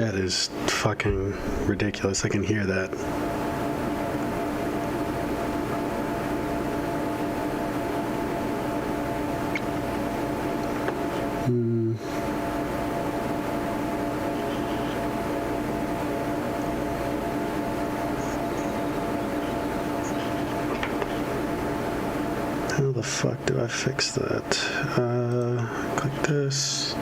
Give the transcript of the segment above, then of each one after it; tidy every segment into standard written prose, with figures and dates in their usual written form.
That is fucking ridiculous. I can hear that. How the fuck do I fix that? Click this.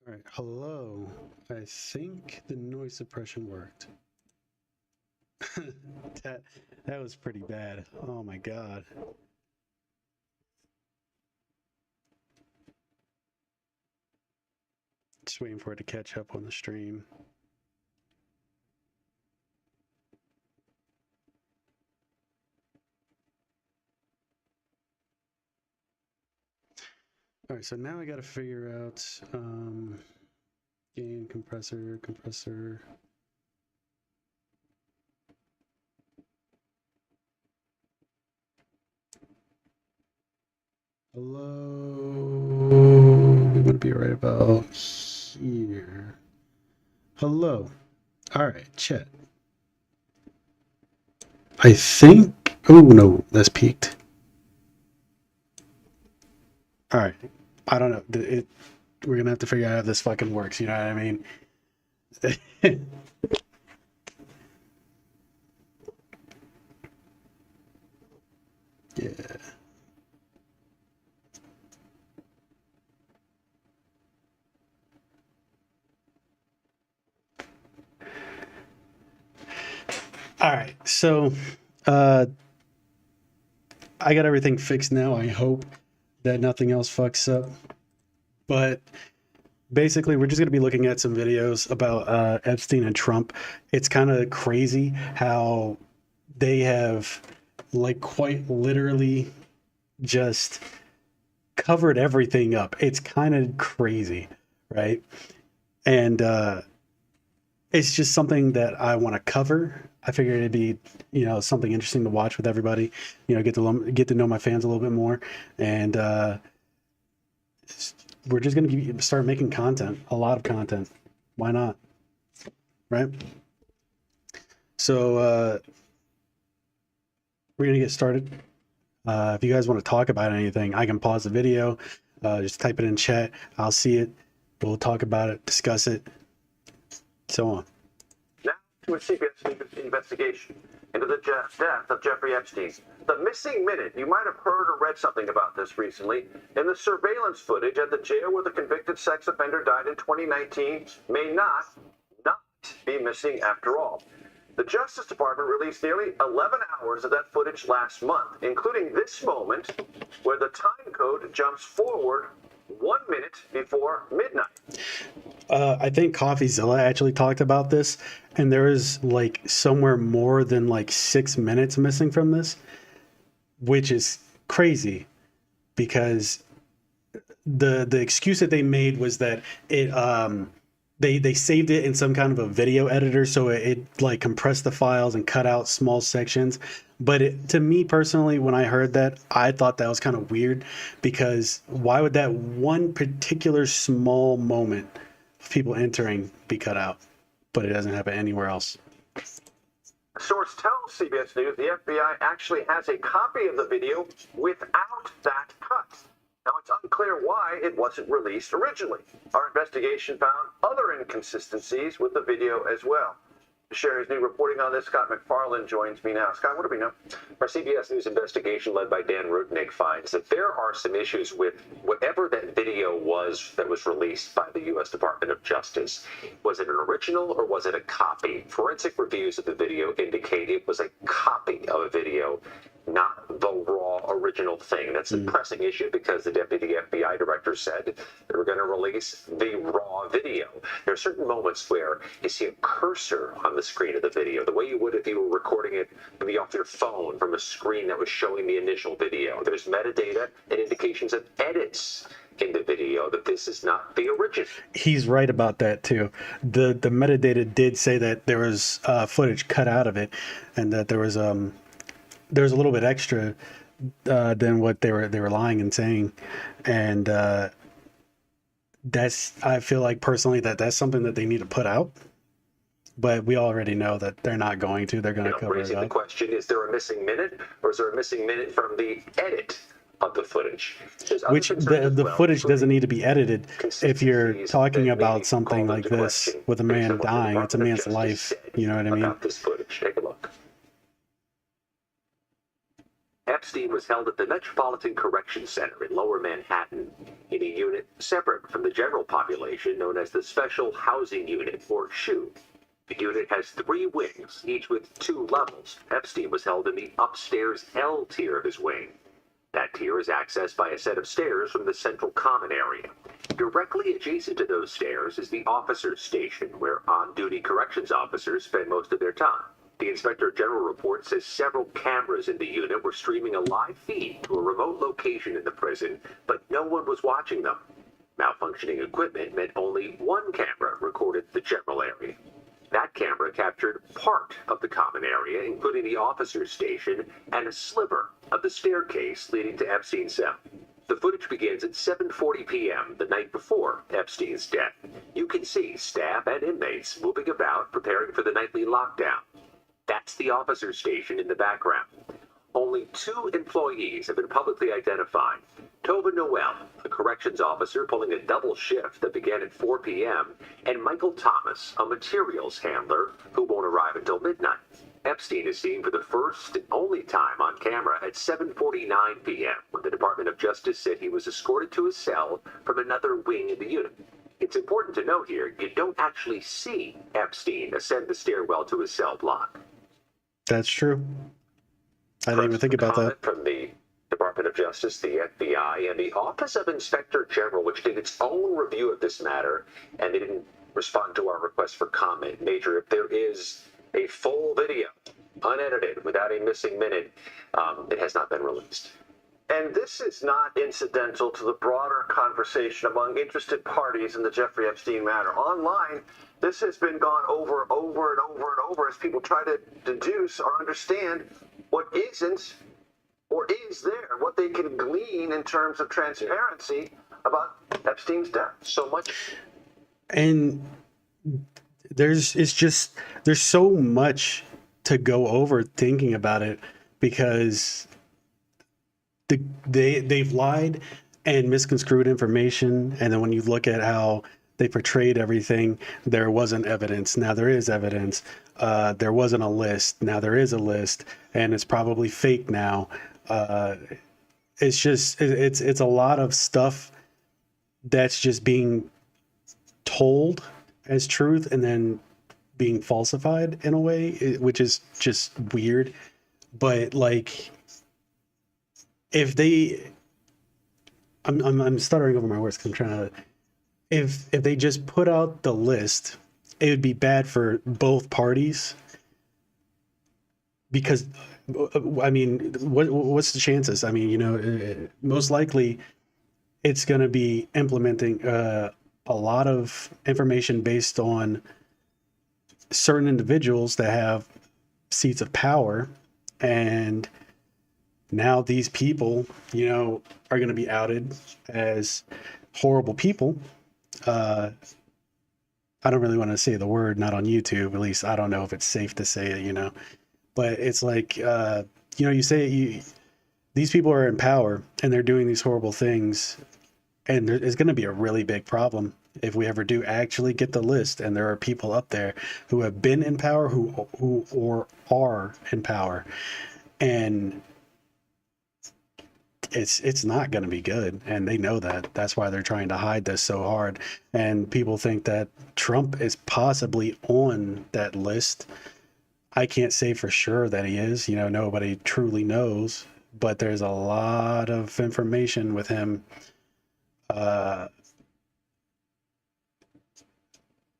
All right, hello. I think the noise suppression worked. that that was pretty bad. Oh my god. Just waiting for it to catch up on the stream. All right, so now I got to figure out gain compressor. Hello. We want to be right about here. Hello. All right, chat. I think. Oh no, that's peaked. All right. I don't know. We're gonna have to figure out how this fucking works. You know what I mean? Yeah. All right. So, I got everything fixed now. I hope that nothing else fucks up. But basically, we're just going to be looking at some videos about Epstein and Trump. It's kind of crazy how they have, like, quite literally just covered everything up. It's kind of crazy, right? And it's just something that I want to cover I figured it'd be, something interesting to watch with everybody. Get to know my fans a little bit more, and we're just gonna start making content, a lot of content. Why not? Right? So we're gonna get started. If you guys want to talk about anything, I can pause the video. Just type it in chat. I'll see it. We'll talk about it, discuss it, so on. Now to a CBS investigation into the death of Jeffrey Epstein. The missing minute. You might have heard or read something about this recently. In the surveillance footage at the jail where the convicted sex offender died in 2019 may not be missing after all. The Justice Department released nearly 11 hours of that footage last month, including this moment where the time code jumps forward 1 minute before midnight. I think CoffeeZilla actually talked about this, and there is like somewhere more than like 6 minutes missing from this, which is crazy because the excuse that they made was that it they saved it in some kind of a video editor, so it like compressed the files and cut out small sections. But to me personally, when I heard that, I thought that was kind of weird, because why would that one particular small moment of people entering be cut out, but it doesn't happen anywhere else? A source tells CBS News the FBI actually has a copy of the video without that cut. Now, it's unclear why it wasn't released originally. Our investigation found other inconsistencies with the video as well. To share his new reporting on this, Scott McFarland joins me now. Scott, what do we know? Our CBS News investigation led by Dan Rudnick finds that there are some issues with whatever that video was that was released by the U.S. Department of Justice. Was it an original or was it a copy? Forensic reviews of the video indicate it was a copy of a video, not the raw original thing. That's a pressing issue because the deputy FBI director said they were going to release the raw video. There are certain moments where you see a cursor on the screen of the video, the way you would if you were recording it maybe off your phone from a screen that was showing the initial video. There's metadata and indications of edits in the video that this is not the original. He's right about that too. The metadata did say that there was footage cut out of it, and that there was a little bit extra than what they were lying and saying, and I feel like personally that's something that they need to put out. But we already know that they're not going to. They're going to cover it up. Raising the question: is there a missing minute, or is there a missing minute from the edit of the footage? Which the footage doesn't need to be edited if you're talking about something like this with a man dying. It's a man's life. You know what I mean? About this footage, take a look. Epstein was held at the Metropolitan Corrections Center in Lower Manhattan in a unit separate from the general population known as the Special Housing Unit, or SHU. The unit has 3 wings, each with 2 levels. Epstein was held in the upstairs L tier of his wing. That tier is accessed by a set of stairs from the central common area. Directly adjacent to those stairs is the officers' station, where on-duty corrections officers spend most of their time. The Inspector General report says several cameras in the unit were streaming a live feed to a remote location in the prison, but no one was watching them. Malfunctioning equipment meant only one camera recorded the general area. That camera captured part of the common area, including the officer's station and a sliver of the staircase leading to Epstein's cell. The footage begins at 7:40 p.m. the night before Epstein's death. You can see staff and inmates moving about, preparing for the nightly lockdown. That's the officer's station in the background. Only 2 employees have been publicly identified. Tova Noel, a corrections officer pulling a double shift that began at 4 p.m., and Michael Thomas, a materials handler who won't arrive until midnight. Epstein is seen for the first and only time on camera at 7:49 p.m. when the Department of Justice said he was escorted to his cell from another wing in the unit. It's important to note here, you don't actually see Epstein ascend the stairwell to his cell block. That's true. I didn't even think about that. From the Department of Justice, the FBI, and the Office of Inspector General, which did its own review of this matter, and they didn't respond to our request for comment. Major, if there is a full video, unedited, without a missing minute, it has not been released. And this is not incidental to the broader conversation among interested parties in the Jeffrey Epstein matter. Online, this has been gone over and over and over and over as people try to deduce or understand what isn't or is there, what they can glean in terms of transparency about Epstein's death. So much. And there's so much to go over thinking about it, because they've lied and misconstrued information, and then when you look at how they portrayed everything, there wasn't evidence. Now there is evidence. There wasn't a list. Now there is a list, and it's probably fake now. It's a lot of stuff that's just being told as truth and then being falsified in a way, which is just weird. But like, if they, I'm stuttering over my words because I'm trying to. If they just put out the list, it would be bad for both parties. Because, I mean, what's the chances? I mean, most likely, it's going to be implementing a lot of information based on certain individuals that have seats of power, and now these people, are going to be outed as horrible people. I don't really want to say the word, not on YouTube, at least I don't know if it's safe to say it, but it's like, you say these people are in power and they're doing these horrible things, and it's going to be a really big problem if we ever do actually get the list, and there are people up there who have been in power, who are in power, and it's not going to be good, and they know that. That's why they're trying to hide this so hard. And people think that Trump is possibly on that list. I can't say for sure that he is. Nobody truly knows, but there's a lot of information with him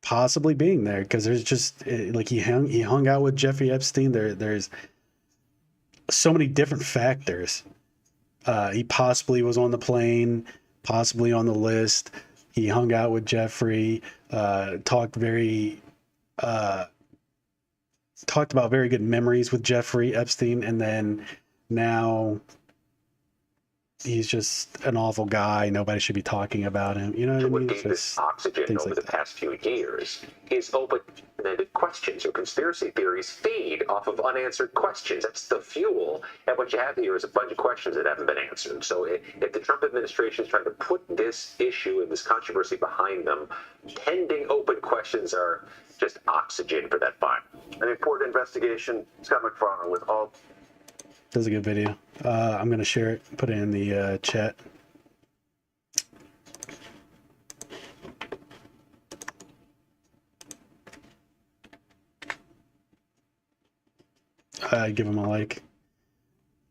possibly being there, because there's just like he hung out with Jeffrey Epstein. There's so many different factors. He possibly was on the plane, possibly on the list. He hung out with Jeffrey, talked about very good memories with Jeffrey Epstein, and then now he's just an awful guy. Nobody should be talking about him. You know what I What mean? gave this oxygen over the past few years is open-ended questions or conspiracy theories feed off of unanswered questions. That's the fuel. And what you have here is a bunch of questions that haven't been answered. So if the Trump administration is trying to put this issue and this controversy behind them, pending open questions are just oxygen for that fire. An important investigation. Scott McFarlane with all. That's a good video. I'm going to share it, put it in the chat. Give him a like.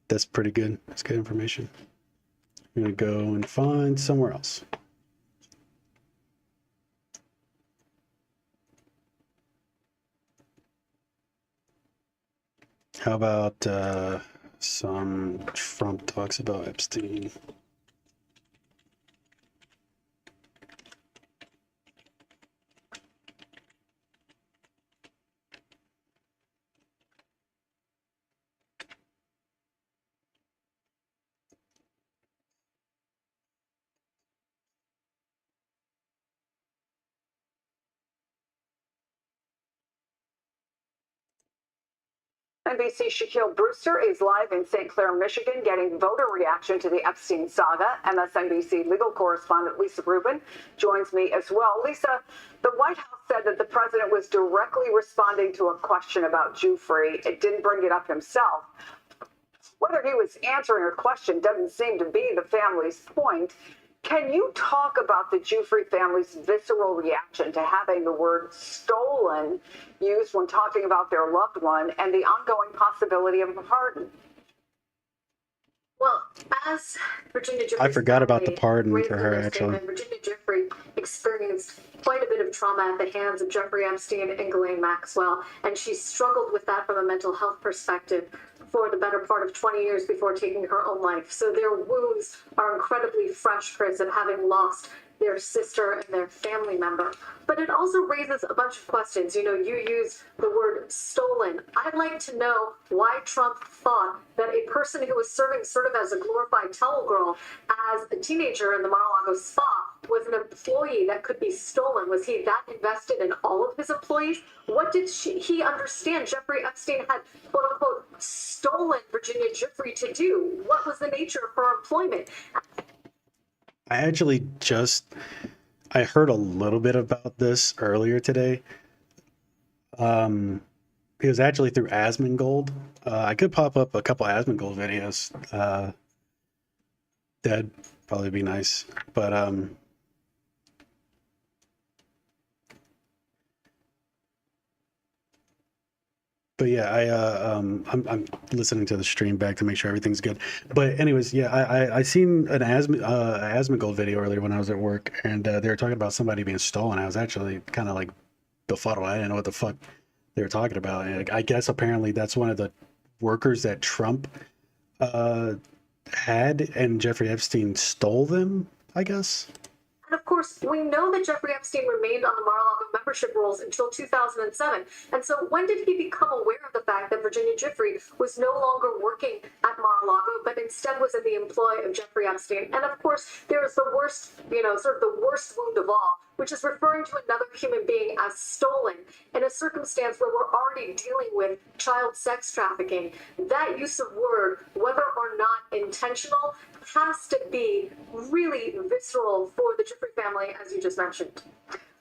That's pretty good. That's good information. I'm going to go and find somewhere else. How about some Trump talks about Epstein? NBC's Shaquille Brewster is live in St. Clair, Michigan, getting voter reaction to the Epstein saga. MSNBC legal correspondent Lisa Rubin joins me as well. Lisa, the White House said that the president was directly responding to a question about Giuffre. It didn't bring it up himself. Whether he was answering a question doesn't seem to be the family's point. Can you talk about the Giuffre family's visceral reaction to having the word stolen used when talking about their loved one and the ongoing possibility of a pardon? Well, as Virginia Giuffre's I forgot about the family pardon raised for in her, their actually. statement, Virginia Giuffre experienced quite a bit of trauma at the hands of Jeffrey Epstein and Ghislaine Maxwell, and she struggled with that from a mental health perspective for the better part of 20 years before taking her own life. So their wounds are incredibly fresh, Chris, of having lost their sister and their family member. But it also raises a bunch of questions. You know, you use the word stolen. I'd like to know why Trump thought that a person who was serving sort of as a glorified towel girl as a teenager in the Mar-a-Lago spa was an employee that could be stolen. Was he that invested in all of his employees? What did he understand Jeffrey Epstein had, quote unquote, stolen Virginia Giuffre to do? What was the nature of her employment? I actually I heard a little bit about this earlier today. It was actually through Asmongold. I could pop up a couple Asmongold videos. That'd probably be nice. But yeah, I'm listening to the stream back to make sure everything's good. But anyways, yeah, I seen an Asmongold video earlier when I was at work, and they were talking about somebody being stolen. I was actually kind of like befuddled. I didn't know what the fuck they were talking about. And I guess apparently that's one of the workers that Trump had, and Jeffrey Epstein stole them, I guess. And of course, we know that Jeffrey Epstein remained on the Mar-a-Lago membership rolls until 2007. And so when did he become aware of the fact that Virginia Giuffre was no longer working at Mar-a-Lago, but instead was in the employ of Jeffrey Epstein? And of course, there is the worst, sort of the worst wound of all, which is referring to another human being as stolen in a circumstance where we're already dealing with child sex trafficking. That use of word, whether or not intentional, has to be really visceral for the Giuffre family, as you just mentioned.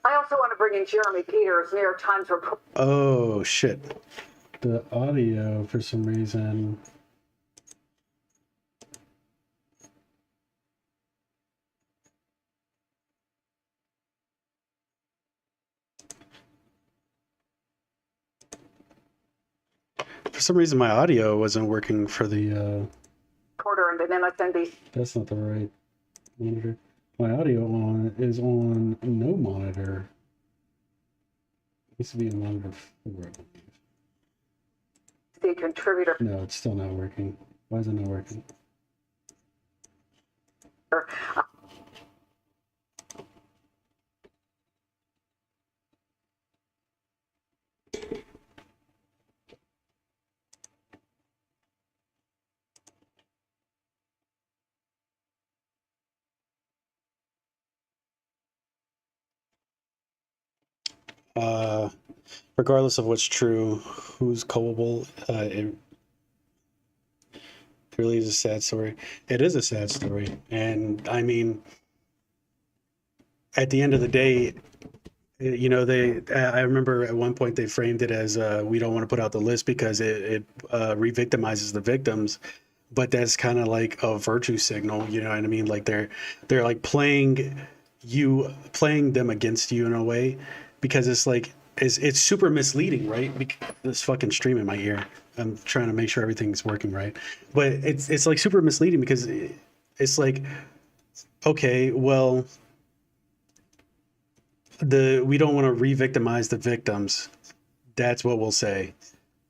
I also want to bring in Jeremy Peters, New York Times reporter. Oh shit! The audio for some reason. For some reason, my audio wasn't working for the. Reporter and an MSNBC. That's not the right monitor. My audio is on no monitor. It needs to be in monitor 4, I believe. Contributor. No, it's still not working. Why is it not working? Regardless of what's true, who's culpable, it really is a sad story. It is a sad story. And I mean, at the end of the day, I remember at one point they framed it as we don't want to put out the list because it re-victimizes the victims. But that's kind of like a virtue signal, you know what I mean? Like they're like playing them against you in a way, because it's like it's super misleading, right? This fucking stream in my ear. I'm trying to make sure everything's working right, but it's like super misleading because it's like, okay, well, we don't want to re-victimize the victims. That's what we'll say,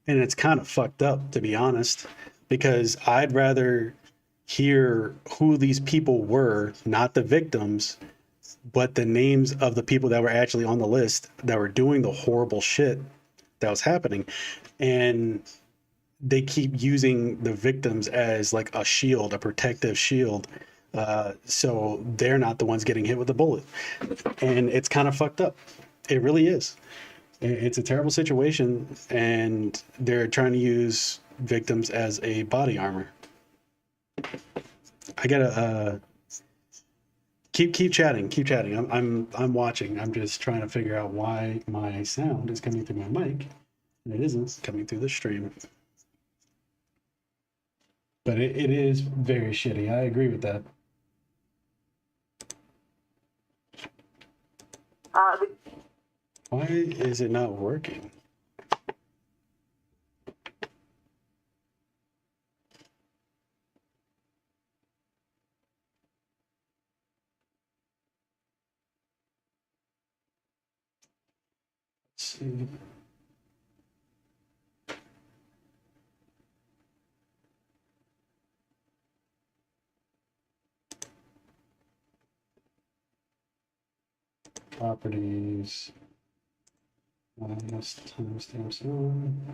and it's kind of fucked up, to be honest, because I'd rather hear who these people were, not the victims, but the names of the people that were actually on the list that were doing the horrible shit that was happening. And they keep using the victims as like a shield, a protective shield. So they're not the ones getting hit with the bullet. And it's kind of fucked up. It really is. It's a terrible situation. And they're trying to use victims as a body armor. I gotta keep chatting. I'm watching. I'm just trying to figure out why my sound is coming through my mic and it isn't coming through the stream. But it is very shitty. I agree with that. Why is it not working? Let's see. properties. Minus timestamps on.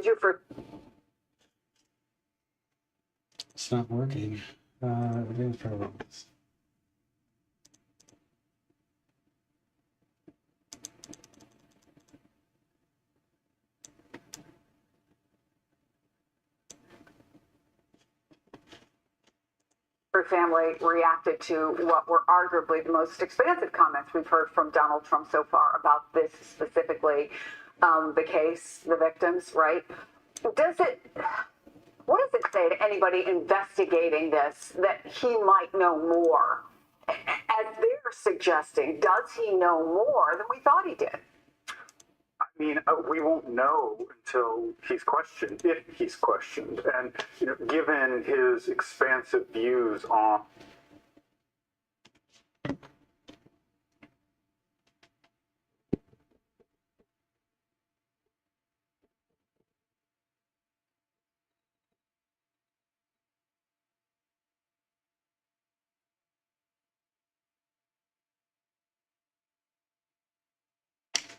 Did you for It's not working. Advanced properties. her family reacted to what were arguably the most expansive comments we've heard from Donald Trump so far about this specifically, the case, the victims, right? Does it, what does it say to anybody investigating this that he might know more? As they're suggesting, does he know more than we thought he did? I mean, we won't know until he's questioned, if he's questioned. And, you know, given his expansive views on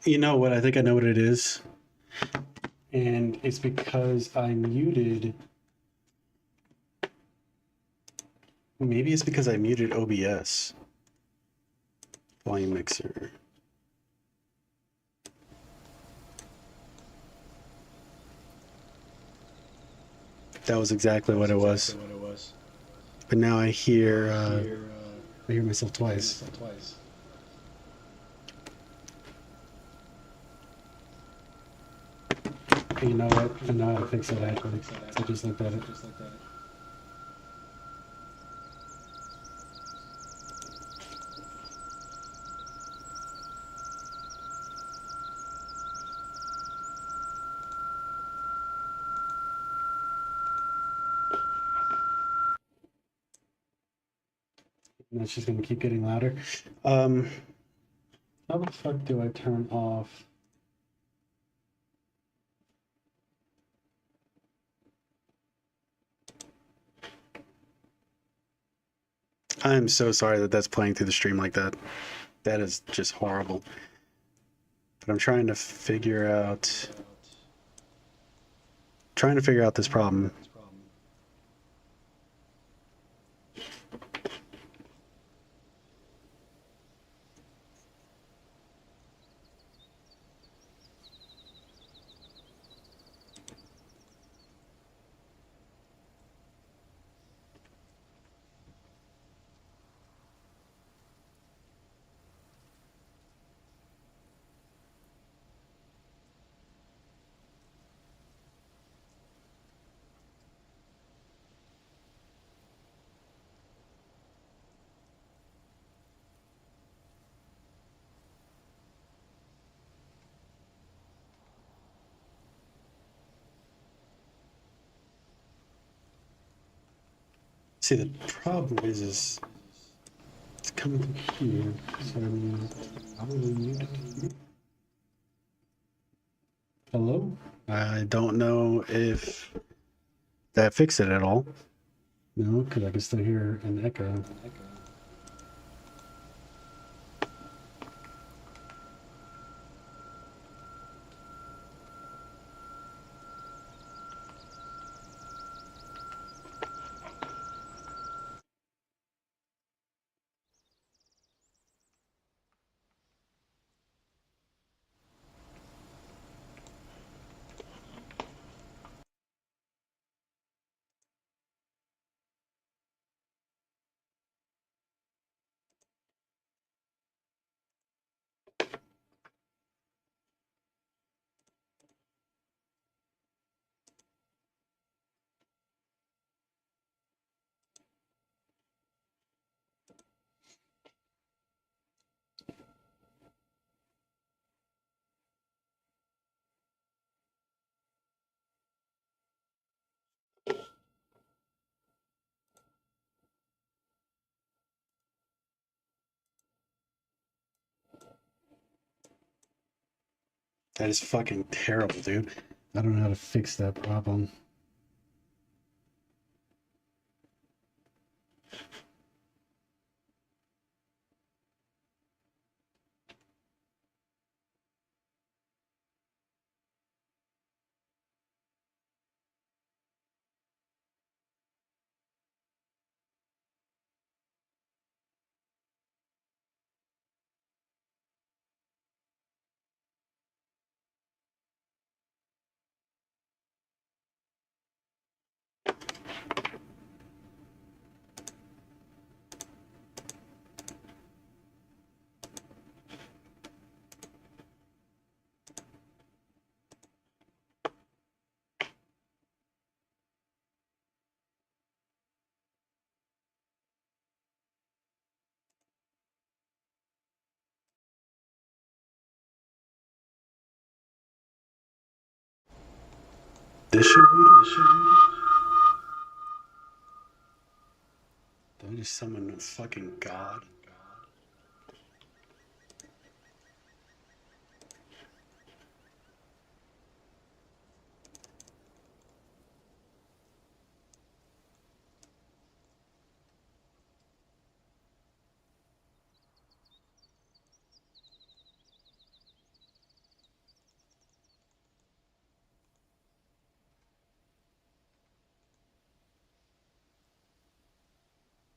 You know what? I think I know what it is. And it's because I muted. Maybe it's because I muted OBS. Volume mixer. That was exactly what it was. But now I hear myself twice. You know what? I know how to fix it actually. So just looked at it. And that's just gonna keep getting louder. How the fuck do I turn off? I'm so sorry that that's playing through the stream like that. That is just horrible. But I'm trying to figure out this problem. See, the problem is it's coming from here, so I'm probably muted. Hello? I don't know if that fixed it at all. No, because I can still hear an echo. That is fucking terrible, dude. I don't know how to fix that problem. This should read it. Do I just summon a fucking god?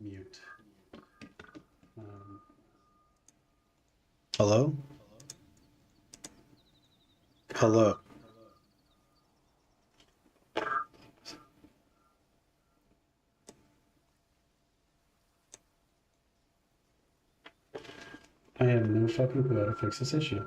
Mute. Hello? Hello. I have no fucking clue how to fix this issue.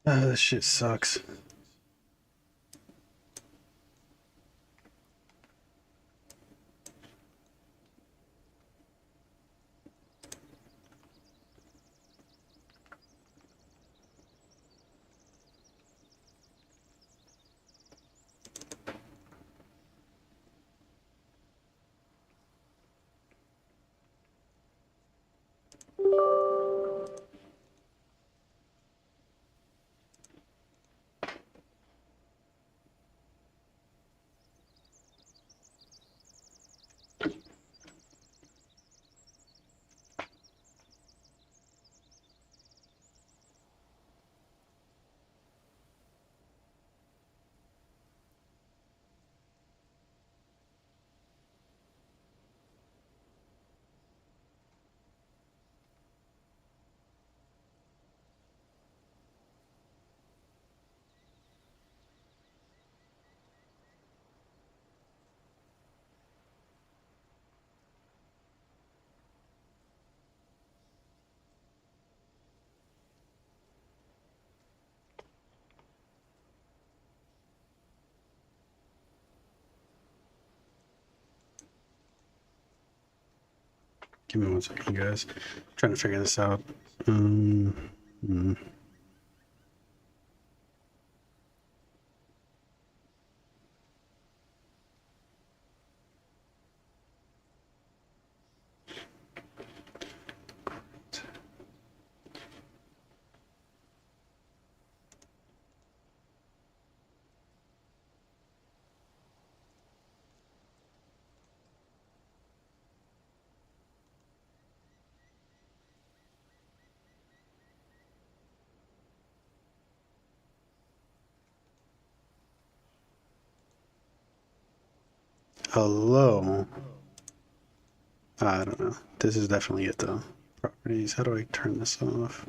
This shit sucks. Give me 1 second, guys. Trying to figure this out. Hmm. Hello. I don't know. This is definitely it though. Properties. How do I turn this off?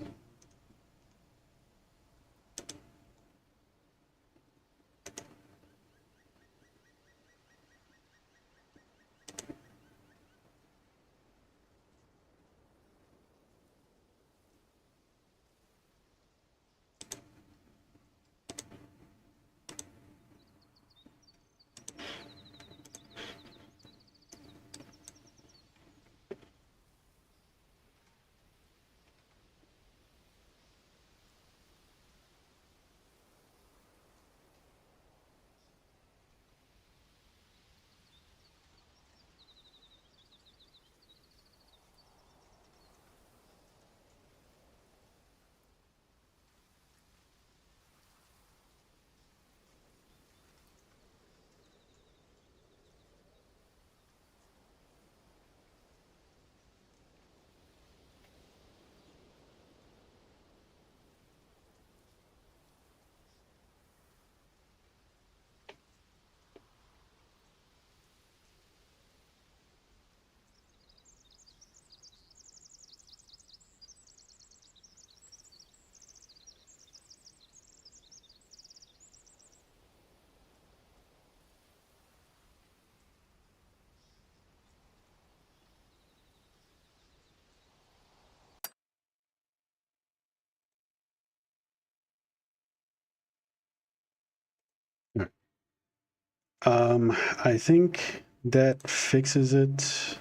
I think that fixes it.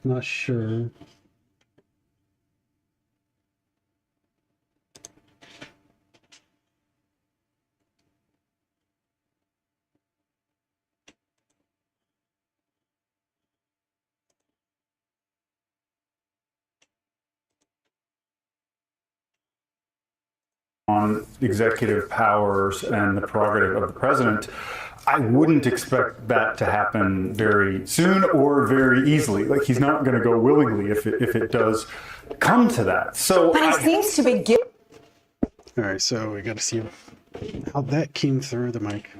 Not sure. On executive powers and the prerogative of the president, I wouldn't expect that to happen very soon or very easily. Like, he's not going to go willingly if it does come to that. So, but he seems to be guilty. All right, so we got to see how that came through the mic.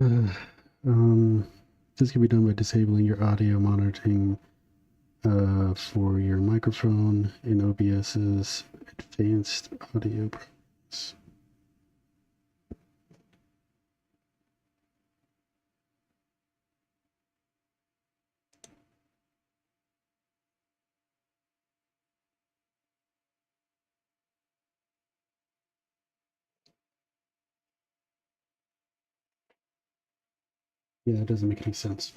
Uh, this can be done by disabling your audio monitoring for your microphone in OBS's advanced audio programs. Yeah, that doesn't make any sense.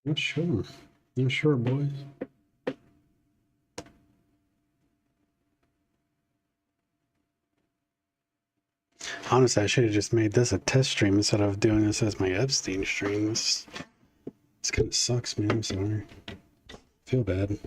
Not sure. Not sure, boys. Honestly, I should have just made this a test stream instead of doing this as my Epstein stream. This kind of sucks, man. I'm sorry. Feel bad.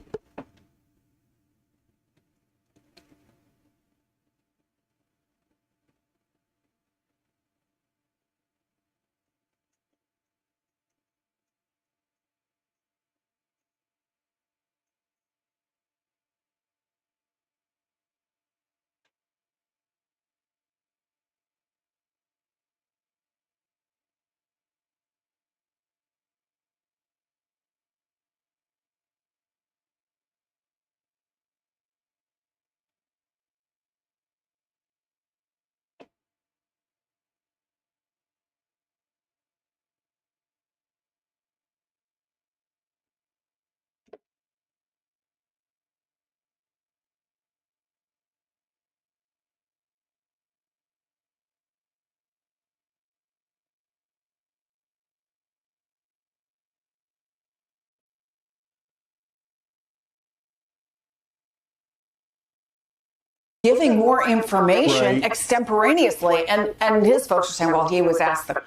Giving more information Right. extemporaneously, and his folks are saying, well, he was asked the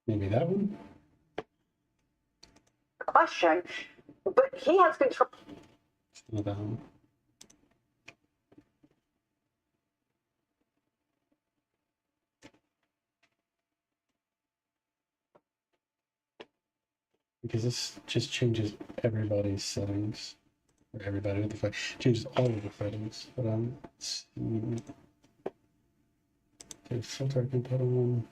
Maybe that one? Question, but he has control. Not that one. Because this just changes everybody's settings. Or everybody, what the fuck? Changes all of the settings. But let's see. Okay, filter I can put on.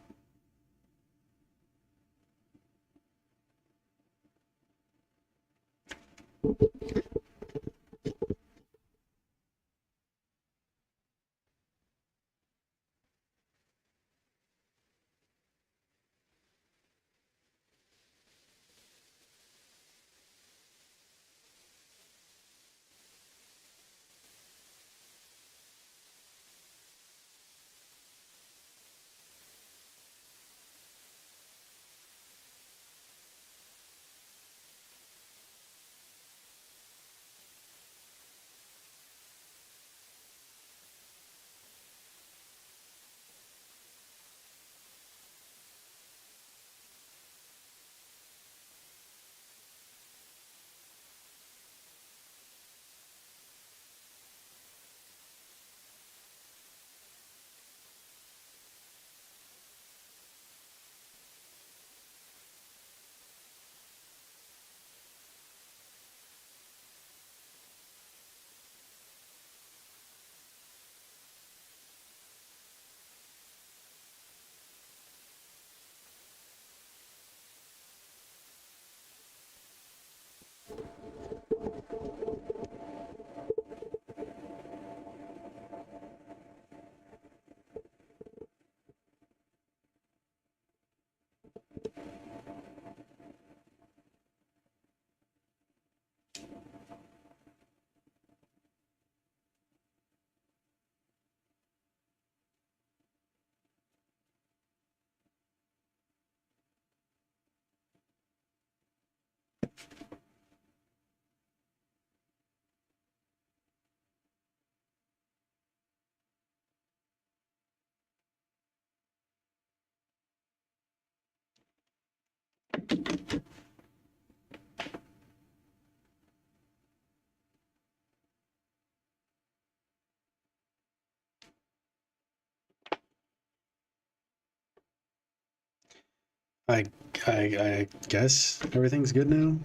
I, I guess everything's good now.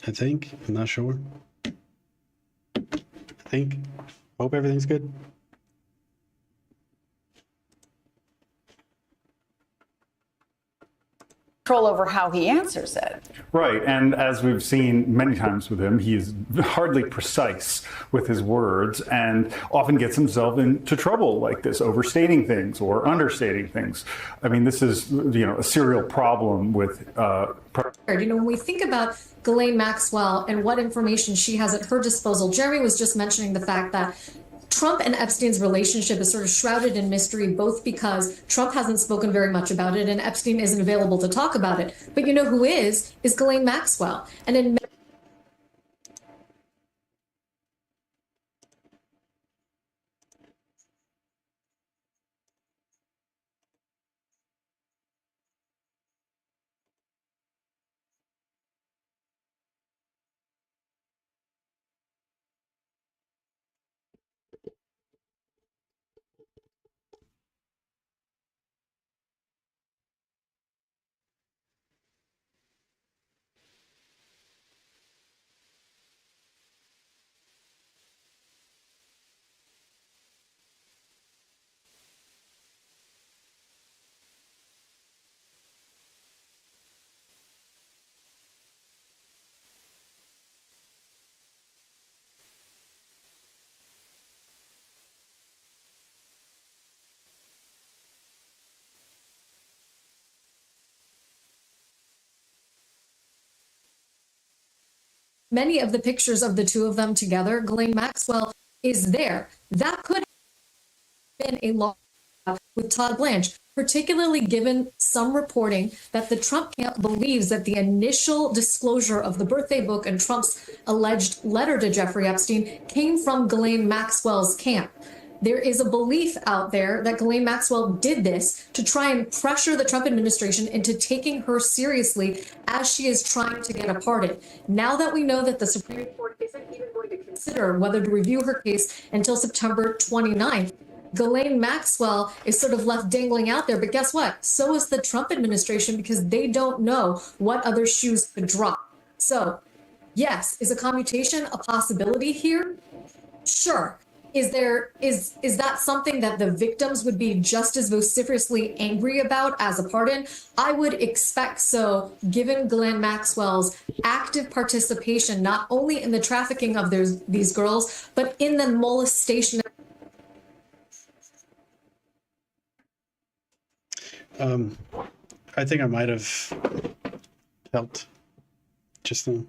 I think. I'm not sure. I think. Hope everything's good. Control over how he answers it. Right, and as we've seen many times with him, he is hardly precise with his words and often gets himself into trouble like this, overstating things or understating things. I mean, this is, a serial problem with. When we think about Ghislaine Maxwell and what information she has at her disposal, Jeremy was just mentioning the fact that Trump and Epstein's relationship is sort of shrouded in mystery, both because Trump hasn't spoken very much about it and Epstein isn't available to talk about it. But you know who is Ghislaine Maxwell. And in many of the pictures of the two of them together, Ghislaine Maxwell is there. That could have been a law with Todd Blanche, particularly given some reporting that the Trump camp believes that the initial disclosure of the birthday book and Trump's alleged letter to Jeffrey Epstein came from Ghislaine Maxwell's camp. There is a belief out there that Ghislaine Maxwell did this to try and pressure the Trump administration into taking her seriously as she is trying to get a pardon. Now that we know that the Supreme Court isn't even going to consider whether to review her case until September 29th, Ghislaine Maxwell is sort of left dangling out there. But guess what? So is the Trump administration, because they don't know what other shoes could drop. So, yes, is a commutation a possibility here? Sure. Is that something that the victims would be just as vociferously angry about as a pardon? I would expect so, given Ghislaine Maxwell's active participation not only in the trafficking of these girls, but in the molestation. I think I might have helped just now.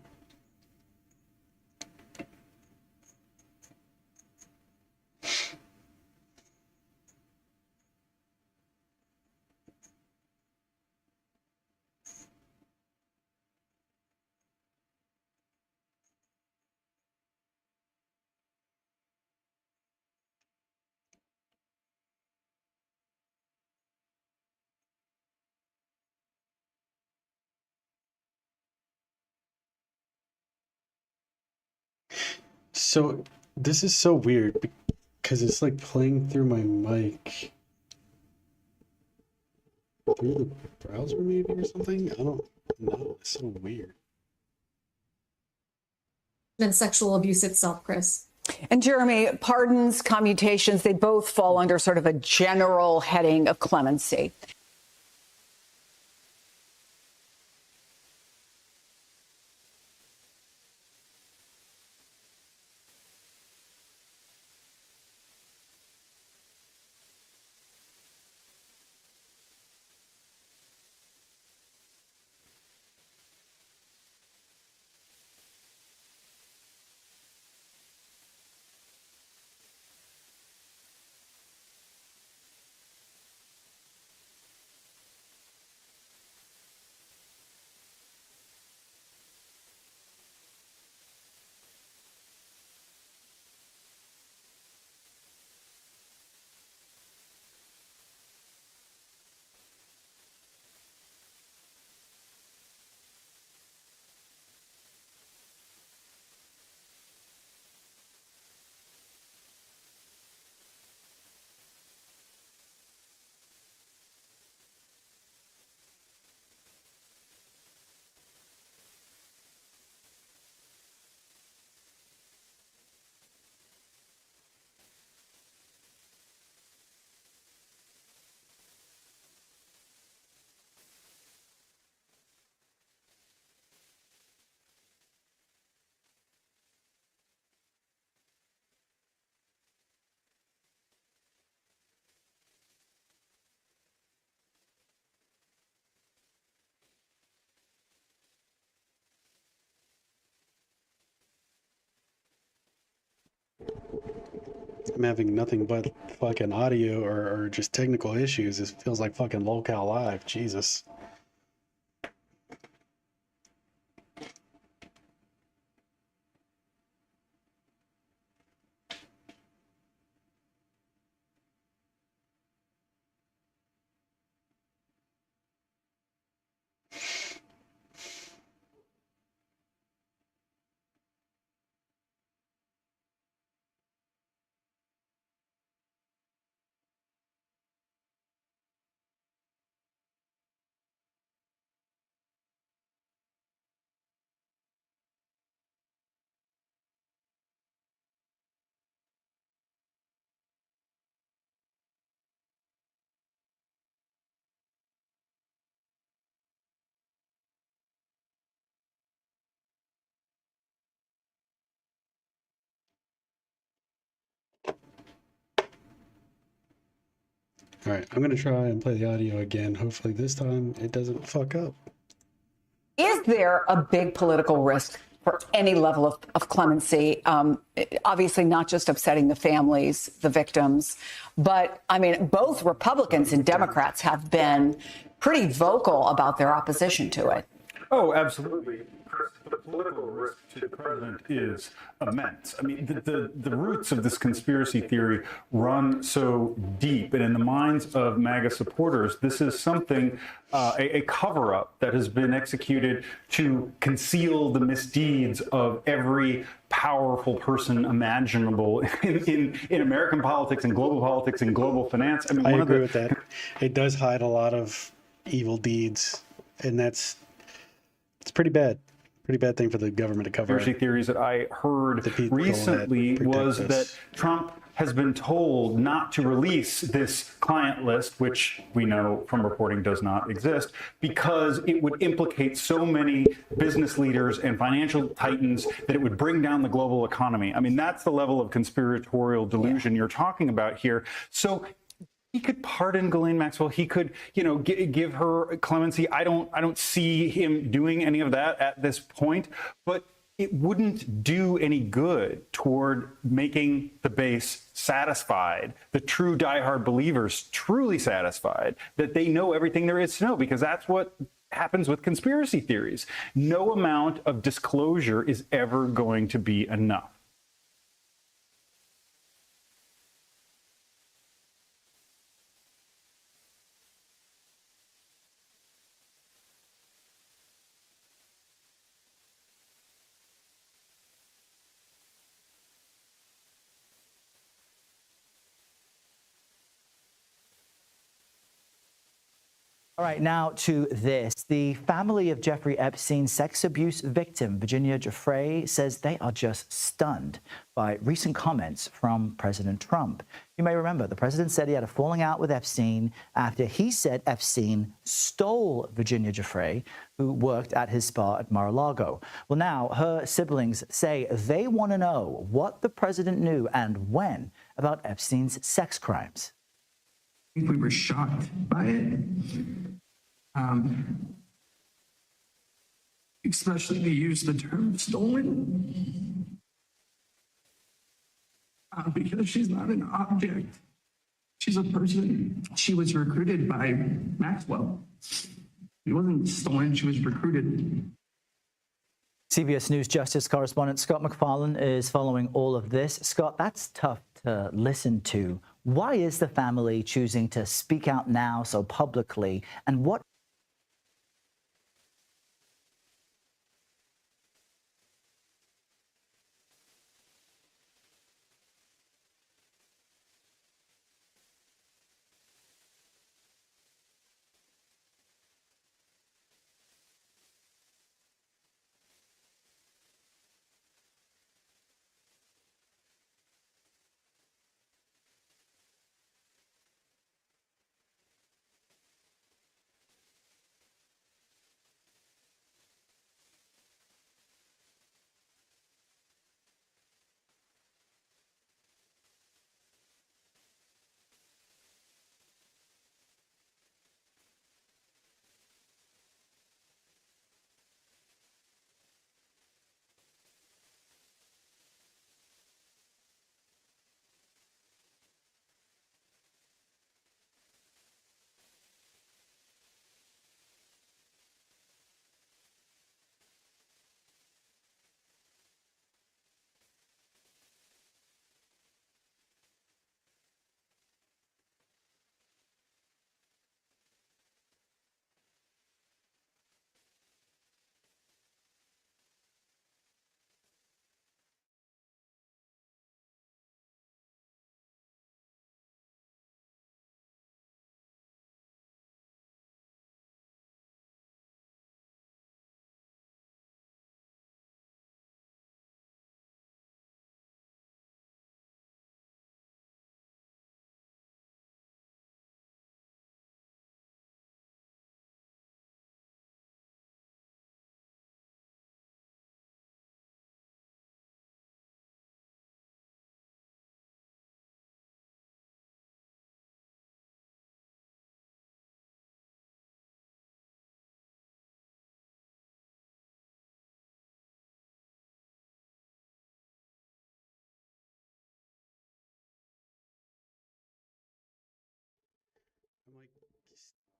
So this is so weird because it's like playing through my mic through the browser maybe or something. I don't know. It's so weird. And sexual abuse itself, Chris. And Jeremy, pardons, commutations, they both fall under sort of a general heading of clemency. I'm having nothing but fucking audio or just technical issues. It feels like fucking Locale Live. Jesus. All right, I'm going to try and play the audio again. Hopefully this time it doesn't fuck up. Is there a big political risk for any level of clemency? Obviously, not just upsetting the families, the victims, but I mean, both Republicans and Democrats have been pretty vocal about their opposition to it. Oh, absolutely. The political risk to the president is immense. I mean, the roots of this conspiracy theory run so deep, and in the minds of MAGA supporters, this is something, a cover-up that has been executed to conceal the misdeeds of every powerful person imaginable in American politics and global finance. I mean, I agree with that. It does hide a lot of evil deeds, and it's pretty bad. Pretty bad thing for the government to cover. Conspiracy theories that I heard recently was that Trump has been told not to release this client list, which we know from reporting does not exist, because it would implicate so many business leaders and financial titans that it would bring down the global economy. I mean, that's the level of conspiratorial delusion you're talking about here. So he could pardon Ghislaine Maxwell. He could, give her clemency. I don't see him doing any of that at this point, but it wouldn't do any good toward making the base satisfied, the true diehard believers truly satisfied that they know everything there is to know, because that's what happens with conspiracy theories. No amount of disclosure is ever going to be enough. All right, now to this. The family of Jeffrey Epstein's sex abuse victim, Virginia Giuffre, says they are just stunned by recent comments from President Trump. You may remember the president said he had a falling out with Epstein after he said Epstein stole Virginia Giuffre, who worked at his spa at Mar-a-Lago. Well, now her siblings say they want to know what the president knew and when about Epstein's sex crimes. We were shocked by it. Especially to use the term stolen. Because she's not an object. She's a person. She was recruited by Maxwell. She wasn't stolen, she was recruited. CBS News Justice correspondent Scott MacFarlane is following all of this. Scott, that's tough to listen to. Why is the family choosing to speak out now so publicly? And what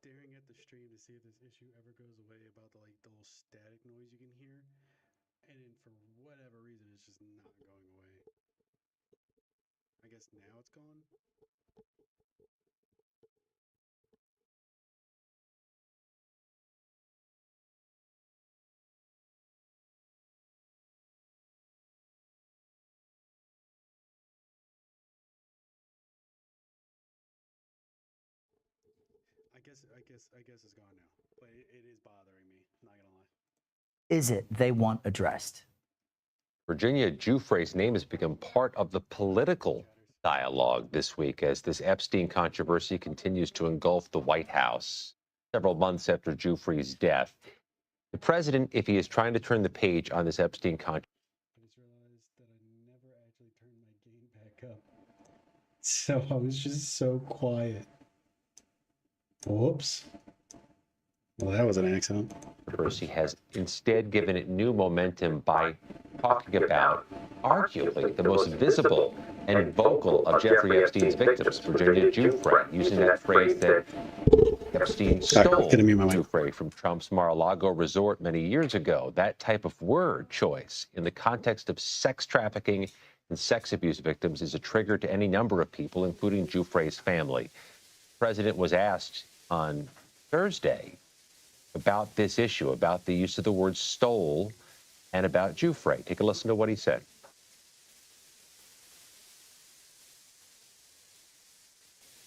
staring at the stream to see if this issue ever goes away about the little static noise you can hear, and then for whatever reason, it's just not going away. I guess now it's gone. I guess it's gone now, but it is bothering me. Not gonna lie. Is it they want addressed? Virginia Giuffre's name has become part of the political dialogue this week as this Epstein controversy continues to engulf the White House. Several months after Giuffre's death, the president, if he is trying to turn the page on this Epstein controversy, I just realized that I never actually turned my gain back up, so I was just so quiet. Whoops. Well, that was an accident. has instead given it new momentum by talking about arguably the most visible and vocal of Jeffrey Epstein's victims, Virginia Giuffre, using that phrase that Epstein stole Giuffre from Trump's Mar-a-Lago resort many years ago. That type of word choice in the context of sex trafficking and sex abuse victims is a trigger to any number of people, including Giuffre's family. The president was asked on Thursday about this issue, about the use of the word stole, and about Giuffre. Take a listen to what he said.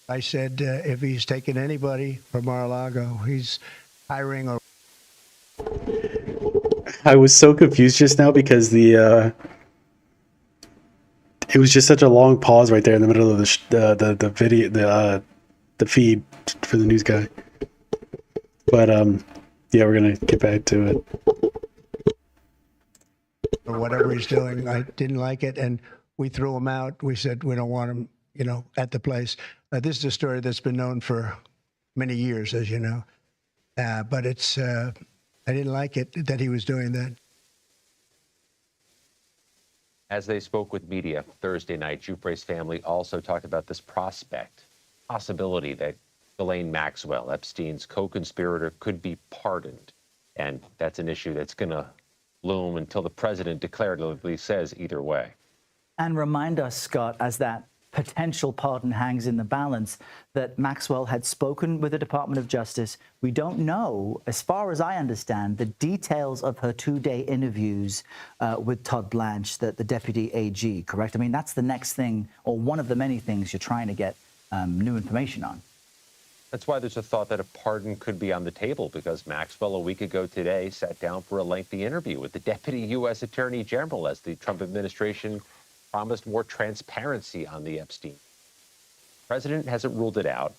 I said, if he's taking anybody from Mar-a-Lago, he's hiring or. I was so confused just now because it was just such a long pause right there in the middle of the video, the feed for the news guy. But yeah, we're gonna get back to it. Or whatever he's doing, I didn't like it, and we threw him out. We said we don't want him, at the place. This is a story that's been known for many years, as you know. But it's, I didn't like it that he was doing that. As they spoke with media Thursday night, Giuffre's family also talked about this possibility that Ghislaine Maxwell, Epstein's co-conspirator, could be pardoned. And that's an issue that's going to loom until the president declaratively says either way. And remind us, Scott, as that potential pardon hangs in the balance, that Maxwell had spoken with the Department of Justice. We don't know, as far as I understand, the details of her two-day interviews with Todd Blanche, the deputy AG, correct? I mean, that's the next thing, or one of the many things you're trying to get new information on. That's why there's a thought that a pardon could be on the table, because Maxwell, a week ago today, sat down for a lengthy interview with the Deputy U.S. Attorney General as the Trump administration promised more transparency on the Epstein. The president hasn't ruled it out.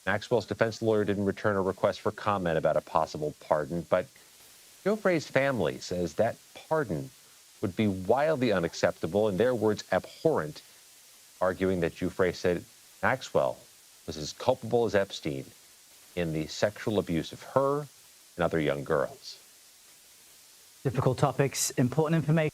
Maxwell's defense lawyer didn't return a request for comment about a possible pardon, but Giuffre's family says that pardon would be wildly unacceptable, in their words, abhorrent, arguing that Giuffre said Maxwell was as culpable as Epstein in the sexual abuse of her and other young girls. Difficult topics, important information.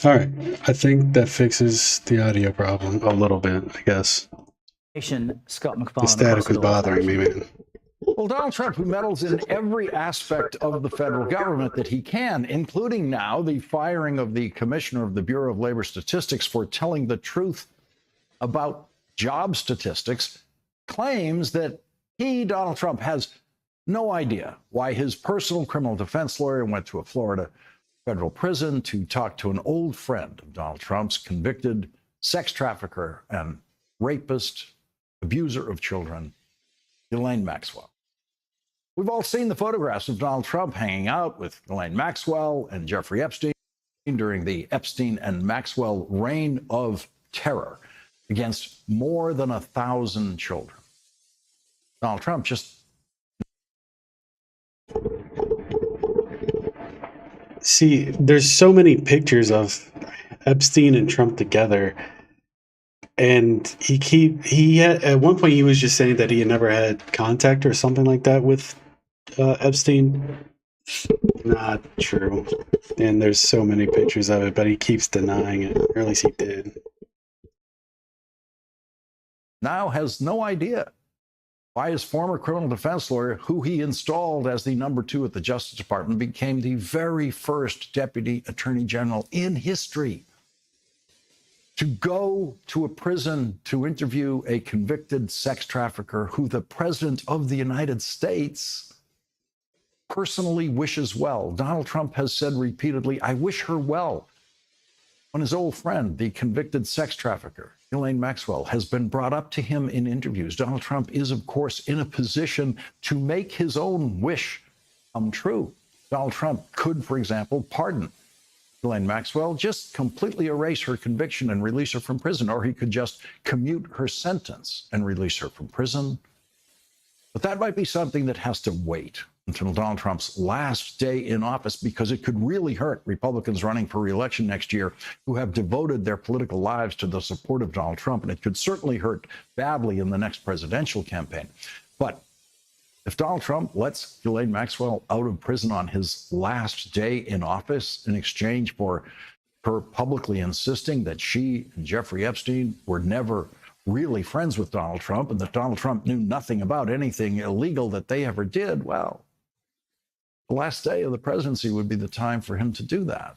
All right. I think that fixes the audio problem a little bit, I guess. Scott The McFarlane static across was it all. bothering me, man. Well, Donald Trump, who meddles in every aspect of the federal government that he can, including now the firing of the commissioner of the Bureau of Labor Statistics for telling the truth about job statistics, claims that he, Donald Trump, has no idea why his personal criminal defense lawyer went to a Florida federal prison to talk to an old friend of Donald Trump's, convicted sex trafficker and rapist, abuser of children, Ghislaine Maxwell. We've all seen the photographs of Donald Trump hanging out with Ghislaine Maxwell and Jeffrey Epstein during the Epstein and Maxwell reign of terror against more than 1,000 children. Donald Trump just... See, there's so many pictures of Epstein and Trump together, and he had, at one point he was just saying that he had never had contact or something like that with Epstein. Not true. And there's so many pictures of it, but he keeps denying it, or at least he did. now has no idea why his former criminal defense lawyer, who he installed as the number 2 at the Justice Department, became the very first deputy attorney general in history to go to a prison to interview a convicted sex trafficker who the president of the United States personally wishes well. Donald Trump has said repeatedly, "I wish her well." When his old friend, the convicted sex trafficker, Ghislaine Maxwell, has been brought up to him in interviews, Donald Trump is, of course, in a position to make his own wish come true. Donald Trump could, for example, pardon Ghislaine Maxwell, just completely erase her conviction and release her from prison, or he could just commute her sentence and release her from prison. But that might be something that has to wait until Donald Trump's last day in office, because it could really hurt Republicans running for re-election next year who have devoted their political lives to the support of Donald Trump. And it could certainly hurt badly in the next presidential campaign. But if Donald Trump lets Ghislaine Maxwell out of prison on his last day in office in exchange for her publicly insisting that she and Jeffrey Epstein were never really friends with Donald Trump and that Donald Trump knew nothing about anything illegal that they ever did, well, the last day of the presidency would be the time for him to do that.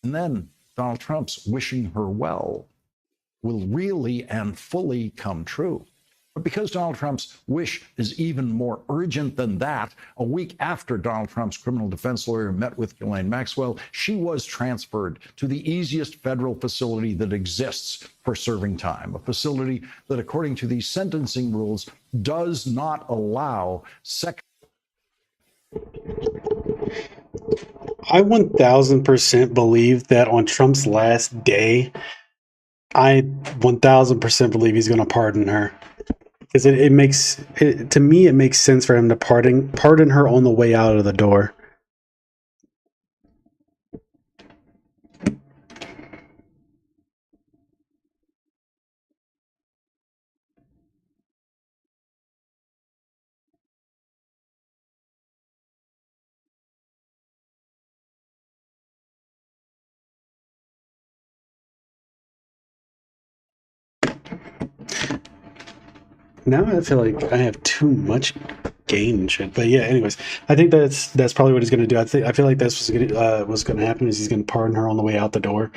And then Donald Trump's wishing her well will really and fully come true. But because Donald Trump's wish is even more urgent than that, a week after Donald Trump's criminal defense lawyer met with Ghislaine Maxwell, she was transferred to the easiest federal facility that exists for serving time, a facility that, according to the sentencing rules, does not allow I 1000% believe that on Trump's last day, I 1000% believe he's going to pardon her. Because it makes, to me, it makes sense for him to pardon her on the way out of the door. Now I feel like I have too much gain and shit. But yeah, anyways, I think that's probably what he's gonna do. I feel like that's what's gonna happen is he's gonna pardon her on the way out the door.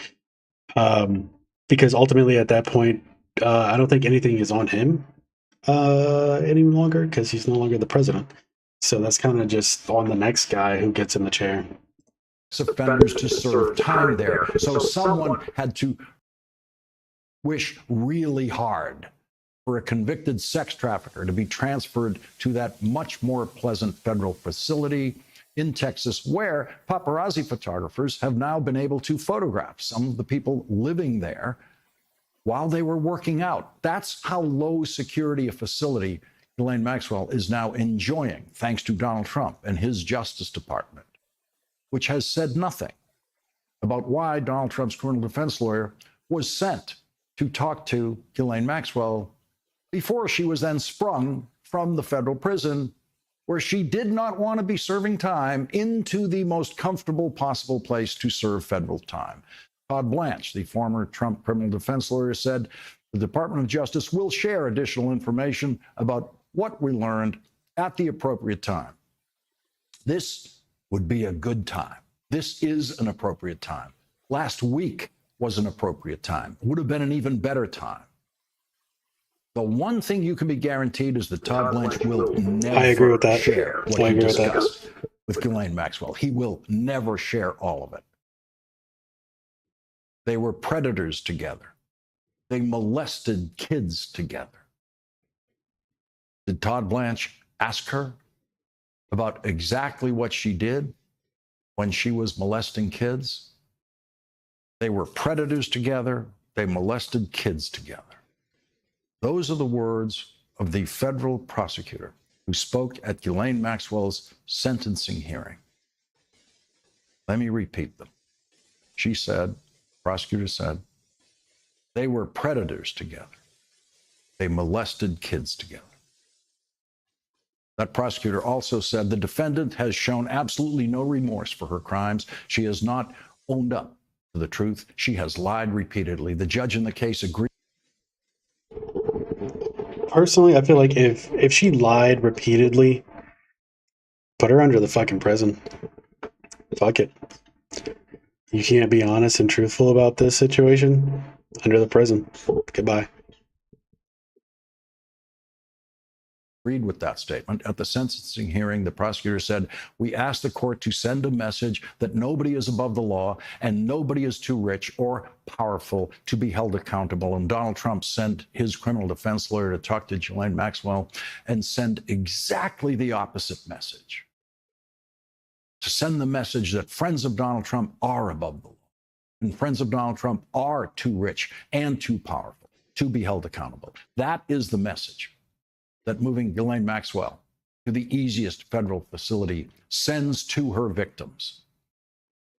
Because ultimately at that point, I don't think anything is on him any longer because he's no longer the president. So that's kind of just on the next guy who gets in the chair. offenders to serve time there. So someone had to wish really hard for a convicted sex trafficker to be transferred to that much more pleasant federal facility in Texas, where paparazzi photographers have now been able to photograph some of the people living there while they were working out. That's how low security a facility Ghislaine Maxwell is now enjoying, thanks to Donald Trump and his Justice Department, which has said nothing about why Donald Trump's criminal defense lawyer was sent to talk to Ghislaine Maxwell before she was then sprung from the federal prison where she did not want to be serving time into the most comfortable possible place to serve federal time. Todd Blanche, the former Trump criminal defense lawyer, said the Department of Justice will share additional information about what we learned at the appropriate time. This would be a good time. This is an appropriate time. Last week was an appropriate time. It would have been an even better time. The one thing you can be guaranteed is that Todd Blanche will never I agree with that. share what I he agree with that. discussed with Ghislaine Maxwell. He will never share all of it. They were predators together. They molested kids together. Did Todd Blanche ask her about exactly what she did when she was molesting kids? They were predators together. They molested kids together. Those are the words of the federal prosecutor who spoke at Ghislaine Maxwell's sentencing hearing. Let me repeat them. She said, prosecutor said, they were predators together. They molested kids together. That prosecutor also said the defendant has shown absolutely no remorse for her crimes. She has not owned up to the truth. She has lied repeatedly. The judge in the case agreed. Personally, I feel like if she lied repeatedly, put her under the fucking prison. Fuck it. You can't be honest and truthful about this situation, under the prison. Goodbye. Agreed with that statement. At the sentencing hearing, the prosecutor said, we asked the court to send a message that nobody is above the law and nobody is too rich or powerful to be held accountable. And Donald Trump sent his criminal defense lawyer to talk to Ghislaine Maxwell and send exactly the opposite message. To send the message that friends of Donald Trump are above the law and friends of Donald Trump are too rich and too powerful to be held accountable. That is the message that moving Ghislaine Maxwell to the easiest federal facility sends to her victims.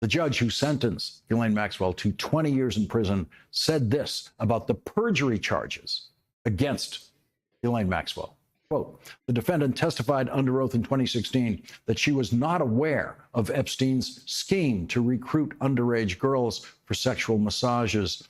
The judge who sentenced Ghislaine Maxwell to 20 years in prison said this about the perjury charges against Ghislaine Maxwell. Quote, the defendant testified under oath in 2016 that she was not aware of Epstein's scheme to recruit underage girls for sexual massages,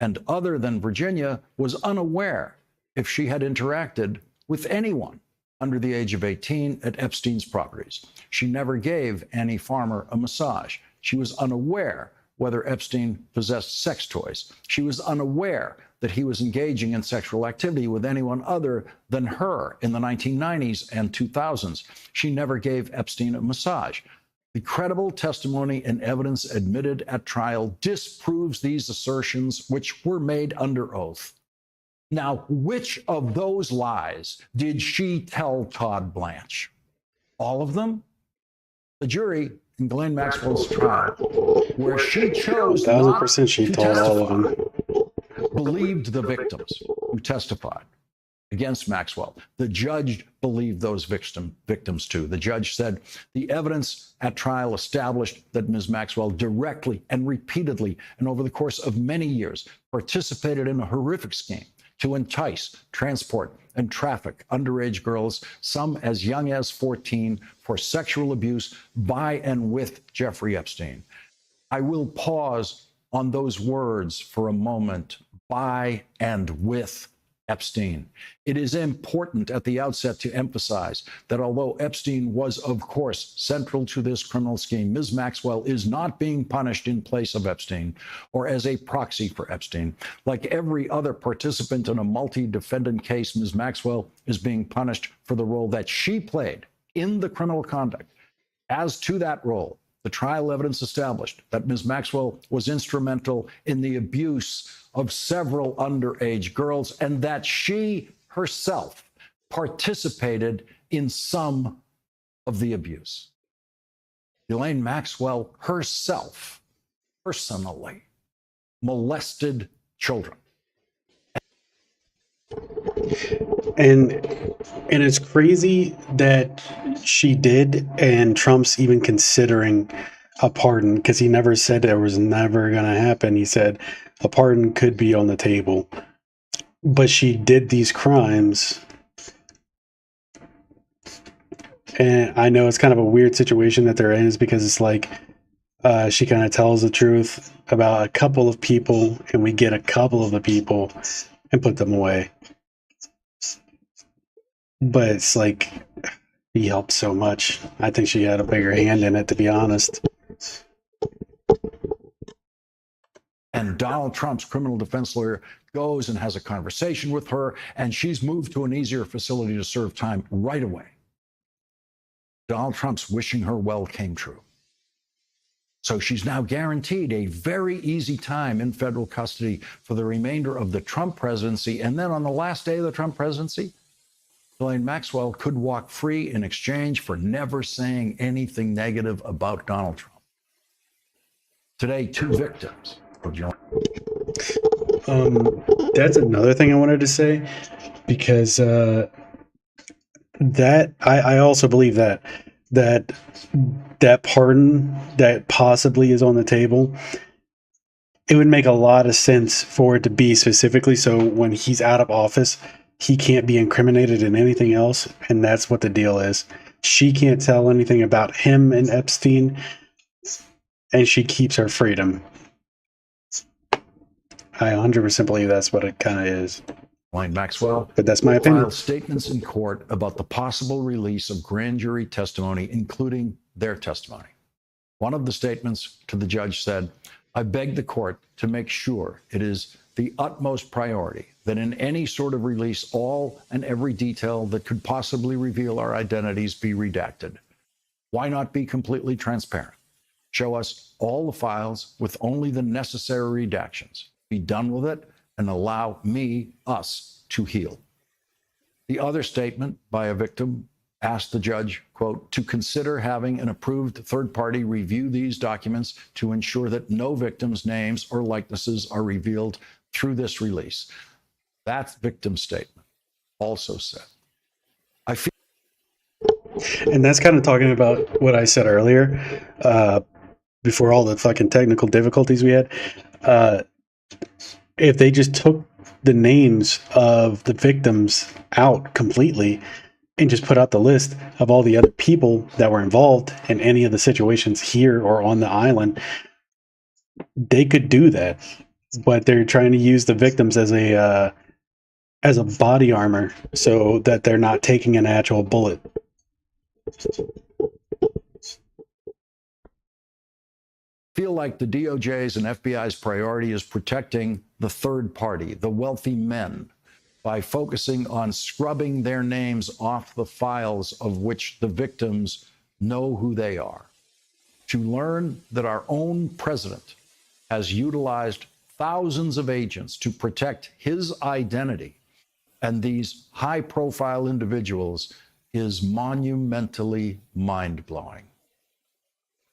and other than Virginia, was unaware if she had interacted with anyone under the age of 18 at Epstein's properties. She never gave Annie Farmer a massage. She was unaware whether Epstein possessed sex toys. She was unaware that he was engaging in sexual activity with anyone other than her in the 1990s and 2000s. She never gave Epstein a massage. The credible testimony and evidence admitted at trial disproves these assertions, which were made under oath. Now, which of those lies did she tell Todd Blanche? All of them? The jury in Ghislaine Maxwell's trial, where she chose not 1000% she to told all of testify, them. believed the victims who testified against Maxwell. The judge believed those victims too. The judge said the evidence at trial established that Ms. Maxwell directly and repeatedly and over the course of many years participated in a horrific scheme to entice, transport, and traffic underage girls, some as young as 14, for sexual abuse by and with Jeffrey Epstein. I will pause on those words for a moment, by and with Epstein. It is important at the outset to emphasize that although Epstein was, of course, central to this criminal scheme, Ms. Maxwell is not being punished in place of Epstein or as a proxy for Epstein. Like every other participant in a multi-defendant case, Ms. Maxwell is being punished for the role that she played in the criminal conduct. As to that role, the trial evidence established that Ms. Maxwell was instrumental in the abuse of several underage girls and that she herself participated in some of the abuse. Ghislaine Maxwell herself personally molested children. And it's crazy that she did, and Trump's even considering a pardon, because he never said it was never going to happen. He said a pardon could be on the table. But she did these crimes. And I know it's kind of a weird situation that they're in, is because it's like she kind of tells the truth about a couple of people, and we get a couple of the people and put them away. But it's like, he helped so much. I think she had a bigger hand in it, to be honest. And Donald Trump's criminal defense lawyer goes and has a conversation with her, and she's moved to an easier facility to serve time right away. Donald Trump's wishing her well came true. So she's now guaranteed a very easy time in federal custody for the remainder of the Trump presidency. And then on the last day of the Trump presidency, Ghislaine Maxwell could walk free in exchange for never saying anything negative about Donald Trump. Today, 2 victims. That's another thing I wanted to say, because that I also believe that pardon that possibly is on the table, it would make a lot of sense for it to be specifically so when he's out of office, he can't be incriminated in anything else, and that's what the deal is. She can't tell anything about him and Epstein, and she keeps her freedom. I 100% believe that's what it kind of is. Ghislaine Maxwell, but that's my opinion. Filed statements in court about the possible release of grand jury testimony, including their testimony. One of the statements to the judge said, "I beg the court to make sure it is the utmost priority that in any sort of release, all and every detail that could possibly reveal our identities be redacted. Why not be completely transparent? Show us all the files with only the necessary redactions. Be done with it and allow us to heal." The other statement by a victim asked the judge, quote, "to consider having an approved third party review these documents to ensure that no victims' names or likenesses are revealed through this release." That victim statement also said, "I feel..." And that's kind of talking about what I said earlier, before all the fucking technical difficulties we had. If they just took the names of the victims out completely and just put out the list of all the other people that were involved in any of the situations here or on the island, they could do that. But they're trying to use the victims as a body armor so that they're not taking an actual bullet. Feel like the DOJ's and FBI's priority is protecting the third party, the wealthy men, by focusing on scrubbing their names off the files of which the victims know who they are. To learn that our own president has utilized thousands of agents to protect his identity and these high-profile individuals is monumentally mind-blowing.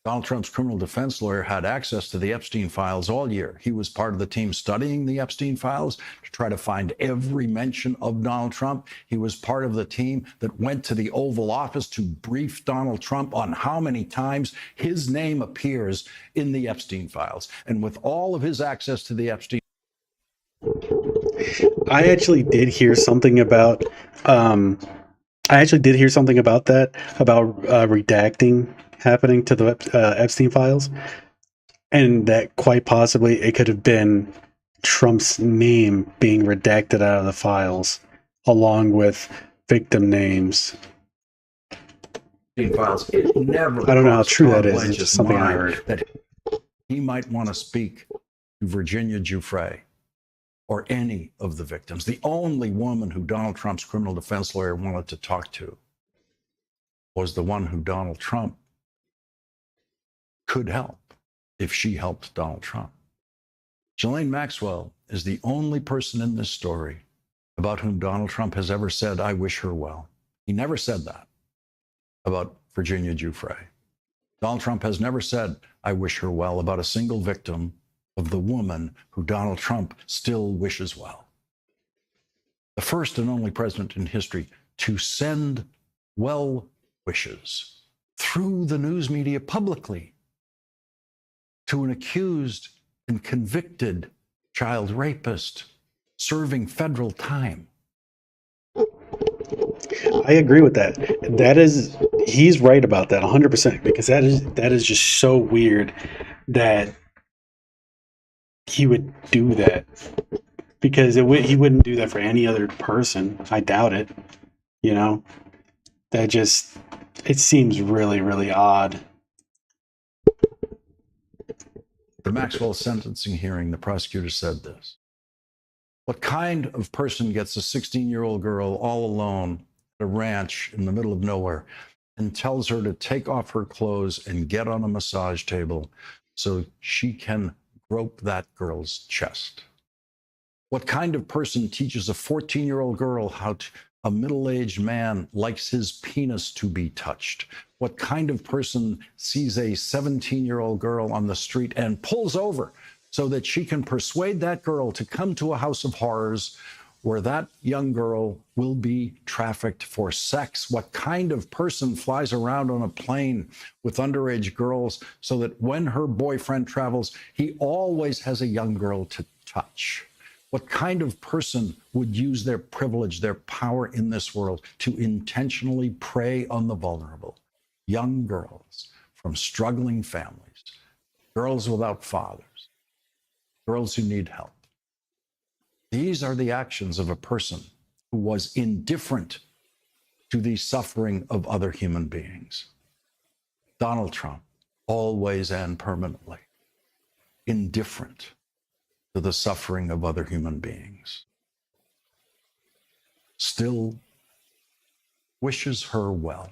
Donald Trump's criminal defense lawyer had access to the Epstein Files all year. He was part of the team studying the Epstein Files to try to find every mention of Donald Trump. He was part of the team that went to the Oval Office to brief Donald Trump on how many times his name appears in the Epstein Files. And with all of his access to the Epstein... I actually did hear something about that, about redacting happening to the Epstein Files, and that quite possibly it could have been Trump's name being redacted out of the files, along with victim names. Files. It never I don't know how true that is. Blanche's It's just something I mind heard. that he might want to speak to Virginia Giuffre or any of the victims. The only woman who Donald Trump's criminal defense lawyer wanted to talk to was the one who Donald Trump could help if she helped Donald Trump. Ghislaine Maxwell is the only person in this story about whom Donald Trump has ever said, "I wish her well." He never said that about Virginia Giuffre. Donald Trump has never said, "I wish her well," about a single victim of the woman who Donald Trump still wishes well. the first and only president in history to send well wishes through the news media publicly to an accused and convicted child rapist serving federal time. I agree with that. He's right about that 100%, because that is just so weird that he would do that, because he wouldn't do that for any other person. I doubt it. You know, it seems really, really odd. The Maxwell sentencing hearing, the prosecutor said this: what kind of person gets a 16-year-old girl all alone at a ranch in the middle of nowhere and tells her to take off her clothes and get on a massage table so she can grope that girl's chest? What kind of person teaches a 14-year-old girl how a middle-aged man likes his penis to be touched? What kind of person sees a 17-year-old girl on the street and pulls over so that she can persuade that girl to come to a house of horrors where that young girl will be trafficked for sex? What kind of person flies around on a plane with underage girls so that when her boyfriend travels, he always has a young girl to touch? What kind of person would use their privilege, their power in this world to intentionally prey on the vulnerable? Young girls from struggling families, girls without fathers, girls who need help. These are the actions of a person who was indifferent to the suffering of other human beings. Donald Trump, always and permanently indifferent to the suffering of other human beings, still wishes her well.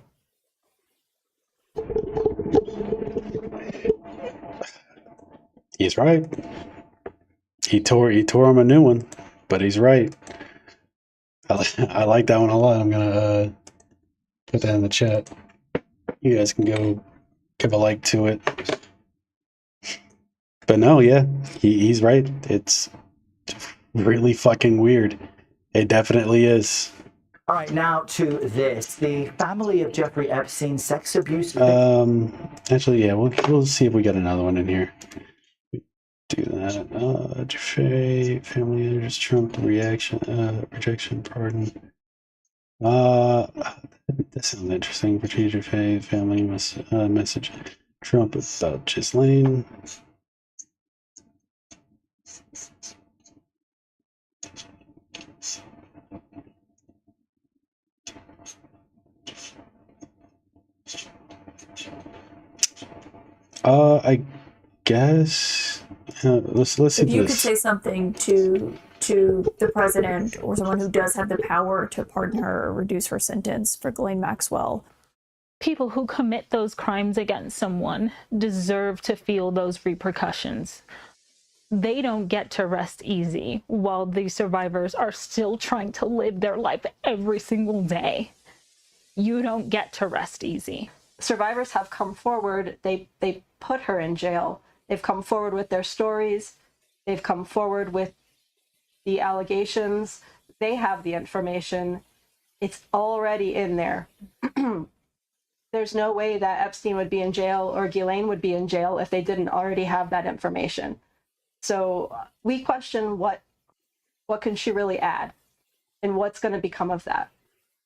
He's right. He tore him a new one, but he's right. I like that one a lot. I'm gonna put that in the chat. You guys can go give a like to it. But no, yeah, he's right. It's really fucking weird. It definitely is. All right, now to this. The family of Jeffrey Epstein sex abuse. Actually, yeah, we'll see if we got another one in here. Do that. Jeffrey family enters Trump rejection pardon. That sounds interesting. Virginia Jeffrey family message Trump about Ghislaine. I guess let's see if you this. could say something to the president or someone who does have the power to pardon her or reduce her sentence for Ghislaine Maxwell. People who commit those crimes against someone deserve to feel those repercussions. They don't get to rest easy while the survivors are still trying to live their life every single day. You don't get to rest easy. Survivors have come forward. They put her in jail. They've come forward with their stories. They've come forward with the allegations. They have the information. It's already in there. There's no way that Epstein would be in jail or Ghislaine would be in jail if they didn't already have that information. So we question what can she really add and what's going to become of that.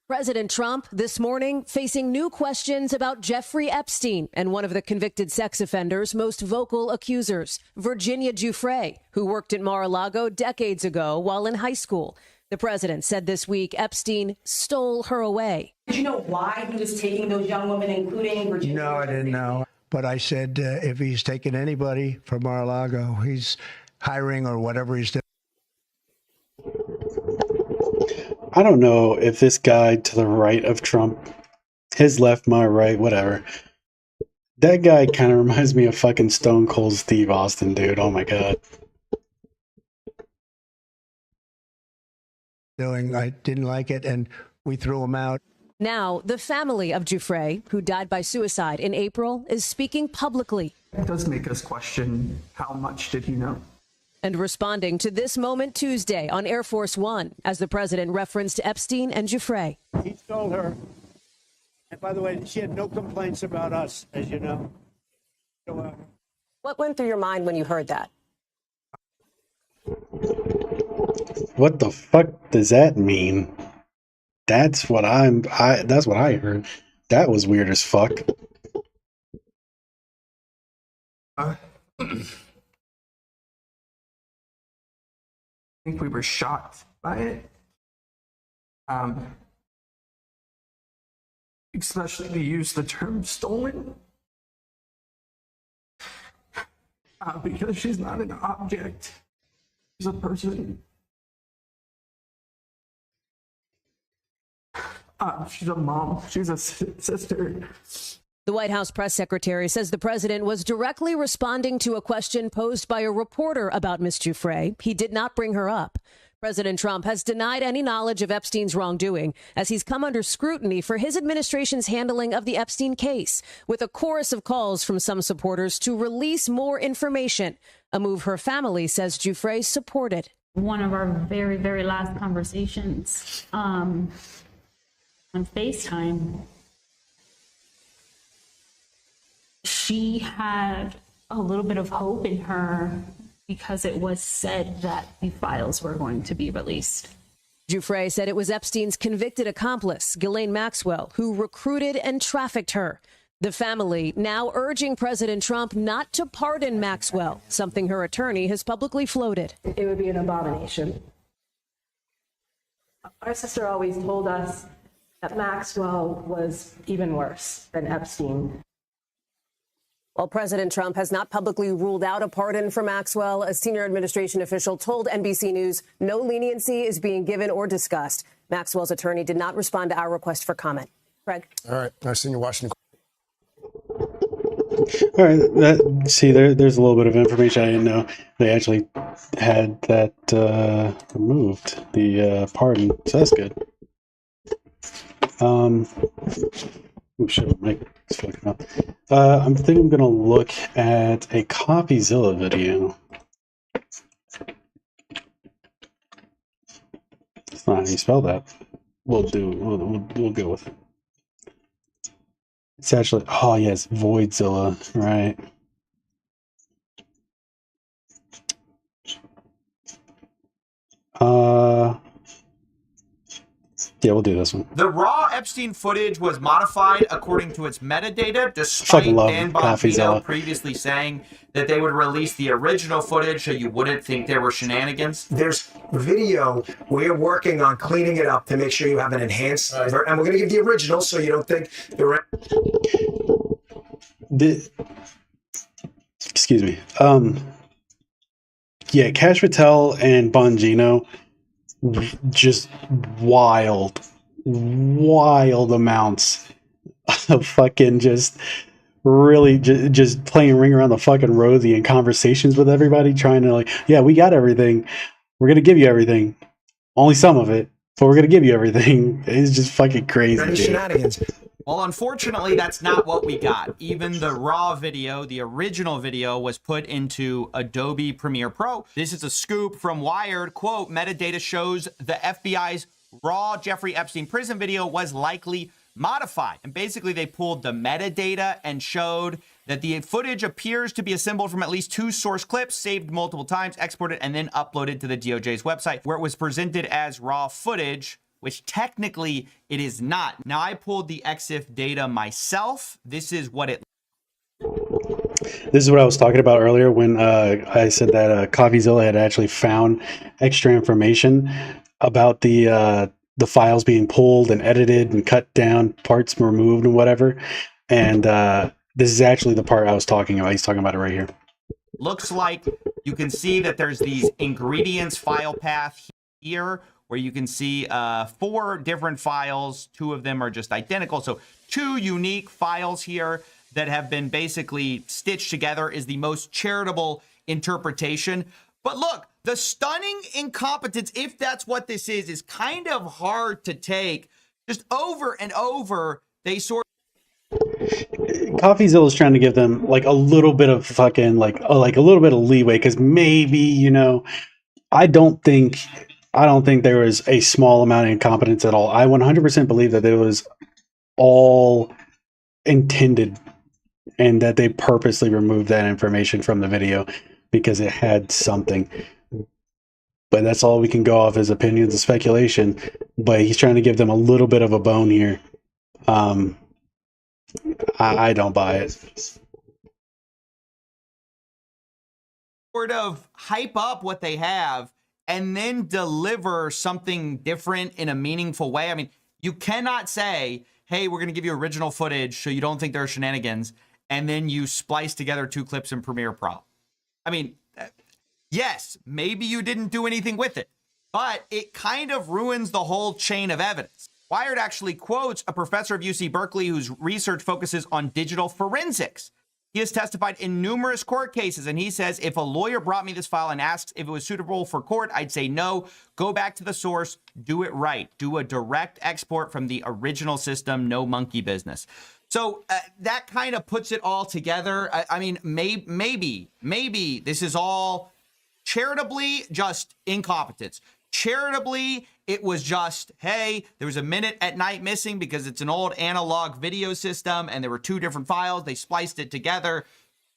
President Trump this morning facing new questions about Jeffrey Epstein and one of the convicted sex offender's most vocal accusers, Virginia Giuffre, who worked at Mar-a-Lago decades ago while in high school. The president said this week Epstein stole her away. Did you know why he was taking those young women, including Virginia? No, I didn't know. But I said if he's taking anybody from Mar-a-Lago, he's hiring or whatever he's doing. I don't know if this guy to the right of Trump, his left, my right, whatever. That guy kind of reminds me of fucking Stone Cold Steve Austin, dude. Oh my God. I didn't like it, and we threw him out. Now, the family of Giuffre, who died by suicide in April, is speaking publicly. It does make us question how much did he know? And responding to This Moment Tuesday on Air Force One as the president referenced Epstein and Giuffre. He told her, and by the way, she had no complaints about us, as you know. So, what went through your mind when you heard that? What the fuck does that mean? That's what that's what I heard. That was weird as fuck. I think we were shocked by it. Especially to use the term stolen. Because she's not an object. She's a person. She's a mom. She's a sister. The White House press secretary says the president was directly responding to a question posed by a reporter about Ms. Giuffre. He did not bring her up. President Trump has denied any knowledge of Epstein's wrongdoing as he's come under scrutiny for his administration's handling of the Epstein case, with a chorus of calls from some supporters to release more information, a move her family says Giuffre supported. One of our very, very last conversations on FaceTime, she had a little bit of hope in her because it was said that the files were going to be released. Giuffre said it was Epstein's convicted accomplice, Ghislaine Maxwell, who recruited and trafficked her. The family now urging President Trump not to pardon Maxwell, something her attorney has publicly floated. It would be an abomination. Our sister always told us that Maxwell was even worse than Epstein. While President Trump has not publicly ruled out a pardon for Maxwell, a senior administration official told NBC News no leniency is being given or discussed. Maxwell's attorney did not respond to our request for comment. Craig. All right. Nice seeing you, Washington. All right. See, there's a little bit of information I didn't know. They actually had that removed, the pardon. So that's good. Oh, shit, my mic is fucking up. I think I'm gonna look at a CopyZilla video. It's not how you spell that. We'll go with it. It's actually, oh yes, Voidzilla, right? Yeah, we'll do this one. The raw Epstein footage was modified according to its metadata, despite Dan Bongino previously saying that they would release the original footage so you wouldn't think there were shenanigans. There's video. We're working on cleaning it up to make sure you have an enhanced, and we're going to give the original so you don't think excuse me. Yeah, Cash Patel and Bongino, just wild amounts of fucking just really just playing ring around the fucking rosy in conversations with everybody, trying to like, yeah, we got everything. We're going to give you everything. Only some of it, but we're going to give you everything. It's just fucking crazy. Shenanigans. Well, unfortunately, that's not what we got. Even the raw video, the original video, was put into Adobe Premiere Pro. This is a scoop from Wired. Quote, metadata shows the FBI's raw Jeffrey Epstein prison video was likely modified. And basically, they pulled the metadata and showed that the footage appears to be assembled from at least 2 source clips, saved multiple times, exported, and then uploaded to the DOJ's website, where it was presented as raw footage, which technically it is not. Now, I pulled the EXIF data myself. This is what I was talking about earlier when I said that CopyZilla had actually found extra information about the files being pulled and edited and cut down, parts removed and whatever. And this is actually the part I was talking about. He's talking about it right here. Looks like you can see that there's these ingredients file path here, where you can see 4 different files. 2 of them are just identical. So 2 unique files here that have been basically stitched together is the most charitable interpretation. But look, the stunning incompetence, if that's what this is kind of hard to take. Just over and over, they sort of... CoffeeZilla is trying to give them like a little bit of fucking like a little bit of leeway because maybe, you know, I don't think there was a small amount of incompetence at all. I 100% believe that it was all intended and that they purposely removed that information from the video because it had something. But that's all we can go off as opinions and speculation. But he's trying to give them a little bit of a bone here. I don't buy it. Sort of hype up what they have and then deliver something different in a meaningful way. I mean, you cannot say, hey, we're going to give you original footage so you don't think there are shenanigans, and then you splice together 2 clips in Premiere Pro. I mean, yes, maybe you didn't do anything with it, but it kind of ruins the whole chain of evidence. Wired actually quotes a professor of UC Berkeley whose research focuses on digital forensics. He has testified in numerous court cases, and he says, if a lawyer brought me this file and asks if it was suitable for court, I'd say no. Go back to the source. Do it right. Do a direct export from the original system. No monkey business. So that kind of puts it all together. I mean, maybe this is all charitably just incompetence. Charitably, it was just, hey, there was a minute at night missing because it's an old analog video system and there were 2 different files. They spliced it together.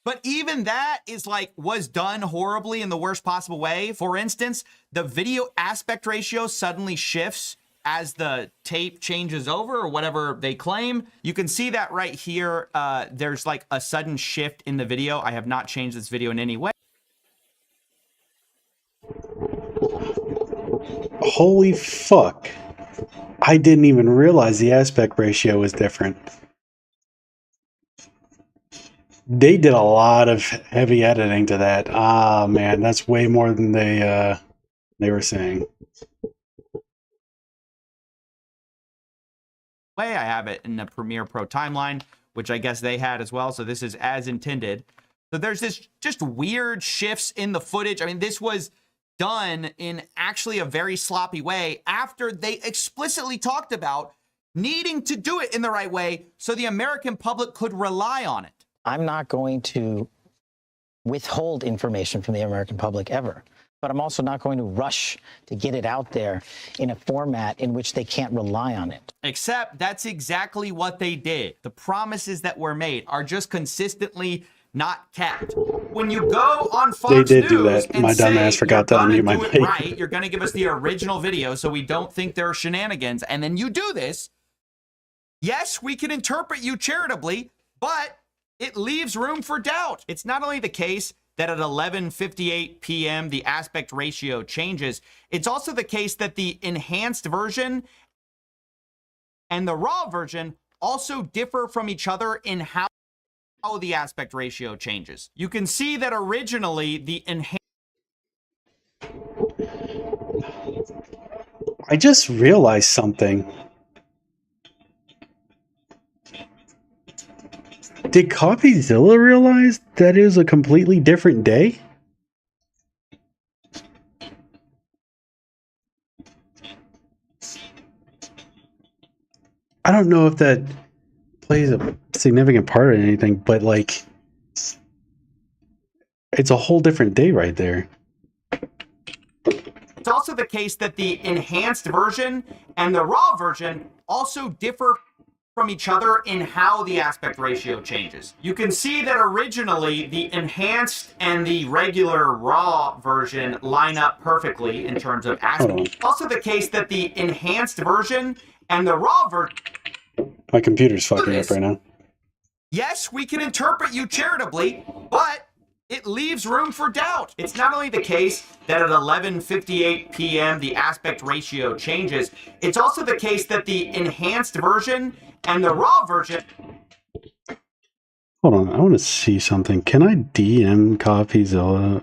But even that is like, was done horribly in the worst possible way. For instance, the video aspect ratio suddenly shifts as the tape changes over or whatever they claim. You can see that right here. There's like a sudden shift in the video. I have not changed this video in any way. Holy fuck. I didn't even realize the aspect ratio was different. They did a lot of heavy editing to that. Ah, man, that's way more than they were saying. I have it in the Premiere Pro timeline, which I guess they had as well. So this is as intended. So there's this just weird shifts in the footage. I mean, this was done in actually a very sloppy way after they explicitly talked about needing to do it in the right way so the American public could rely on it. I'm not going to withhold information from the American public ever, but I'm also not going to rush to get it out there in a format in which they can't rely on it. Except that's exactly what they did. The promises that were made are just consistently not kept. When you go on Fox They did News do that. My dumb ass forgot to unmute my mic. Right, you're going to give us the original video so we don't think there are shenanigans, and then you do this. Yes, we can interpret you charitably, but it leaves room for doubt. It's not only the case that at 11:58 p.m. the aspect ratio changes, it's also the case that the enhanced version and the raw version also differ from each other in how the aspect ratio changes. You can see that originally the enhanced... I just realized something. Did CoffeeZilla realize that it was a completely different day? I don't know if that plays a significant part in anything, but like, it's a whole different day right there. It's also the case that the enhanced version and the raw version also differ from each other in how the aspect ratio changes. You can see that originally the enhanced and the regular raw version line up perfectly in terms of aspect. Also the case that the enhanced version and the raw version... My computer's fucking up right now. Yes, we can interpret you charitably, but it leaves room for doubt. It's not only the case that at 11:58 p.m. the aspect ratio changes, it's also the case that the enhanced version and the raw version... Hold on, I want to see something. Can I DM CoffeeZilla?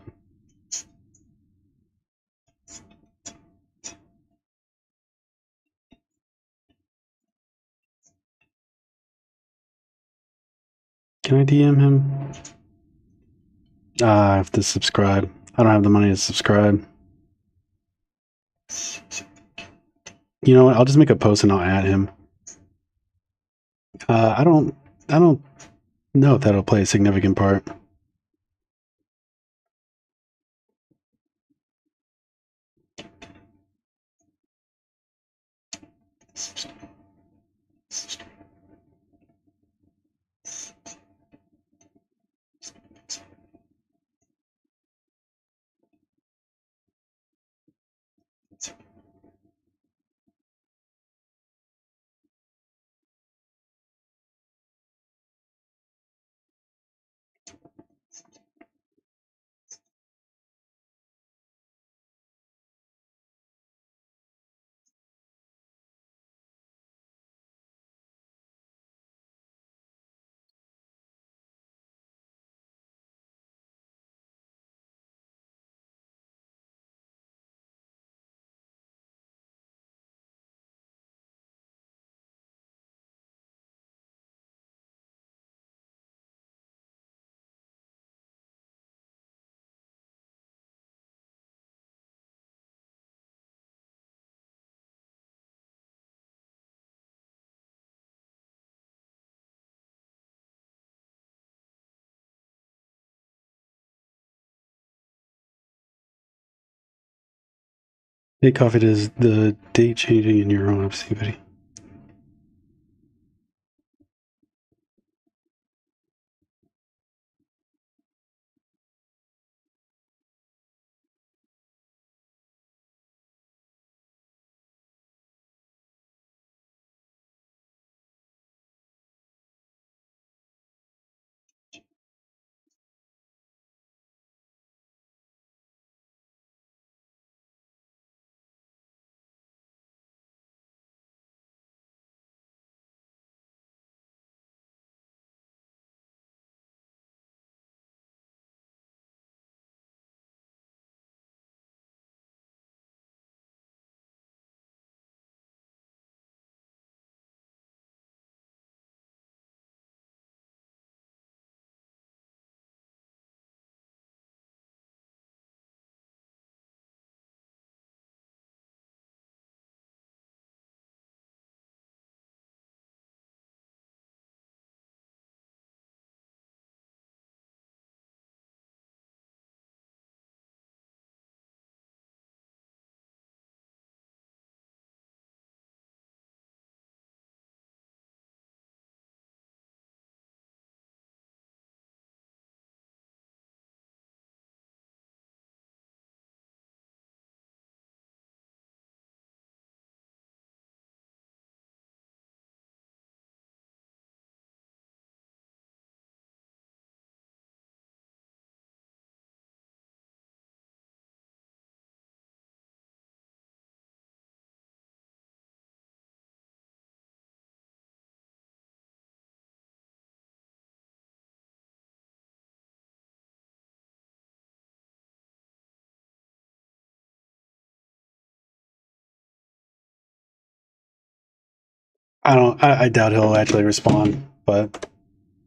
Can I DM him? I have to subscribe. I don't have the money to subscribe. You know what? I'll just make a post and I'll add him. I don't I don't know if that'll play a significant part. Hey, Coffee, does the date changing in your own activity? I doubt he'll actually respond, but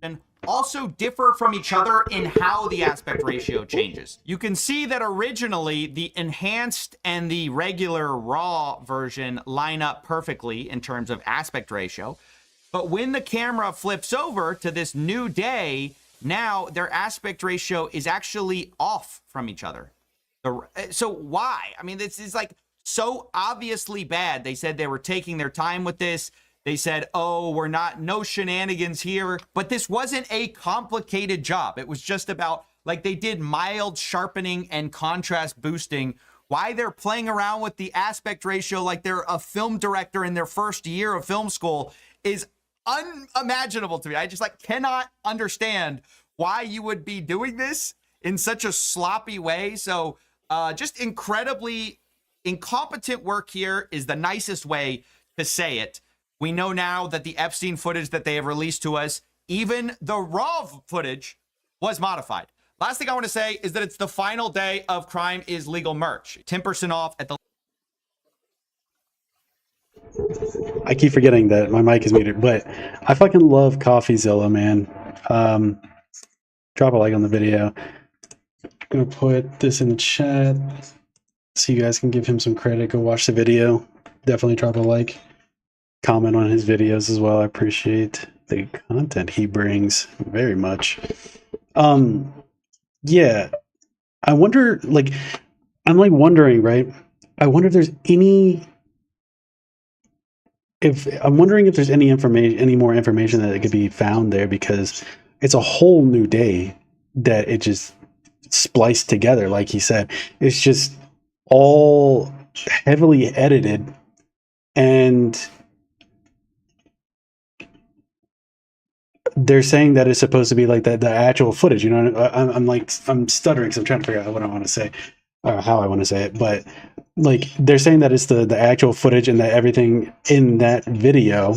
And also differ from each other in how the aspect ratio changes. You can see that originally the enhanced and the regular raw version line up perfectly in terms of aspect ratio. But when the camera flips over to this new day, now their aspect ratio is actually off from each other. So why? I mean, this is like so obviously bad. They said they were taking their time with this. They said, oh, we're not, no shenanigans here. But this wasn't a complicated job. It was just about, like, they did mild sharpening and contrast boosting. Why they're playing around with the aspect ratio like they're a film director in their first year of film school is unimaginable to me. I just cannot understand why you would be doing this in such a sloppy way. So just incredibly incompetent work here is the nicest way to say it. We know now that the Epstein footage that they have released to us, even the raw footage, was modified. Last thing I want to say is that it's the final day of Crime is Legal merch. 10% off at the... I keep forgetting that my mic is muted, but I fucking love CoffeeZilla, man. Drop a like on the video. I'm gonna put this in the chat so you guys can give him some credit. Go watch the video. Definitely drop a like. Comment on his videos as well. I appreciate the content he brings very much. Yeah, I wonder, like, I'm like wondering, right? I wonder if there's any, if I'm wondering if there's any information, any more information that could be found there, because it's a whole new day that it just spliced together. Like he said, it's just all heavily edited, and they're saying that it's supposed to be like the actual footage. You know, I'm stuttering because I'm trying to figure out what I want to say or how I want to say it. But like they're saying that it's the actual footage and that everything in that video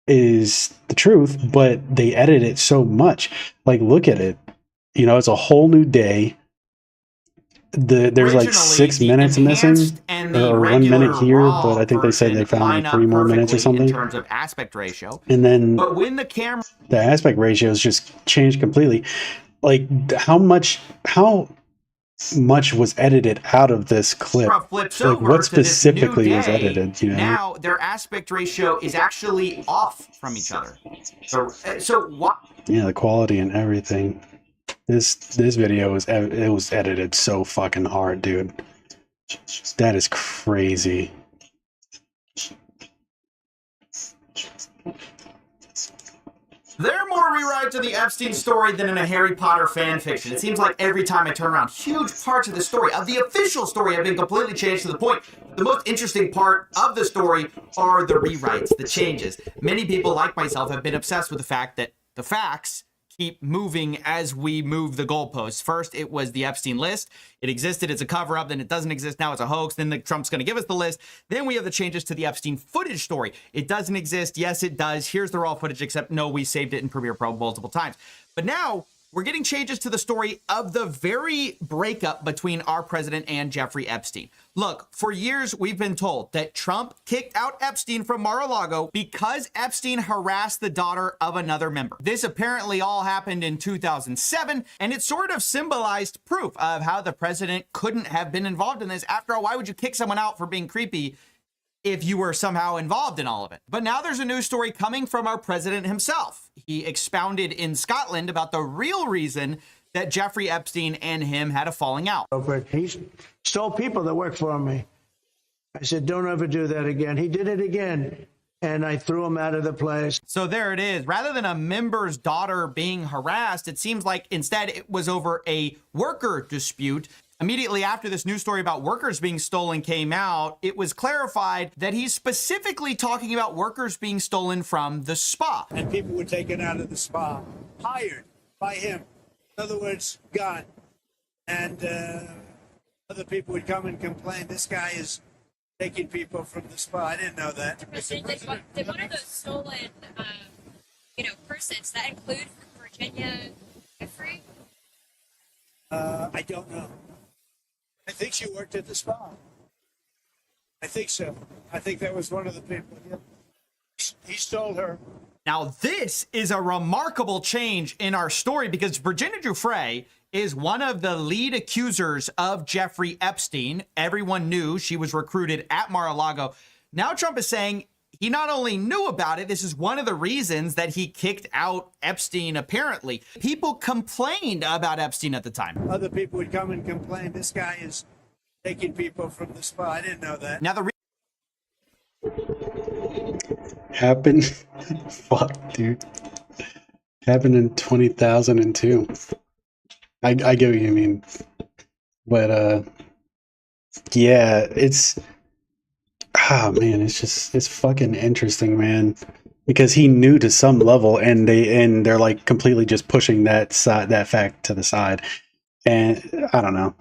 is the truth, but they edit it so much. Like, look at it. You know, it's a whole new day. There's like 6 minutes missing, or 1 minute here, but I think they said they found like 3 more minutes or something. In terms of aspect ratio. And then But when the camera, the aspect ratios just changed completely. Like how much was edited out of this clip? flips Like over what to this new specifically was day, edited? You know? now their aspect ratio is actually off from each other. So what? Yeah, the quality and everything. This video was edited so fucking hard, dude. That is crazy. There are more rewrites of the Epstein story than in a Harry Potter fan fiction. It seems like every time I turn around, huge parts of the story, of the official story, have been completely changed to the point. The most interesting part of the story are the rewrites, the changes. Many people, like myself, have been obsessed with the fact that the facts keep moving as we move the goalposts. First, it was the Epstein list. It existed. It's a cover-up. Then it doesn't exist. Now it's a hoax. Then Trump's going to give us the list. Then we have the changes to the Epstein footage story. It doesn't exist. Yes, it does. Here's the raw footage, except no, we saved it in Premiere Pro multiple times. But now we're getting changes to the story of the very breakup between our president and Jeffrey Epstein. Look, for years, we've been told that Trump kicked out Epstein from Mar-a-Lago because Epstein harassed the daughter of another member. This apparently all happened in 2007, and it sort of symbolized proof of how the president couldn't have been involved in this. After all, why would you kick someone out for being creepy if you were somehow involved in all of it? But now there's a news story coming from our president himself. He expounded in Scotland about the real reason that Jeffrey Epstein and him had a falling out. He stole people that work for me. I said, don't ever do that again. He did it again, and I threw him out of the place. So there it is. Rather than a member's daughter being harassed, it seems like instead it was over a worker dispute. Immediately after this news story about workers being stolen came out, it was clarified that he's specifically talking about workers being stolen from the spa. And people were taken out of the spa, hired by him. In other words, gone. And other people would come and complain, this guy is taking people from the spa. I didn't know that. Did one of those stolen, persons, that include Virginia Giuffre? I don't know. I think she worked at the spa. I think so. I think that was one of the people. Yeah. He stole her. Now, this is a remarkable change in our story because Virginia Giuffre is one of the lead accusers of Jeffrey Epstein. Everyone knew she was recruited at Mar-a-Lago. Now Trump is saying he not only knew about it, this is one of the reasons that he kicked out Epstein, apparently. People complained about Epstein at the time. Other people would come and complain, this guy is taking people from the spa. I didn't know that. Now, the Happened. Fuck, dude. Happened in 2002. I get what you mean. But, yeah, it's... Ah, man, it's fucking interesting, man. Because he knew to some level, and they're like completely just pushing that fact to the side. And I don't know.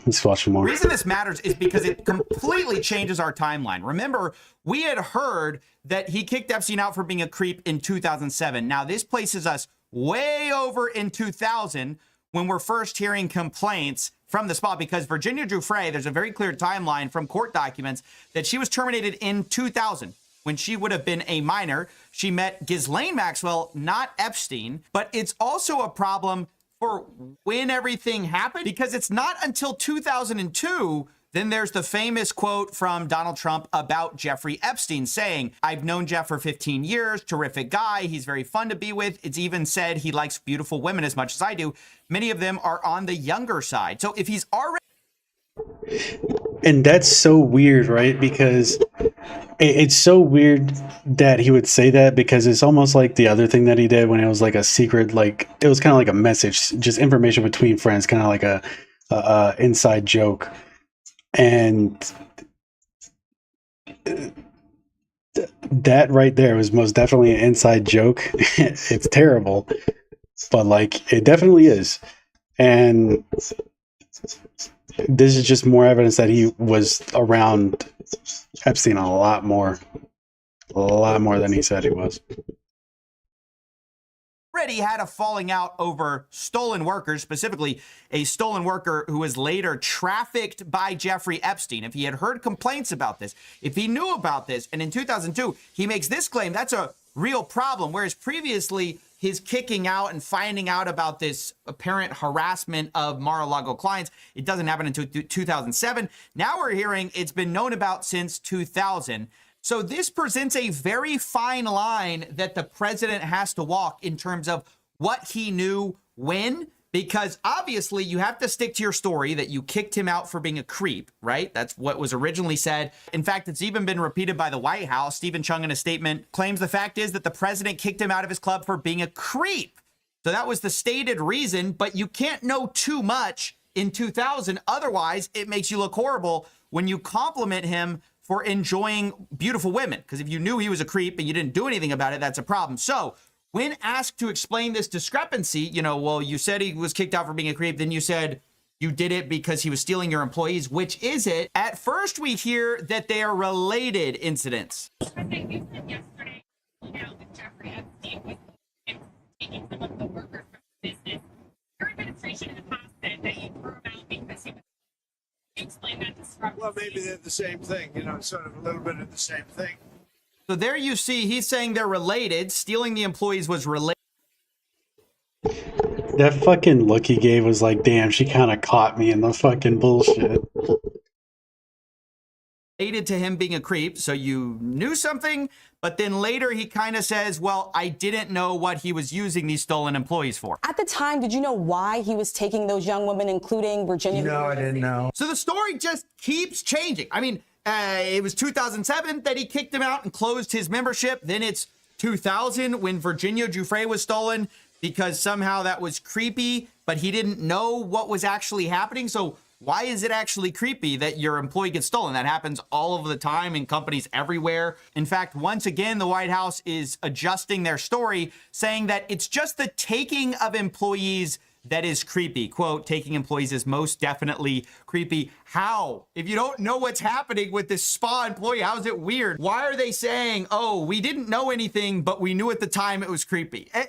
Let's watch some more. The reason this matters is because it completely changes our timeline. Remember, we had heard that he kicked Epstein out for being a creep in 2007. Now, this places us way over in 2000 when we're first hearing complaints from the spa, because Virginia Giuffre, there's a very clear timeline from court documents that she was terminated in 2000 when she would have been a minor. She met Ghislaine Maxwell, not Epstein, but it's also a problem for when everything happened, because it's not until 2002 Then there's the famous quote from Donald Trump about Jeffrey Epstein saying, "I've known Jeff for 15 years, terrific guy. He's very fun to be with. It's even said he likes beautiful women as much as I do. Many of them are on the younger side." So if he's already... And that's so weird, right? Because it's so weird that he would say that, because it's almost like the other thing that he did when it was like a secret, like it was kind of like a message, just information between friends, kind of like a inside joke. And that right there was most definitely an inside joke. It's terrible, but like it definitely is. And this is just more evidence that he was around Epstein a lot more than he said he was. already had a falling out over stolen workers, specifically a stolen worker who was later trafficked by Jeffrey Epstein. If he had heard complaints about this, if he knew about this, and in 2002, he makes this claim, that's a real problem. Whereas previously, his kicking out and finding out about this apparent harassment of Mar-a-Lago clients, it doesn't happen until 2007. Now we're hearing it's been known about since 2000. So this presents a very fine line that the president has to walk in terms of what he knew when, because obviously you have to stick to your story that you kicked him out for being a creep, right? That's what was originally said. In fact, it's even been repeated by the White House. Stephen Chung, in a statement, claims the fact is that the president kicked him out of his club for being a creep. So that was the stated reason, but you can't know too much in 2000. Otherwise, it makes you look horrible when you compliment him for enjoying beautiful women. Because if you knew he was a creep and you didn't do anything about it, that's a problem. So when asked to explain this discrepancy, you know, well, you said he was kicked out for being a creep. Then you said you did it because he was stealing your employees. Which is it? At first, we hear that they are related incidents. Well, maybe they're the same thing, you know, sort of a little bit of the same thing. So there you see, he's saying they're related. Stealing the employees was related. That fucking look he gave was like, damn, she kind of caught me in the fucking bullshit. Related to him being a creep, so you knew something, but then later he kind of says, well, I didn't know what he was using these stolen employees for. At the time, did you know why he was taking those young women, including Virginia? No, I didn't know. So the story just keeps changing. I mean, it was 2007 that he kicked him out and closed his membership. Then it's 2000 when Virginia Giuffre was stolen because somehow that was creepy, but he didn't know what was actually happening. So why is it actually creepy that your employee gets stolen? That happens all over the time in companies everywhere. In fact, once again, the White House is adjusting their story, saying that it's just the taking of employees that is creepy. Quote, taking employees is most definitely creepy. How? If you don't know what's happening with this spa employee, how is it weird? Why are they saying, oh, we didn't know anything, but we knew at the time it was creepy? I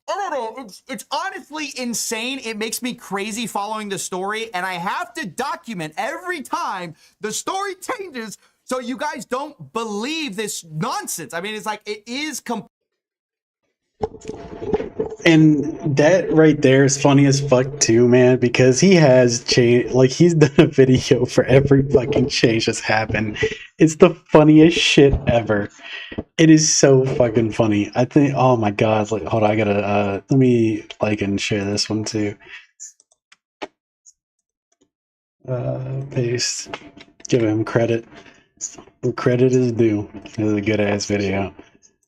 don't know. It's honestly insane. It makes me crazy following the story, and I have to document every time the story changes so you guys don't believe this nonsense. I mean, it's like it is And that right there is funny as fuck too, man, because he has changed, like he's done a video for every fucking change that's happened. It's the funniest shit ever. It is so fucking funny. I think, oh my god, like, hold on, I gotta, let me like and share this one too. Paste. Give him credit. Where credit is due. It was a good ass video.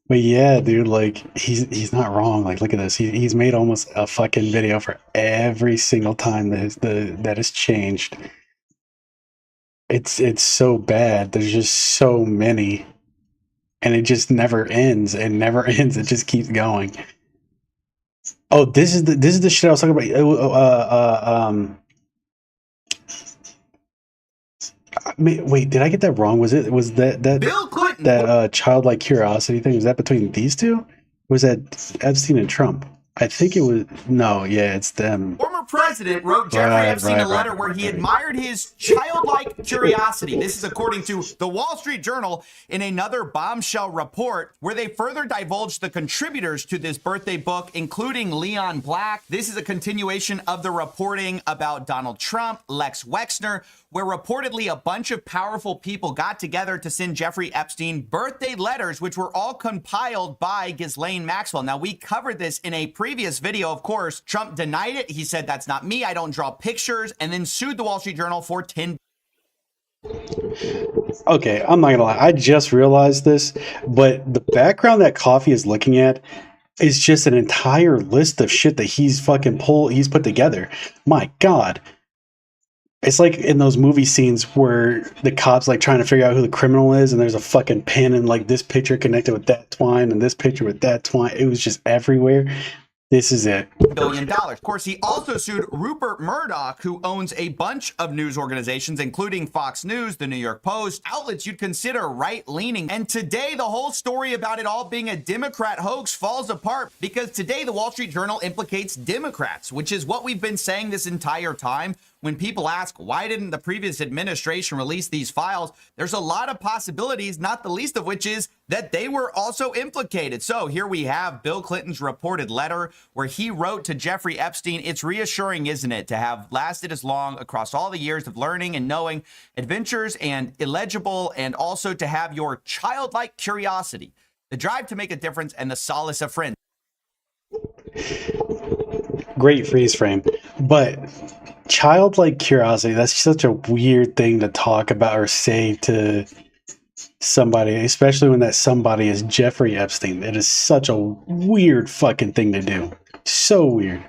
But yeah, dude, like he's not wrong. Like, look at this. He's made almost a fucking video for every single time that has changed. It's so bad. There's just so many, and it just never ends. It never ends. It just keeps going. Oh, this is the shit I was talking about. Wait, did I get that wrong? Was that Bill Clinton, that childlike curiosity thing? Was that between these two? Or was that Epstein and Trump? I think it was. No, yeah, it's them. former president wrote Jeffrey Epstein a letter where he admired his childlike curiosity. This is according to the Wall Street Journal in another bombshell report where they further divulged the contributors to this birthday book, including Leon Black. This is a continuation of the reporting about Donald Trump, Lex Wexner, where reportedly a bunch of powerful people got together to send Jeffrey Epstein birthday letters, which were all compiled by Ghislaine Maxwell. Now, we covered this in a previous video. Of course, Trump denied it. He said, that's not me. I don't draw pictures, and then sued the Wall Street Journal for 10. Okay, I'm not gonna lie. I just realized this, but the background that Coffee is looking at is just an entire list of shit that he's put together. My God. It's like in those movie scenes where the cops like trying to figure out who the criminal is, and there's a fucking pin and like this picture connected with that twine and this picture with that twine. It was just everywhere. This is it. $1 billion. Of course, he also sued Rupert Murdoch, who owns a bunch of news organizations, including Fox News, the New York Post, outlets you'd consider right-leaning. And today, the whole story about it all being a Democrat hoax falls apart because today the Wall Street Journal implicates Democrats, which is what we've been saying this entire time. When people ask, why didn't the previous administration release these files? There's a lot of possibilities, not the least of which is that they were also implicated. So here we have Bill Clinton's reported letter where he wrote to Jeffrey Epstein. It's reassuring, isn't it, to have lasted as long across all the years of learning and knowing adventures and illegible, and also to have your childlike curiosity, the drive to make a difference, and the solace of friends. Great freeze frame. But childlike curiosity, that's such a weird thing to talk about or say to somebody, especially when that somebody is Jeffrey Epstein. It is such a weird fucking thing to do. So weird.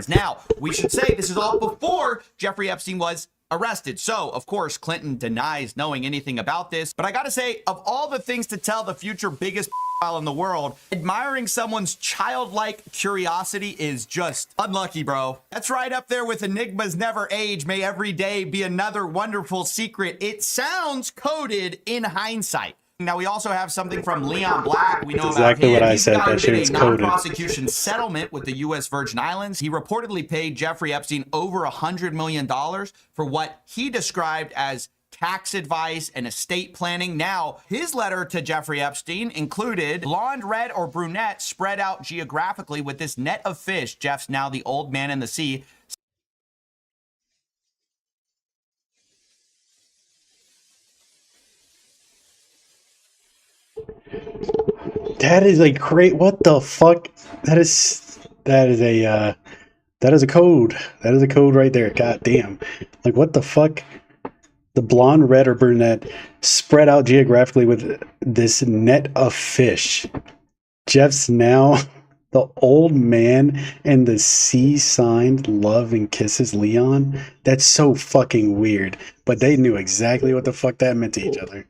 Now, we should say this is all before Jeffrey Epstein was arrested. So, of course, Clinton denies knowing anything about this. But I gotta say, of all the things to tell the future biggest in the world, admiring someone's childlike curiosity is just unlucky, bro. That's right up there with Enigma's Never Age. May every day be another wonderful secret. It sounds coded in hindsight. Now, we also have something from Leon Black. We know exactly about him. what I said. That shit is coded. Non-prosecution settlement with the U.S. Virgin Islands. He reportedly paid Jeffrey Epstein over $100 million for what he described as tax advice and estate planning. Now, his letter to Jeffrey Epstein included blonde, red, or brunette spread out geographically with this net of fish. Jeff's now the old man in the sea. That is a great. What the fuck? That is a code. That is a code right there. God damn. Like, what the fuck? The blonde, red, or brunette spread out geographically with this net of fish. Jeff's now the old man and the sea signed love and kisses Leon. That's so fucking weird. But they knew exactly what the fuck that meant to each other.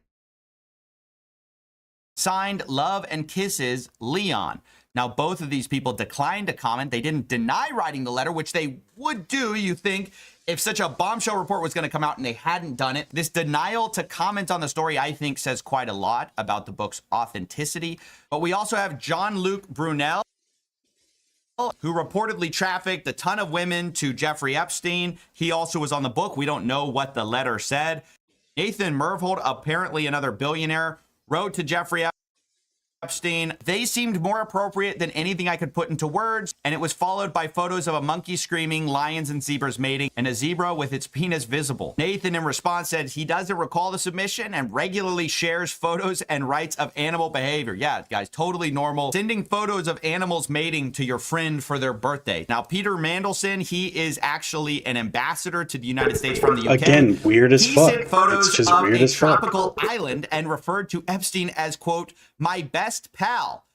Signed love and kisses Leon. Now, both of these people declined to comment. They didn't deny writing the letter, which they would do, you think, if such a bombshell report was going to come out and they hadn't done it. This denial to comment on the story, I think, says quite a lot about the book's authenticity. But we also have Jean-Luc Brunel, who reportedly trafficked a ton of women to Jeffrey Epstein. He also was on the book. We don't know what the letter said. Nathan Mervold, apparently another billionaire, wrote to Jeffrey Epstein. They seemed more appropriate than anything I could put into words, and it was followed by photos of a monkey screaming, lions and zebras mating, and a zebra with its penis visible. Nathan, in response, said he doesn't recall the submission and regularly shares photos and writes of animal behavior. Yeah, guys, totally normal. Sending photos of animals mating to your friend for their birthday. Now, Peter Mandelson, he is actually an ambassador to the United States from the UK. Again, weird as fuck. He sent photos it's just of weird a as fuck. tropical island and referred to Epstein as, quote, my best pal.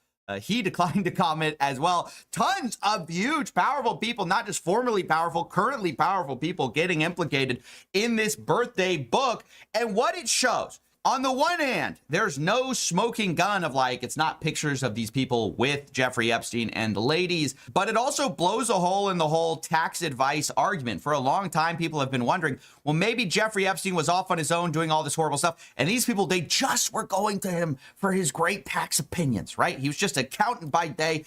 He declined to comment as well. Tons of huge, powerful people, not just formerly powerful, currently powerful people getting implicated in this birthday book. And what it shows, on the one hand, there's no smoking gun of like, it's not pictures of these people with Jeffrey Epstein and the ladies, but it also blows a hole in the whole tax advice argument. For a long time, people have been wondering, well, maybe Jeffrey Epstein was off on his own doing all this horrible stuff, and these people, they just were going to him for his great tax opinions, right? He was just accountant by day,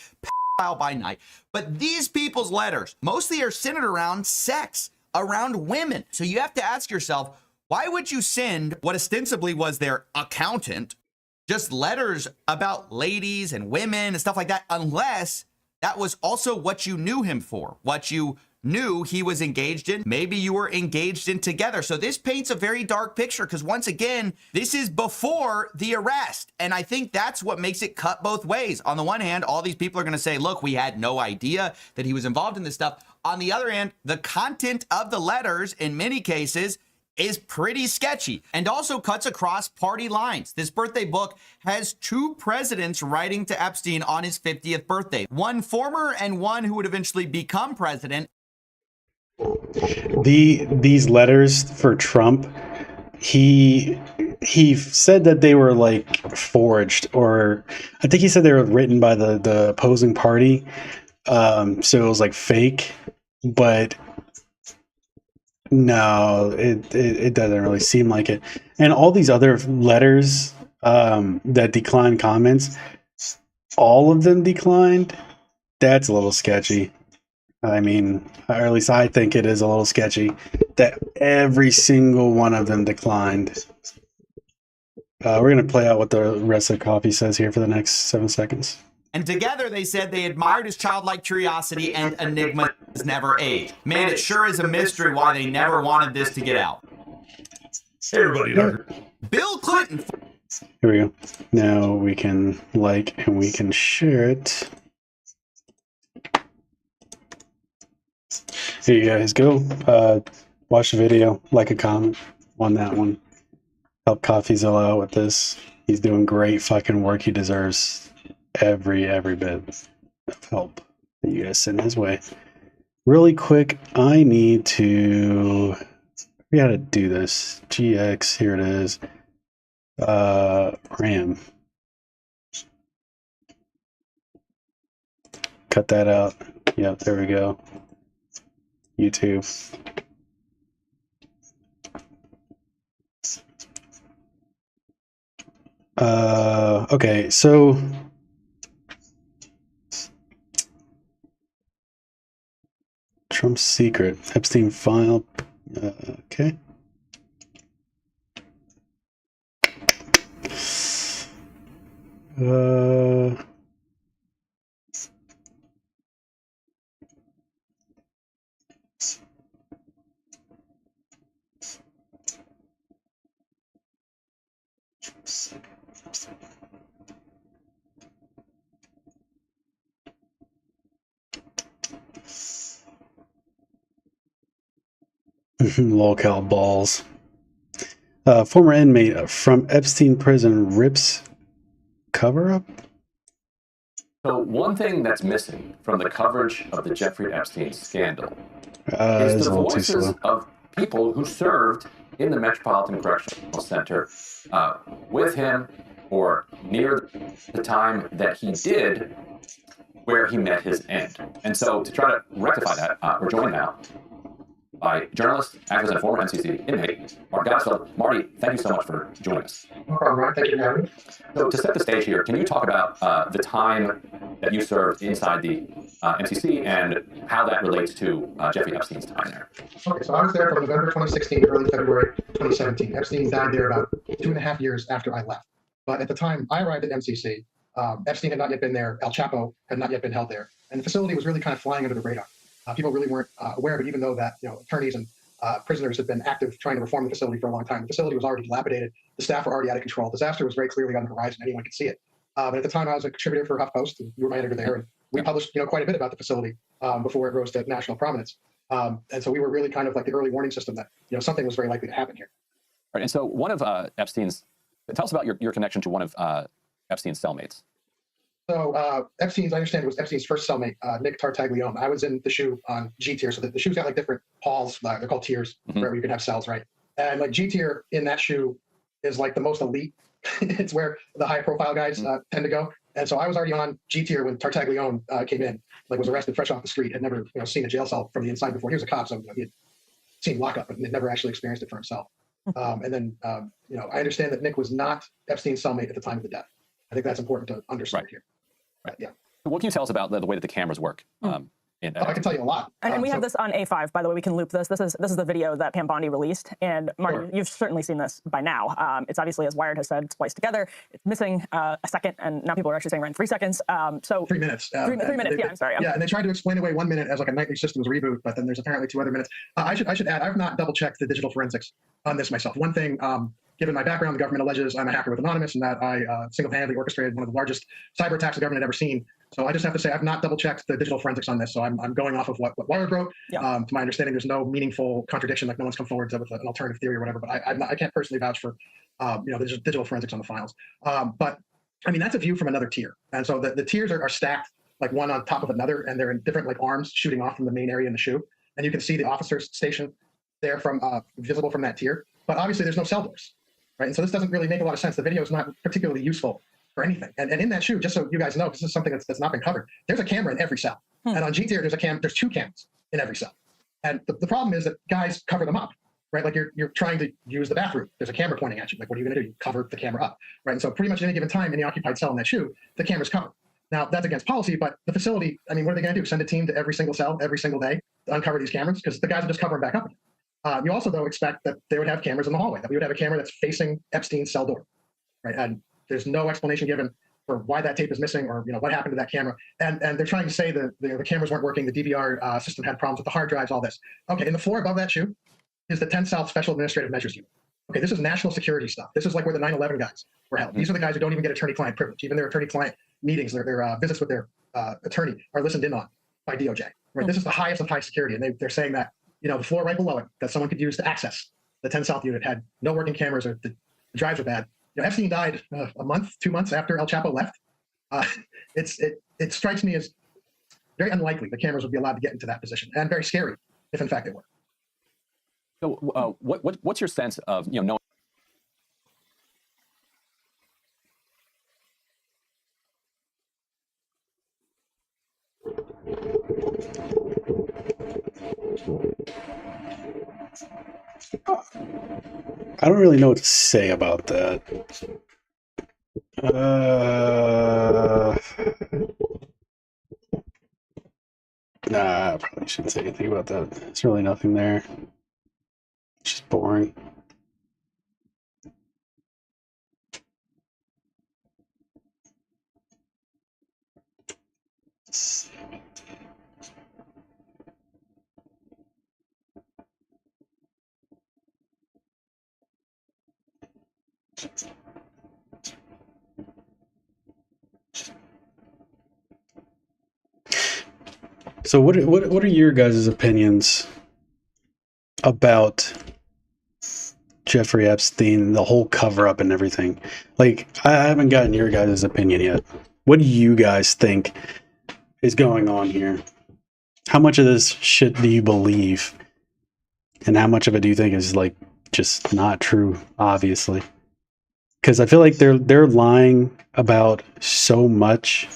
file by night. But these people's letters mostly are centered around sex, around women. So you have to ask yourself, why would you send what ostensibly was their accountant just letters about ladies and women and stuff like that, unless that was also what you knew him for, what you knew he was engaged in, maybe you were engaged in together. So this paints a very dark picture because once again, this is before the arrest. And I think that's what makes it cut both ways. On the one hand, all these people are going to say, look, we had no idea that he was involved in this stuff. On the other hand, the content of the letters in many cases is pretty sketchy and also cuts across party lines. This birthday book has two presidents writing to Epstein on his 50th birthday, one former and one who would eventually become president. These letters for Trump, he said that they were like forged, or I think he said they were written by the opposing party, so it was like fake. But no, it doesn't really seem like it. And all these other letters that declined comments, all of them declined. That's a little sketchy. I mean, or at least I think it is a little sketchy that every single one of them declined. We're going to play out what the rest of the copy says here for the next 7 seconds. And together they said they admired his childlike curiosity and enigmas never age. Man, it sure is a mystery why they never wanted this to get out. Everybody, Bill Clinton. Here we go. Now we can like and we can share it. Here you guys go. Watch the video, like a comment on that one. Help CoffeeZilla out with this. He's doing great fucking work. He deserves every bit of help that you guys send his way. Really quick, I need to we gotta do this. GX, here it is. RAM. Cut that out. Yep, there we go. YouTube. Okay, so Trump's secret, Epstein file. Okay. Lolcow balls. Former inmate from Epstein prison rips cover up. So one thing that's missing from the coverage of the Jeffrey Epstein scandal is the voices of people who served in the Metropolitan Correctional Center with him or near the time that he did where he met his end. And so to try to rectify that, we're joined now by journalist, activist, and former NCC inmate, Mark Gottesfeld. Marty, thank you so much for joining us. No problem, Mark. Thank you for having me. So to set the stage here, can you talk about the time that you served inside the MCC and how that relates to Jeffrey Epstein's time there? Okay, so I was there from November 2016 to early February 2017. Epstein died there about 2.5 years after I left. But at the time I arrived at MCC, Epstein had not yet been there. El Chapo had not yet been held there. And the facility was really kind of flying under the radar. People really weren't aware of it, even though that attorneys and prisoners had been active trying to reform the facility for a long time. The facility was already dilapidated. The staff were already out of control. Disaster was very clearly on the horizon. Anyone could see it. But at the time, I was a contributor for HuffPost, and you were my editor there, and we published quite a bit about the facility before it rose to national prominence. And so we were really kind of like the early warning system that something was very likely to happen here. Right, and so one of Epstein's, tell us about your connection to one of Epstein's cellmates. So Epstein's, I understand it was Epstein's first cellmate, Nick Tartaglione. I was in the SHU on G tier, so the SHU's got like different halls, they're called tiers, where you can have cells, right? And like G tier in that SHU is like the most elite. It's where the high profile guys tend to go. And so I was already on G tier when Tartaglione came in, like was arrested fresh off the street, had never seen a jail cell from the inside before. He was a cop, so he had seen lockup, but had never actually experienced it for himself. And then I understand that Nick was not Epstein's cellmate at the time of the death. I think that's important to understand here. Right. Yeah. What can you tell us about the way that the cameras work? I can tell you a lot. And we have this on A5, by the way. We can loop this. This is the video that Pam Bondi released. And Marty, you've certainly seen this by now. It's obviously, as Wired has said, spliced together. It's missing a second, and now people are actually saying around 3 seconds. So 3 minutes. 3 minutes. Yeah, I'm sorry. Yeah, and they tried to explain away 1 minute as like a nightly systems reboot, but then there's apparently 2 other minutes. I should add, I've not double checked the digital forensics on this myself. One thing. Given my background, the government alleges I'm a hacker with Anonymous and that I single-handedly orchestrated one of the largest cyber attacks the government had ever seen. So I just have to say I've not double-checked the digital forensics on this. So I'm going off of what Wired wrote. Yeah. To my understanding, there's no meaningful contradiction, like no one's come forward with an alternative theory or whatever. But I can't personally vouch for the digital forensics on the files. But I mean, that's a view from another tier. And so the tiers are stacked like one on top of another, and they're in different like arms shooting off from the main area in the shoe. And you can see the officer's station there from visible from that tier. But obviously, there's no cell doors. Right? And so this doesn't really make a lot of sense. The video is not particularly useful for anything. And in that shoe, just so you guys know, because this is something that's not been covered, there's a camera in every cell. And on G tier, there's 2 cameras in every cell. And the problem is that guys cover them up, right? Like you're trying to use the bathroom. There's a camera pointing at you. Like, what are you going to do? You cover the camera up, right? And so pretty much at any given time in the occupied cell in that shoe, the camera's covered. Now, that's against policy, but the facility, I mean, what are they going to do? Send a team to every single cell every single day to uncover these cameras? Because the guys will just cover them back up again. You also, though, expect that they would have cameras in the hallway, that we would have a camera that's facing Epstein's cell door, right? And there's no explanation given for why that tape is missing or what happened to that camera. And they're trying to say that the cameras weren't working, the DVR system had problems with the hard drives, all this. Okay, in the floor above that shoe is the 10 South Special Administrative Measures Unit. Okay, this is national security stuff. This is like where the 9/11 guys were held. These are the guys who don't even get attorney-client privilege. Even their attorney-client meetings, their visits with their attorney are listened in on by DOJ. Right? This is the highest of high security, and they're saying that the floor right below it that someone could use to access the 10 South unit had no working cameras or the drives are bad. Epstein died a month, 2 months after El Chapo left. It strikes me as very unlikely the cameras would be allowed to get into that position, and very scary if in fact they were. So what's your sense of knowing? I don't really know what to say about that. Nah, I probably shouldn't say anything about that. There's really nothing there. It's just boring. So what are your guys' opinions about Jeffrey Epstein, the whole cover up and everything? Like, I haven't gotten your guys' opinion yet. What do you guys think is going on here? How much of this shit do you believe? And how much of it do you think is like just not true, obviously? Because I feel like they're lying about so much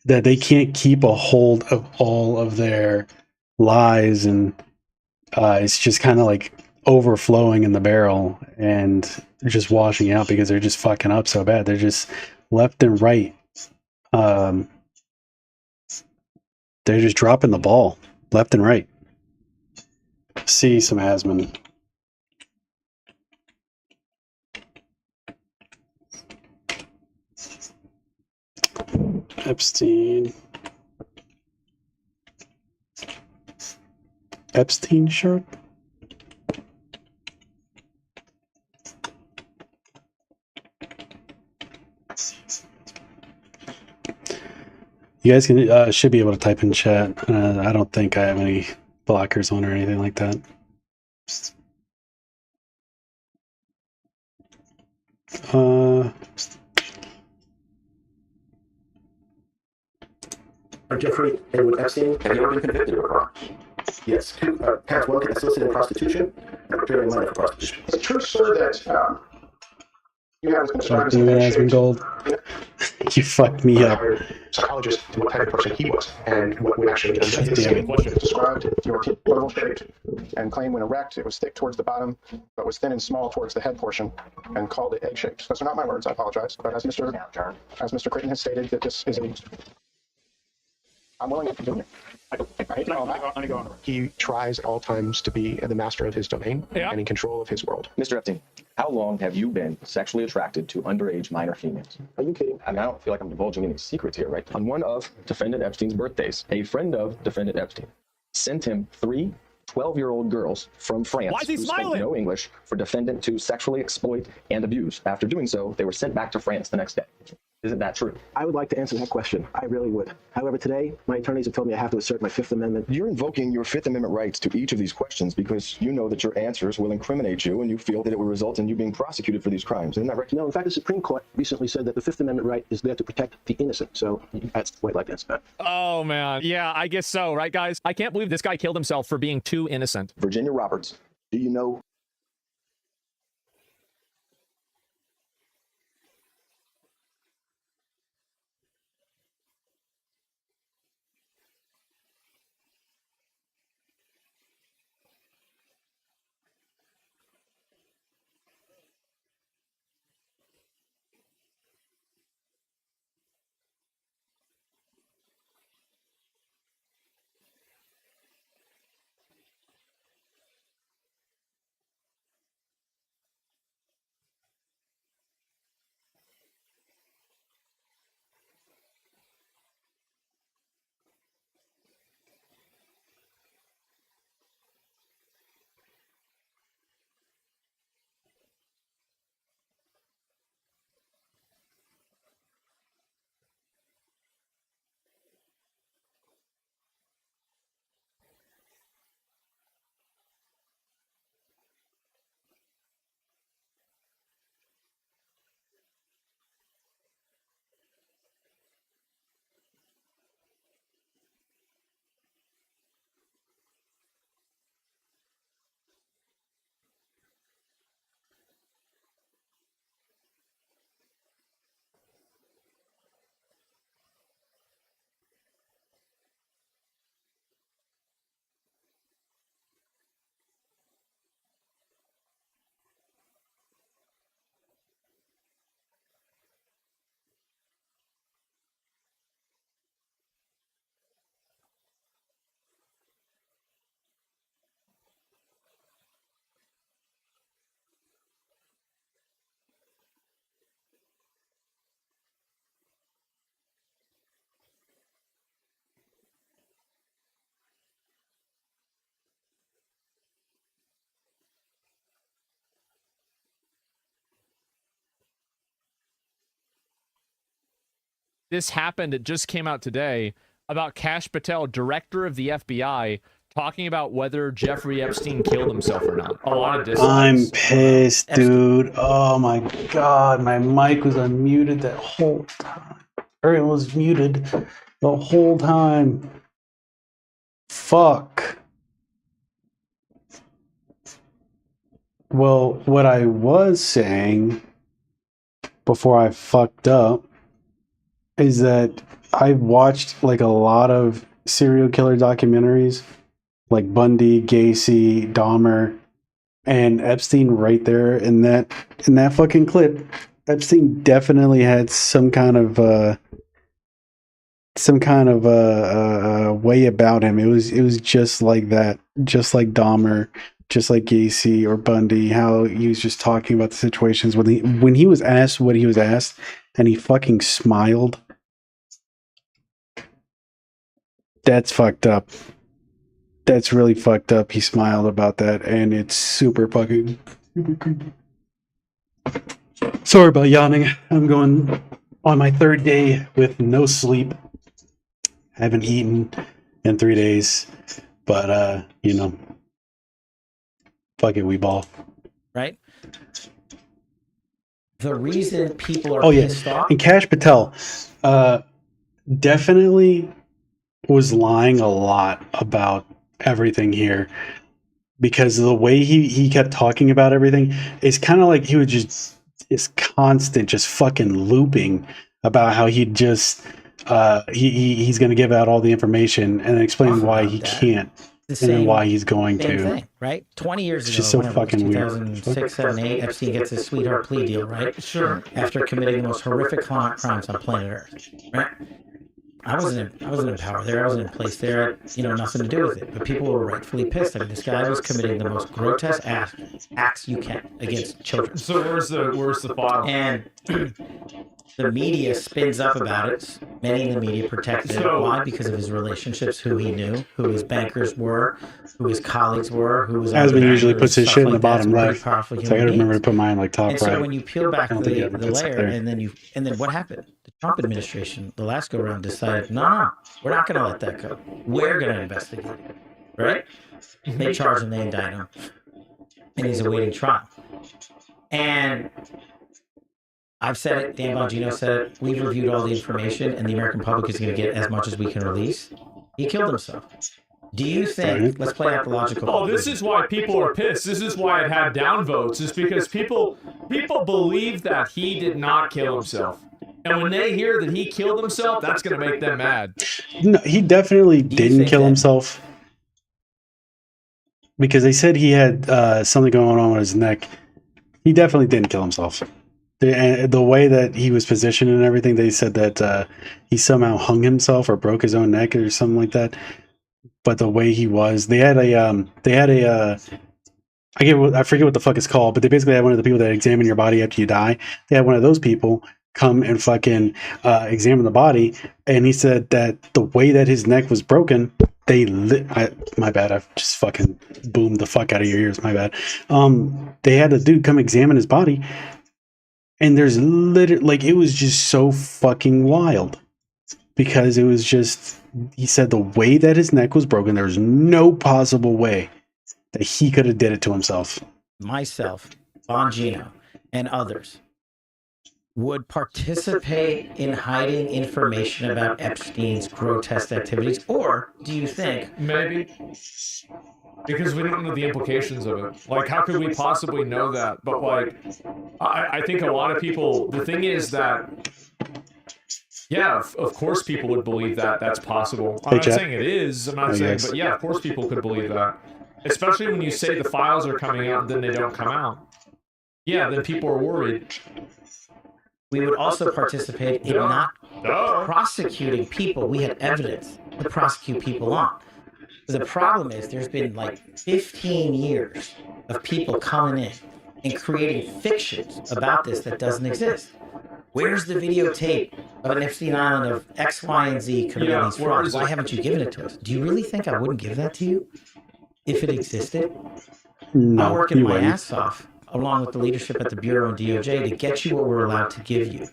that they can't keep a hold of all of their lies, and it's just kind of like overflowing in the barrel, and they're just washing out because they're just fucking up so bad. They're just left and right. They're just dropping the ball left and right. See some Hasman. Epstein shirt? You guys can should be able to type in chat. I don't think I have any blockers on or anything like that. Jeffrey Edward Epstein, have you ever been convicted of a crime? Yes. Has worked at soliciting prostitution and preparing money for prostitution. Is it true, sir, that you have been described as Gold? You fucked me up. Psychologist to what type of person he was and what would actually described your teeth were shaped and claimed when erect it was thick towards the bottom but was thin and small towards the head portion and called it egg-shaped. Those are not my words, I apologize. But as Mr. Creighton has stated, that this is a I'm willing to do it. He tries at all times to be the master of his domain and in control of his world. Mr. Epstein, how long have you been sexually attracted to underage minor females? Are you kidding? I mean, I don't feel like I'm divulging any secrets here, right? On one of defendant Epstein's birthdays, a friend of defendant Epstein sent him 3 12-year-old girls from France who spoke no English for defendant to sexually exploit and abuse. After doing so, they were sent back to France the next day. Isn't that true? I would like to answer that question. I really would. However, today, my attorneys have told me I have to assert my Fifth Amendment. You're invoking your Fifth Amendment rights to each of these questions because you know that your answers will incriminate you and you feel that it will result in you being prosecuted for these crimes. Isn't that right? No, in fact, the Supreme Court recently said that the Fifth Amendment right is there to protect the innocent. So that's what I'd like to answer that. Oh, man. Yeah, I guess so. Right, guys? I can't believe this guy killed himself for being too innocent. Virginia Roberts, do you know? This happened. It just came out today about Kash Patel, director of the FBI, talking about whether Jeffrey Epstein killed himself or not. A lot of dislikes. I'm pissed, dude. Oh my god, my mic was unmuted that whole time. Or it was muted the whole time. Fuck. Well, what I was saying before I fucked up is that I've watched like a lot of serial killer documentaries, like Bundy, Gacy, Dahmer, and Epstein right there in that fucking clip. Epstein definitely had some kind of way about him. It was just like that, just like Dahmer, just like Gacy or Bundy, how he was just talking about the situations when he was asked what he was asked and he fucking smiled. That's fucked up. That's really fucked up. He smiled about that, and it's super fucking creepy. Sorry about yawning. I'm going on my 3rd day with no sleep. Haven't eaten in 3 days, but you know, fuck it, we ball. Right? The reason people are pissed off. And Kash Patel definitely was lying a lot about everything here, because the way he kept talking about everything is kind of like he would just is constant just fucking looping about how he'd just he's going to give out all the information and explain why he can't and then why he's going to. Thing, right? 20 years it's ago, just so whenever it was, fucking 2006, 7, 8, Epstein gets his sweetheart plea deal, right? Sure. After committing the most horrific crimes on planet Earth, right? I wasn't in power there. I wasn't in place there. I had, nothing to do with it. But people were rightfully pissed. I mean, this guy was committing the most grotesque acts you can against children. So where's the file? And the media spins up about it. Many in the media protected it. Why? Because of his relationships, who he knew, who his bankers were, who his colleagues were, who was. Asman usually puts his shit in the bottom left, so I gotta remember to put mine like top and right. So when you peel back the layer, and then what happened? The Trump administration, the last go round, decided, no, we're not going to let that go. We're going to investigate it, right? They charge him, they indict him, and he's awaiting trial. And I've said it, Dan Bongino said it, we've reviewed all the information, and the American public is going to get as much as we can release. He killed himself. Do you think, let's play out the logical... Oh, this is why people are pissed. This is why it had downvotes, is because people believe that he did not kill himself. And when they hear that he killed himself, that's going to make them mad. No, he definitely didn't kill himself. Because they said he had something going on with his neck. He definitely didn't kill himself. The way that he was positioned and everything, they said that he somehow hung himself or broke his own neck or something like that. But the way he was, I forget what the fuck it's called, but they basically had one of the people that examine your body after you die. They had one of those people come and fucking examine the body, and he said that the way that his neck was broken, my bad, I've just fucking boomed the fuck out of your ears, my bad. They had a dude come examine his body, and there's literally, it was just so fucking wild. Because it was just, he said the way that his neck was broken, there was no possible way that he could have did it to himself. Myself, Bongino, and others would participate in hiding information about Epstein's grotesque activities, or do you think... Maybe. Because we don't know the implications of it. Like, how could we possibly know that? But, like, I think a lot of people... The thing is that... Yeah, of course people would believe that that's possible. I'm not saying it is. I'm not saying... But, yeah, of course people could believe that. Especially when you say the files are coming out and then they don't come out. Yeah, then people are worried. We would also participate in not prosecuting people we had evidence to prosecute people on. The problem is there's been like 15 years of people coming in and creating fictions about this that doesn't exist. Where's the videotape of an Epstein Island of X, Y, and Z committing these frauds? Why haven't you given it to us? Do you really think I wouldn't give that to you if it existed? No, I'm working my ass off, along with the leadership at the Bureau and DOJ, to get you what we're allowed to give you.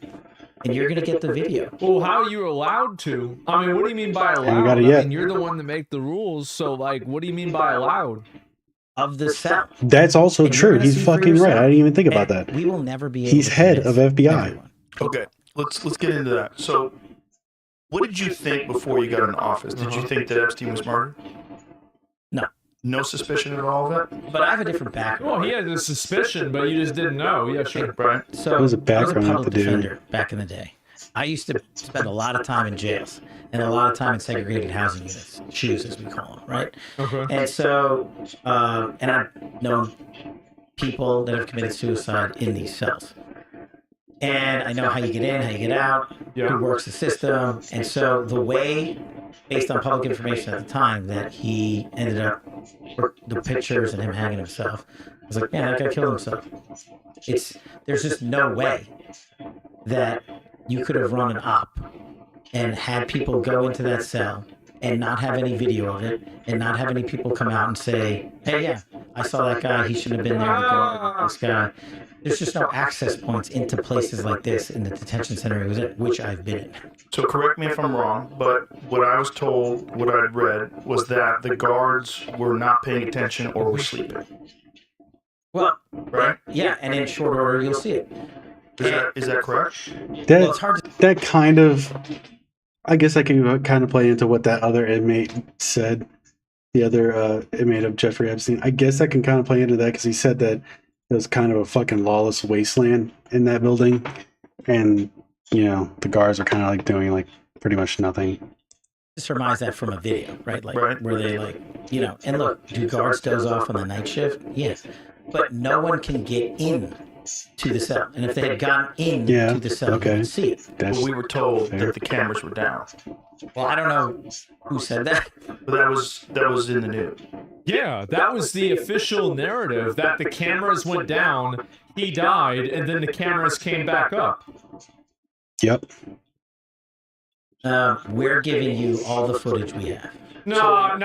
And you're going to get the video. Well, how are you allowed to? I mean, what do you mean by allowed? I mean, you're the one to make the rules, so, like, what do you mean by allowed? Of the cell. That's also true. He's fucking right. I didn't even think about that. We will never be able He's head of FBI. Okay, let's get into that. So, what did you think before you got in office? Did you think that Epstein was murdered? No. No suspicion at all of it? But I have a different background. Well, he had a suspicion, but you just didn't know. Yeah, sure. Right. So, It was a background I was a with public the dude. defender back in the day. I used to spend a lot of time in jails and a lot of time in segregated housing units, shoes as we call them, right? Okay. And so, and I've known people that have committed suicide in these cells. And I know how you get in, how you get out, who works the system. And so the way, based on public information at the time, that he ended up, the pictures and him hanging himself, I was like, yeah, that guy killed himself. There's just no way that you could have run an op and had people go into that cell and not have any video of it and not have any people come out and say, hey, yeah, I saw that guy, he shouldn't have been there, the guard, this guy. There's just no access points into places like this in the detention center he was in, which I've been in. So correct me if I'm wrong, but what I was told, what I'd read, was that the guards were not paying attention or were sleeping. Well, right? Yeah, and in short order, you'll see it. Is that correct? That kind of, I guess I can kind of play into what that other inmate said, the other inmate of Jeffrey Epstein. I guess I can kind of play into that because he said that it was kind of a fucking lawless wasteland in that building. And, you know, the guards are kind of like doing like pretty much nothing. Surmise that from a video, right? Like where they like, you know, and look, do guards doze off on the night shift? Yes. But no one can get in to the cell. And if they had gotten in to the cell, you could see it. But we were told that the cameras were down. Well, I don't know who said that. But that was in the news. Yeah, that was the official narrative, that the cameras went down, he died, and then the cameras came back up. Yep. We're giving you all the footage we have. No,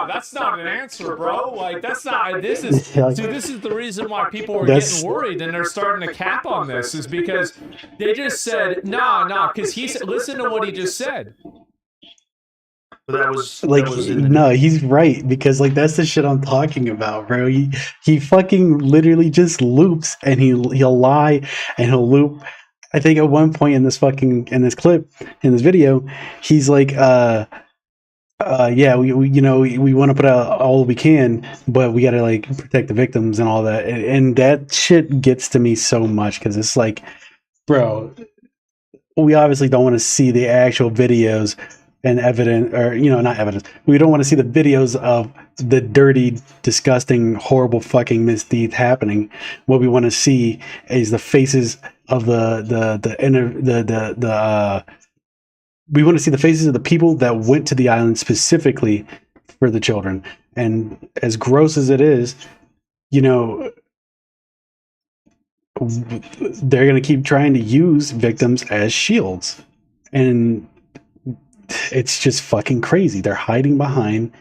that's not an answer, bro. Like, that's not, this is, see, this is the reason why people are getting worried and they're starting to cap on this, is because they just said, because he said, listen to what he just said. But that was like, no, he's right, because like that's the shit I'm talking about, bro. He fucking literally just loops, and he'll lie and he'll loop. I think at one point in this clip, in this video, he's like, yeah, we want to put out all we can, but we got to like protect the victims and all that. And that shit gets to me so much, because it's like, bro, we obviously don't want to see the actual videos and evidence, or not evidence. We don't want to see the videos of the dirty, disgusting, horrible fucking misdeeds happening. What we want to see is the faces of we want to see the faces of the people that went to the island specifically for the children. And as gross as it is, they're going to keep trying to use victims as shields. And it's just fucking crazy. They're hiding behind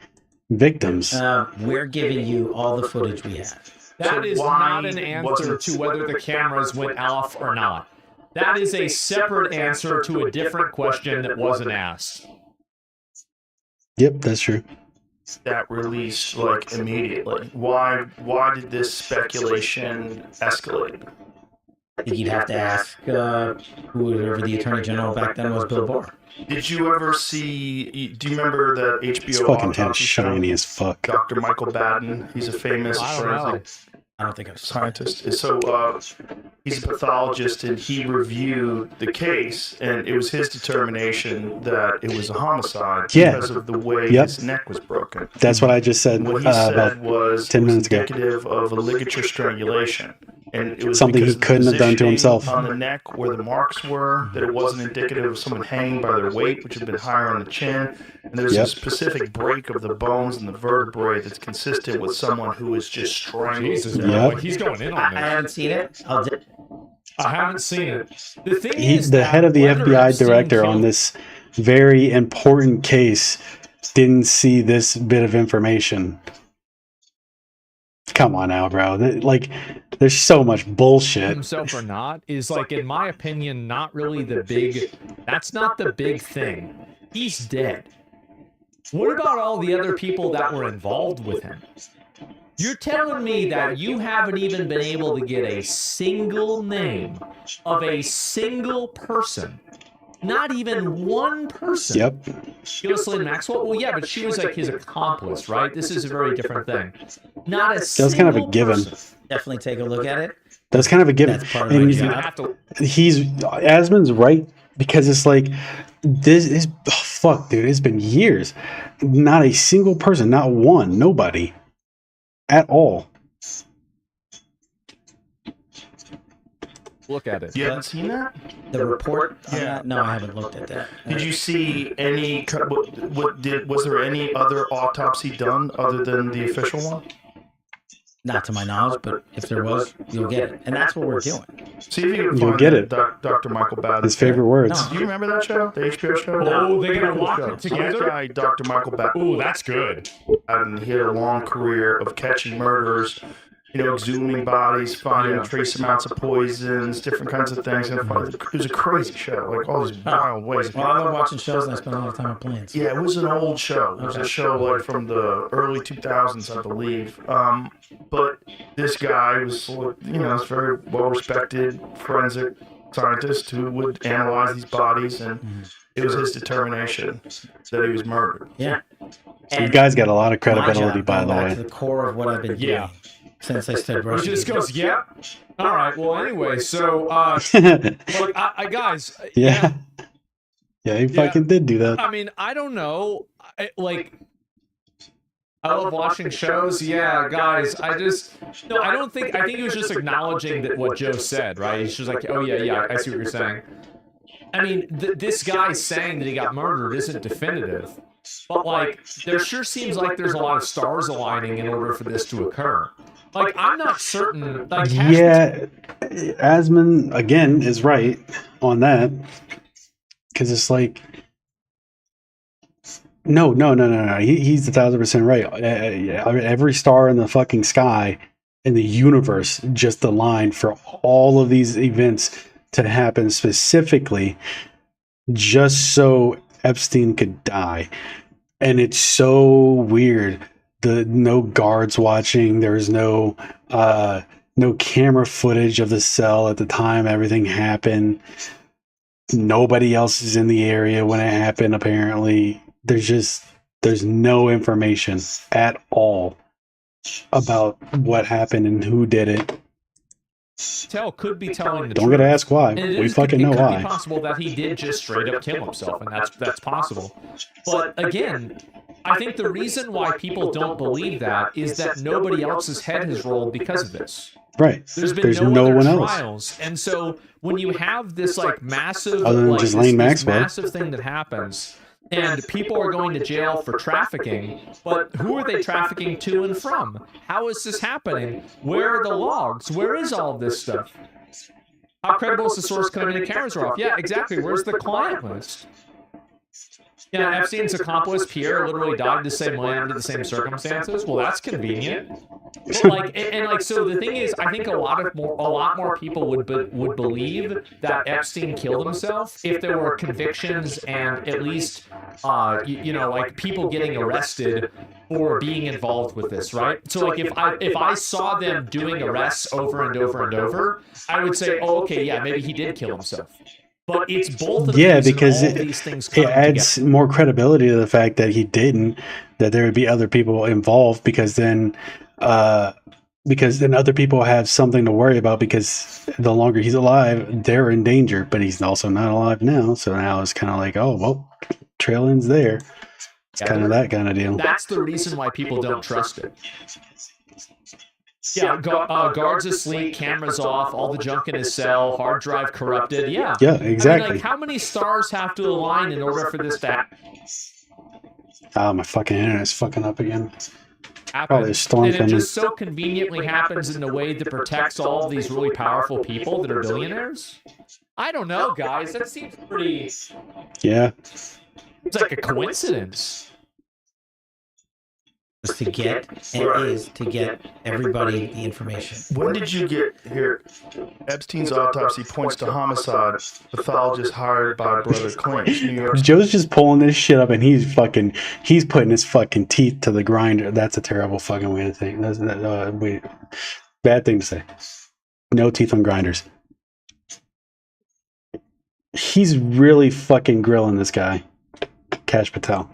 victims. We're giving you all the footage we have. That is not an answer to whether the cameras went off or not. That is a separate answer to a different question that wasn't asked. Yep, that's true. That released like immediately. Why did this speculation escalate? I think you'd have to ask whoever the Attorney General back then was, Bill Barr. Did you ever see? Do you remember that HBO His fucking head is autopsy shiny show? as fuck. Dr. Michael Batten. He's a famous forensic I don't think I've scientist. So he's a pathologist, and he reviewed the case, and it was his determination that it was a homicide because of the way his neck was broken. That's what I just said, What he said about was 10 minutes ago. indicative of a ligature strangulation. And it was Something he because of the couldn't have done to positioning himself. on the neck where the marks were, that it wasn't indicative of someone hanging by their weight, which had been higher on the chin. And there's a specific break of the bones and the vertebrae that's consistent with someone who is just strangled. Jesus, Yep. he's going in on this. I haven't seen it. I haven't seen it. The thing He's is, the that head of the whether FBI Epstein director on killed- this very important case didn't see this bit of information. Come on now, bro. Like, there's so much bullshit. himself or not is, like, in my opinion, not really the big. That's not the big thing. He's dead. What about all the other people that were involved with him? You're telling me that you haven't even been able to get a single name of a single person, not even one person. Yep. Ghislaine Maxwell? Well, yeah, but she was like his accomplice, right? This is a very different thing. Not a That was kind of a single given. person. Definitely take a look at it. That's kind of a given. That's part of And my he's- job. Asmon's right, because it's like, this is, fuck, dude, it's been years. Not a single person, not one, nobody at all. Look at it. You haven't seen that? The report? Yeah. No, I haven't looked at that. Did you see any? Was there any other autopsy done other than the official one? Not to my knowledge, but if there was, you'll get it. And that's what we're doing. See if you can You'll find get that it. Dr. Michael Batten. His favorite words. Do you remember that show? The HBO show? Oh, they're gonna Cool lock show. it So this together? guy, Dr. Michael Batten. Ooh, that's good. And he had a long career of catching murderers, exhuming bodies, finding trace amounts of poisons, different kinds of things. And it was a crazy show, like all these wild ways. Well, I love watching shows and I spend a lot of time on planes. Yeah, it was an old show. It was a show like from the early 2000s, I believe. But this guy was, this very well-respected forensic scientist who would analyze these bodies, and it was his determination that he was murdered. Yeah. You guys got a lot of My credibility, job, by the going back way. to the core of what I've been doing since I started He brushing. just goes, yeah. All right. Well, anyway, so, look, I guys, Yeah. Yeah, he fucking did do that. I mean, I don't know. I love watching shows. Yeah, guys, I think he was just acknowledging that what Joe said, right? He's just like, oh, yeah, I see what you're saying. I mean, this guy saying that he got murdered isn't definitive, but like, there sure seems like there's a lot of stars aligning in order for this to occur. Like, I'm not certain. Like, Yeah, Asman again is right on that, because it's like, no. He's 1,000% right. Every star in the fucking sky in the universe just aligned for all of these events to happen specifically, just so Epstein could die. And it's so weird. No guards watching. There was no camera footage of the cell at the time everything happened. Nobody else is in the area when it happened, apparently. There's no information at all about what happened and who did it. Could be telling the Don't truth. get to ask why. We fucking know why. It could be possible that he did just straight up kill himself, and that's possible. But again, I think the reason why people don't believe that is that nobody else's head has rolled because of this. Right. There's been There's no no other one else. trials, and so when you have this like massive, Other than like, Ghislaine this Maxwell. massive thing that happens, and people are going to jail for trafficking, but who are they trafficking to and from? How is this happening? Where are the logs? Where is all of this stuff? How credible is the source claiming the cameras are off? Yeah, exactly. Where's the client list? Yeah, Epstein's accomplice, Pierre, literally died the same way under the same circumstances. Well, that's convenient. But like, and like, so the thing is, I think a lot more people would believe that Epstein killed himself if there were convictions and at least, like people getting arrested for being involved with this, right? So like, if I saw them doing arrests over and over and over, I would say, oh, okay, yeah, maybe he did kill himself. But it's both of Yeah, these because and all these things it coming adds together. more credibility to the fact that he didn't, that there would be other people involved, because then other people have something to worry about, because the longer he's alive, they're in danger, but he's also not alive now. So now it's kind of like, oh, well, trail ends there. It's kind of that kind of deal. That's the reason why people don't trust it. Yeah, guards asleep, cameras off, all the junk in his cell, hard drive corrupted. Yeah. Yeah, I mean, exactly. like, how many stars have to align in order for this to happen? Oh, my fucking internet's fucking up again. Probably a storm And it coming. just so conveniently happens in a way that protects all these really powerful people that are billionaires? I don't know, guys. That seems pretty... Yeah. It's like a coincidence. Was to get, and it is to get everybody the information. When did you get here? Epstein's autopsy points to homicide. Pathologist hired by brother claims. New York. Joe's just pulling this shit up, and he's putting his fucking teeth to the grinder. That's a terrible fucking way to think. Bad thing to say. No teeth on grinders. He's really fucking grilling this guy, Kash Patel.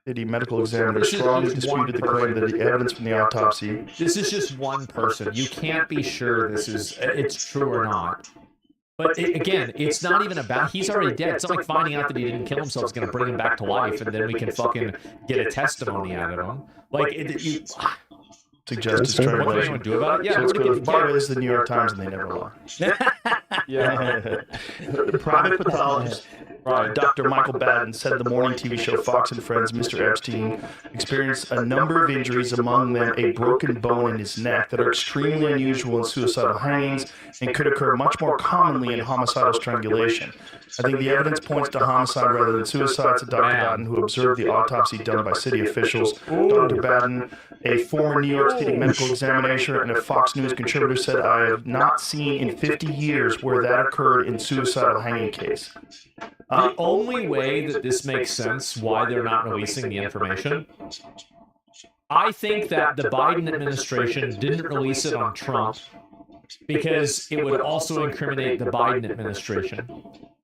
The medical examiner strongly disputed the claim that the evidence from the autopsy. This is just one person. You can't be sure it's true or not. But again, it's not even about, he's already dead. It's not like finding out that he didn't kill himself is going to bring him back to life, and then we can fucking get a testimony out of him. Like, Suggests what can strangulation. anyone do about it? Yeah, So let's nobody go. can By the way, get- this is the New York Times, and they never lie. Private pathologist Dr. Michael Baden said the morning TV show Fox and Friends Mr. Epstein experienced a number of injuries, among them a broken bone in his neck, that are extremely unusual in suicidal hangings and could occur much more commonly in homicidal strangulation. I think the evidence points to homicide rather than suicide, said Dr. Baden, who observed the autopsy done by city officials. Dr. Baden, a former New York City medical examiner and a Fox News contributor, said, I have not seen in 50 years where that occurred in suicidal hanging case. The only way that this makes sense why they're not releasing the information, I think that the Biden administration didn't release it on Trump because it would also incriminate the Biden administration.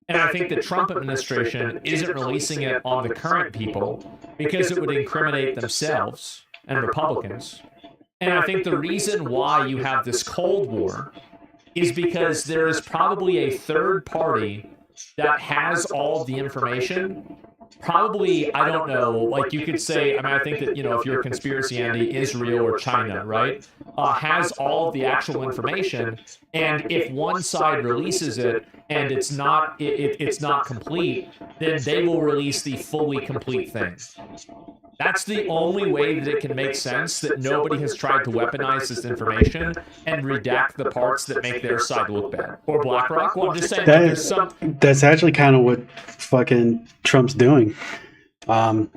And I think the Trump administration isn't releasing it on the current people because it would incriminate themselves and Republicans. And I think the reason why you have this Cold War is because there is probably a third party that has all of the information. Probably, I don't know, like you could say, I mean, I think that, you know, if you're a conspiracy, Andy, Israel or China, right, has all of the actual information. And if one side releases it and it's not complete, then they will release the fully complete thing. That's the only way that it can make sense that nobody has tried to weaponize this information and redact the parts that make their side look bad. Or BlackRock. Well, I'm just saying there's some. That's actually kind of what fucking Trump's doing. Well,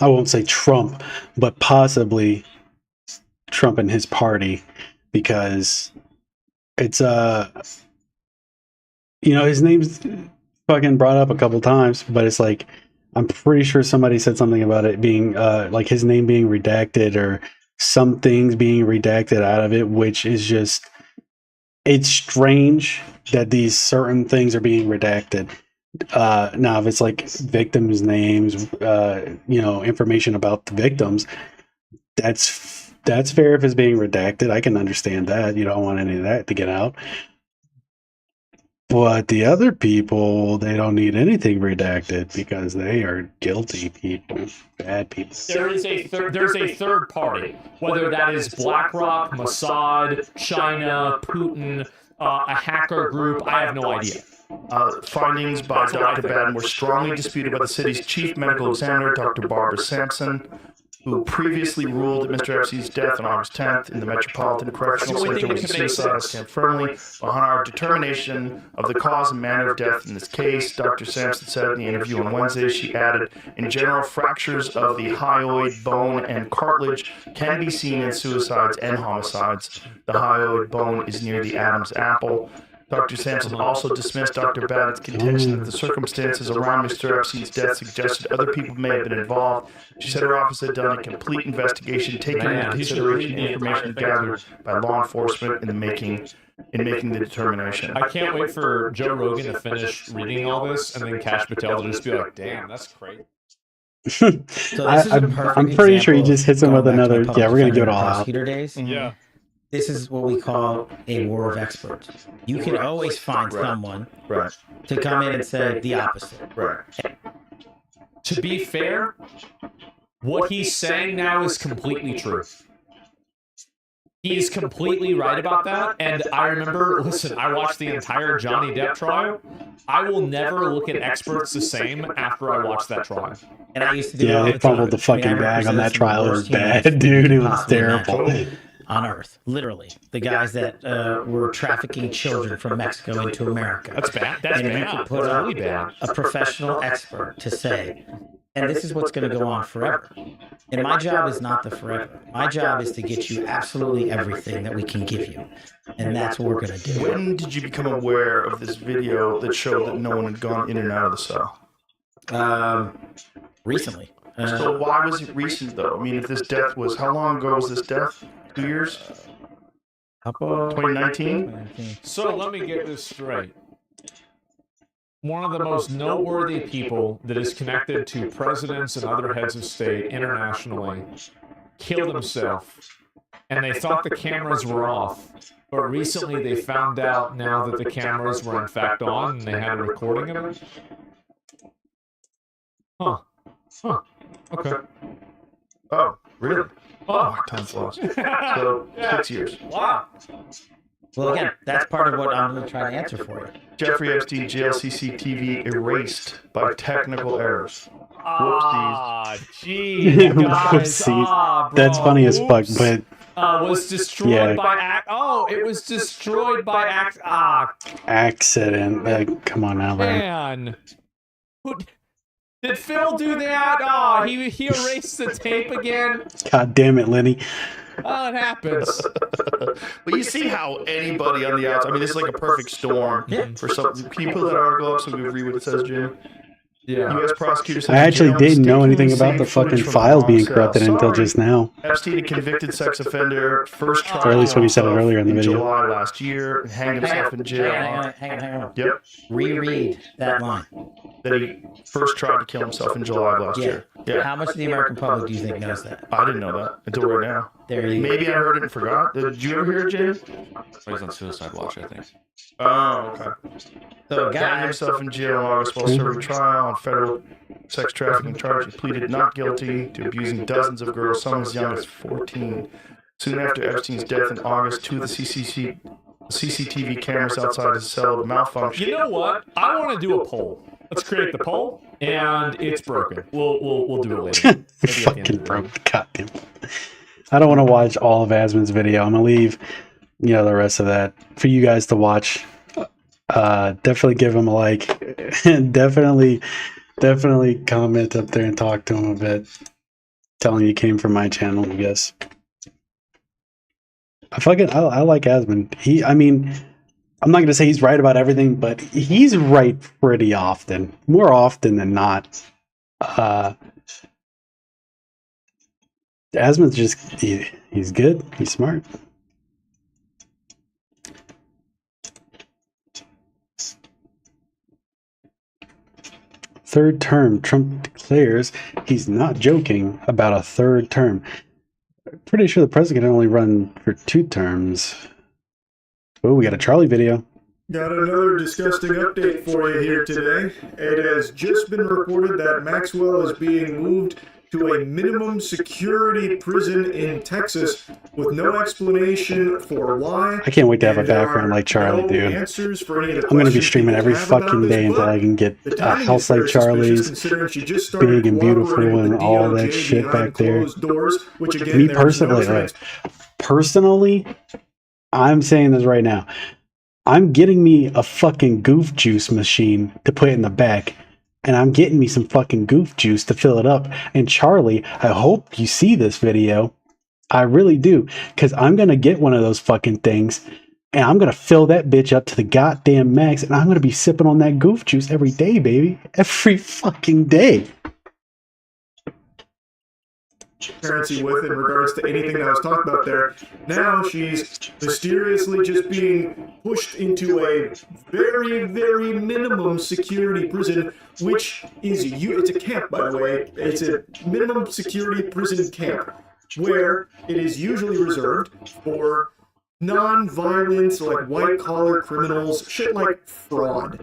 I won't say Trump, but possibly Trump and his party, because it's his name's fucking brought up a couple times, but it's like, I'm pretty sure somebody said something about it being like his name being redacted or some things being redacted out of it, which is just, it's strange that these certain things are being redacted. Now, if it's like victims' names, information about the victims, that's fair if it's being redacted. I can understand that. You don't want any of that to get out. But the other people, they don't need anything redacted because they are guilty people, bad people. There's a third party, whether that is BlackRock, Mossad, China, Putin, a hacker group. I have no idea. Findings by Dr. Baden were strongly disputed by the city's chief medical examiner, Dr. Barbara Sampson, who previously ruled that Mr. Epstein's death on August 10th in the Metropolitan Correctional Center was suicide. Stand firmly behind our determination of the cause and manner of death in this case, Dr. Sampson said in the interview on Wednesday. She added, in general, fractures of the hyoid bone and cartilage can be seen in suicides and homicides. The hyoid bone is near the Adam's apple. Dr. Sampson also dismissed Dr. Baden's contention that the circumstances around Mr. Epstein's death suggested other people may have been involved. She said her office had done a complete investigation, taking into consideration the information gathered by law enforcement in making the determination. I can't wait for Joe Rogan to finish reading all this and then Kash Patel to just be like, damn, that's crazy. I'm pretty sure he just hits him with another, yeah, we're going to do it all out. Days. Yeah. This is what we call a war of experts. You can always find someone to come in and say the opposite. To be fair, what he's saying now is completely true. He's completely right about that. And I remember, listen, I watched the entire Johnny Depp trial. I will never look at experts the same after I watch that trial. And I used to do they fumbled the fucking bag on that trial. It was bad, dude. It was terrible. On Earth, literally, the guys that were trafficking children from Mexico into America. That's bad. That's and bad. you could put really bad. A professional expert to say, and this is what's going to go on forever. And my job is not the forever. My job is to get you absolutely everything that we can give you, and that's what we're going to do. When did you become aware of this video that showed that no one had gone in and out of the cell? Recently. So why was it recent, though? I mean, if this death was, how long ago was this death? 2 years? 2019? So let me get this straight. One of the most noteworthy people that is connected to presidents and other heads of state internationally killed himself, and they thought the cameras were off. But recently they found out now that the cameras were in fact on and they had a recording of it. Huh. Okay. Oh, really? Oh, my time's lost. So, 6 years. Wow. Well, again, that's part of what I'm going to try to answer for you. Jeffrey Epstein jail CCTV erased by technical errors. Ah, geez, guys. That's funny as fuck, but was destroyed by it was destroyed by accident. Come on now, man. Did Phil do that? Oh, he erased the tape again. God damn it, Lenny. Oh, it happens. But you see how anybody on the outside, I mean, this is like a perfect storm for something. Can you pull that article up so we can read what it says, Jim? Yeah. U.S. prosecutor said I actually didn't know anything about the fucking files being corrupted until just now. Epstein, a convicted sex offender, first trial. Or at least when you said it earlier in the video. July last year, hanged himself in jail. Hang on. Yep. Reread that line. That he first tried to kill himself in July of last year. Yeah. How much of the American public do you think knows that? I didn't know that until right now. Maybe I heard it and forgot. Did you ever hear it, James? He was on suicide watch, I think. Oh, okay. So, hanged himself in jail in August while serving trial on federal sex trafficking charges. He pleaded not guilty to abusing dozens of girls, some as young as 14. Soon after Epstein's death in August, two of the CCTV cameras outside his cell malfunction. You know what? I want to do a poll. Let's create the poll, and it's broken. We'll do it later. Fucking broke. Goddamn. I don't want to watch all of Asmon's video. I'm gonna leave, the rest of that for you guys to watch. Definitely give him a like, and definitely comment up there and talk to him a bit. Tell him you came from my channel, I guess. I like Asmon. I'm not gonna say he's right about everything, but he's right pretty often, more often than not. Asmon's just he's good, he's smart. Third term, Trump declares he's not joking about a third term. Pretty sure the president can only run for 2 terms. Oh, we got a Charlie video. Got another disgusting update for you here today. It has just been reported that Maxwell is being moved to a minimum security prison in Texas with no explanation for why. I can't wait to have a background like Charlie, dude. I'm going to be streaming every fucking day until I can get a house like Charlie's, big and beautiful and all that shit back there. Me personally, I'm saying this right now. I'm getting me a fucking goof juice machine to put in the back. And I'm getting me some fucking goof juice to fill it up. And Charlie, I hope you see this video. I really do. Because I'm going to get one of those fucking things. And I'm going to fill that bitch up to the goddamn max. And I'm going to be sipping on that goof juice every day, baby. Every fucking day. Transparency with in regards to anything that I was talking about there. Now she's mysteriously just being pushed into a very, very minimum security prison, which is it's a camp, by the way. It's a minimum security prison camp where it is usually reserved for non-violent, like white-collar criminals, shit like fraud.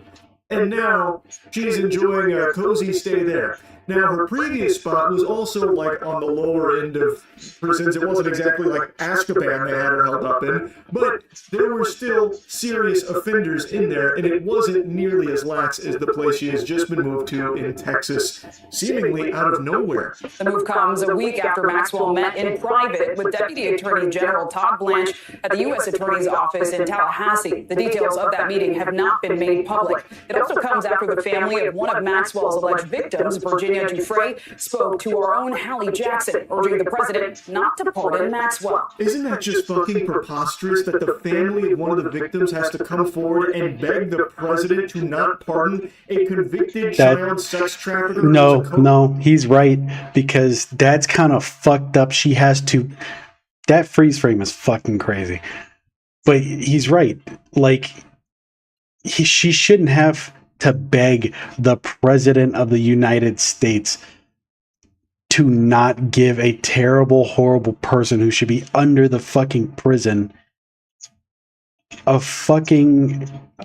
And now she's enjoying a cozy stay there. Now, her previous spot was also, like, on the lower end of prisons. It wasn't exactly like Azkaban they had her held up in, but there were still serious offenders in there, and it wasn't nearly as lax as the place she has just been moved to in Texas, seemingly out of nowhere. The move comes a week after Maxwell met in private with Deputy Attorney General Todd Blanche at the U.S. Attorney's Office in Tallahassee. The details of that meeting have not been made public. It also comes after the family of one of Maxwell's alleged victims, Virginia Giuffre, spoke to our own Hallie Jackson, urging the president not to pardon Maxwell. Isn't that just fucking preposterous that the family of one of the victims has to come forward and beg the president to not pardon a convicted child sex trafficker? No, he's right, because that's kind of fucked up. She has to. That freeze frame is fucking crazy. But he's right. Like, she shouldn't have to beg the president of the United States to not give a terrible, horrible person who should be under the fucking prison a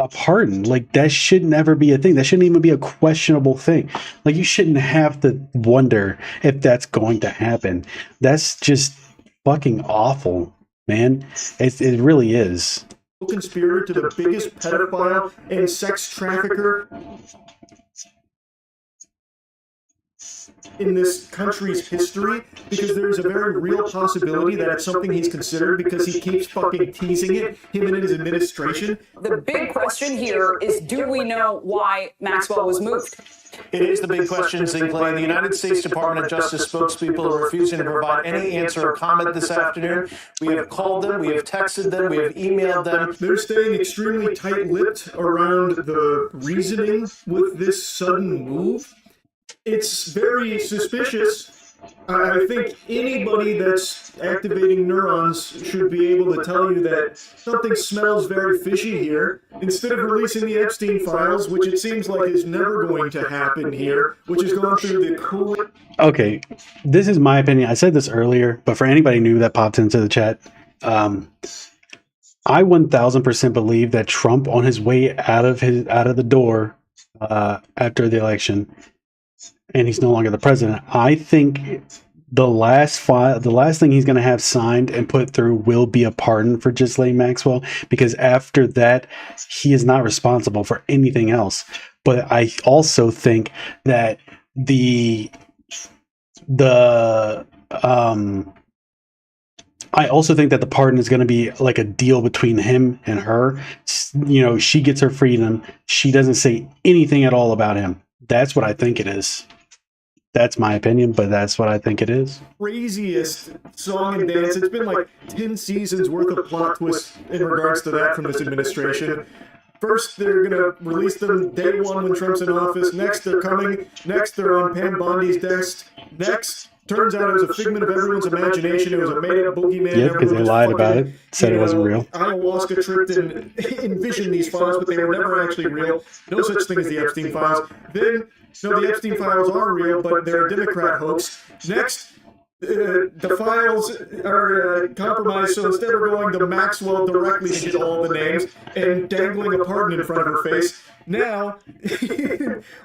pardon. Like, that should never be a thing. That shouldn't even be a questionable thing. Like, you shouldn't have to wonder if that's going to happen. That's just fucking awful, man. It really is. Conspirator to the biggest pedophile and sex trafficker in this country's history, because there's a very real possibility that it's something he's considered because he keeps fucking teasing it, him and his administration. The big question here is, do we know why Maxwell was moved? It is the big question, Zinkley. The United States Department of Justice spokespeople are refusing to provide any answer or comment this afternoon. We have called them, we have texted them, we have emailed them. They're staying extremely tight-lipped around the reasoning with this sudden move. It's very suspicious. I think anybody that's activating neurons should be able to tell you that something smells very fishy here. Instead of releasing the Epstein Files, which it seems like is never going to happen here, which is going through the cool... Okay, this is my opinion. I said this earlier, but for anybody new that popped into the chat, I 1000% believe that Trump, on his way out of the door after the election, and he's no longer the president, I think the last thing he's going to have signed and put through will be a pardon for Ghislaine Maxwell, because after that, he is not responsible for anything else. But I also think that I also think that the pardon is going to be like a deal between him and her. You know, she gets her freedom. She doesn't say anything at all about him. That's what I think it is. That's my opinion, but that's what I think it is. Craziest song and dance. It's been like 10 seasons worth of plot twists in regards to that from this administration. First, they're going to release them day one when Trump's in office. Next, they're coming. Next, they're on Pam Bondi's desk. Next, turns out it was a figment of everyone's imagination. It was a made-up boogeyman. Yeah, because they lied about it, said it wasn't real. Ayahuasca tripped and envisioned these files, but they were never actually real. No such thing as the Epstein Files. Then, no, the Epstein Files are real, but they're a Democrat hoax. Next, the files are compromised, so instead of going to Maxwell directly to get all the names and dangling a pardon in front of her face, now,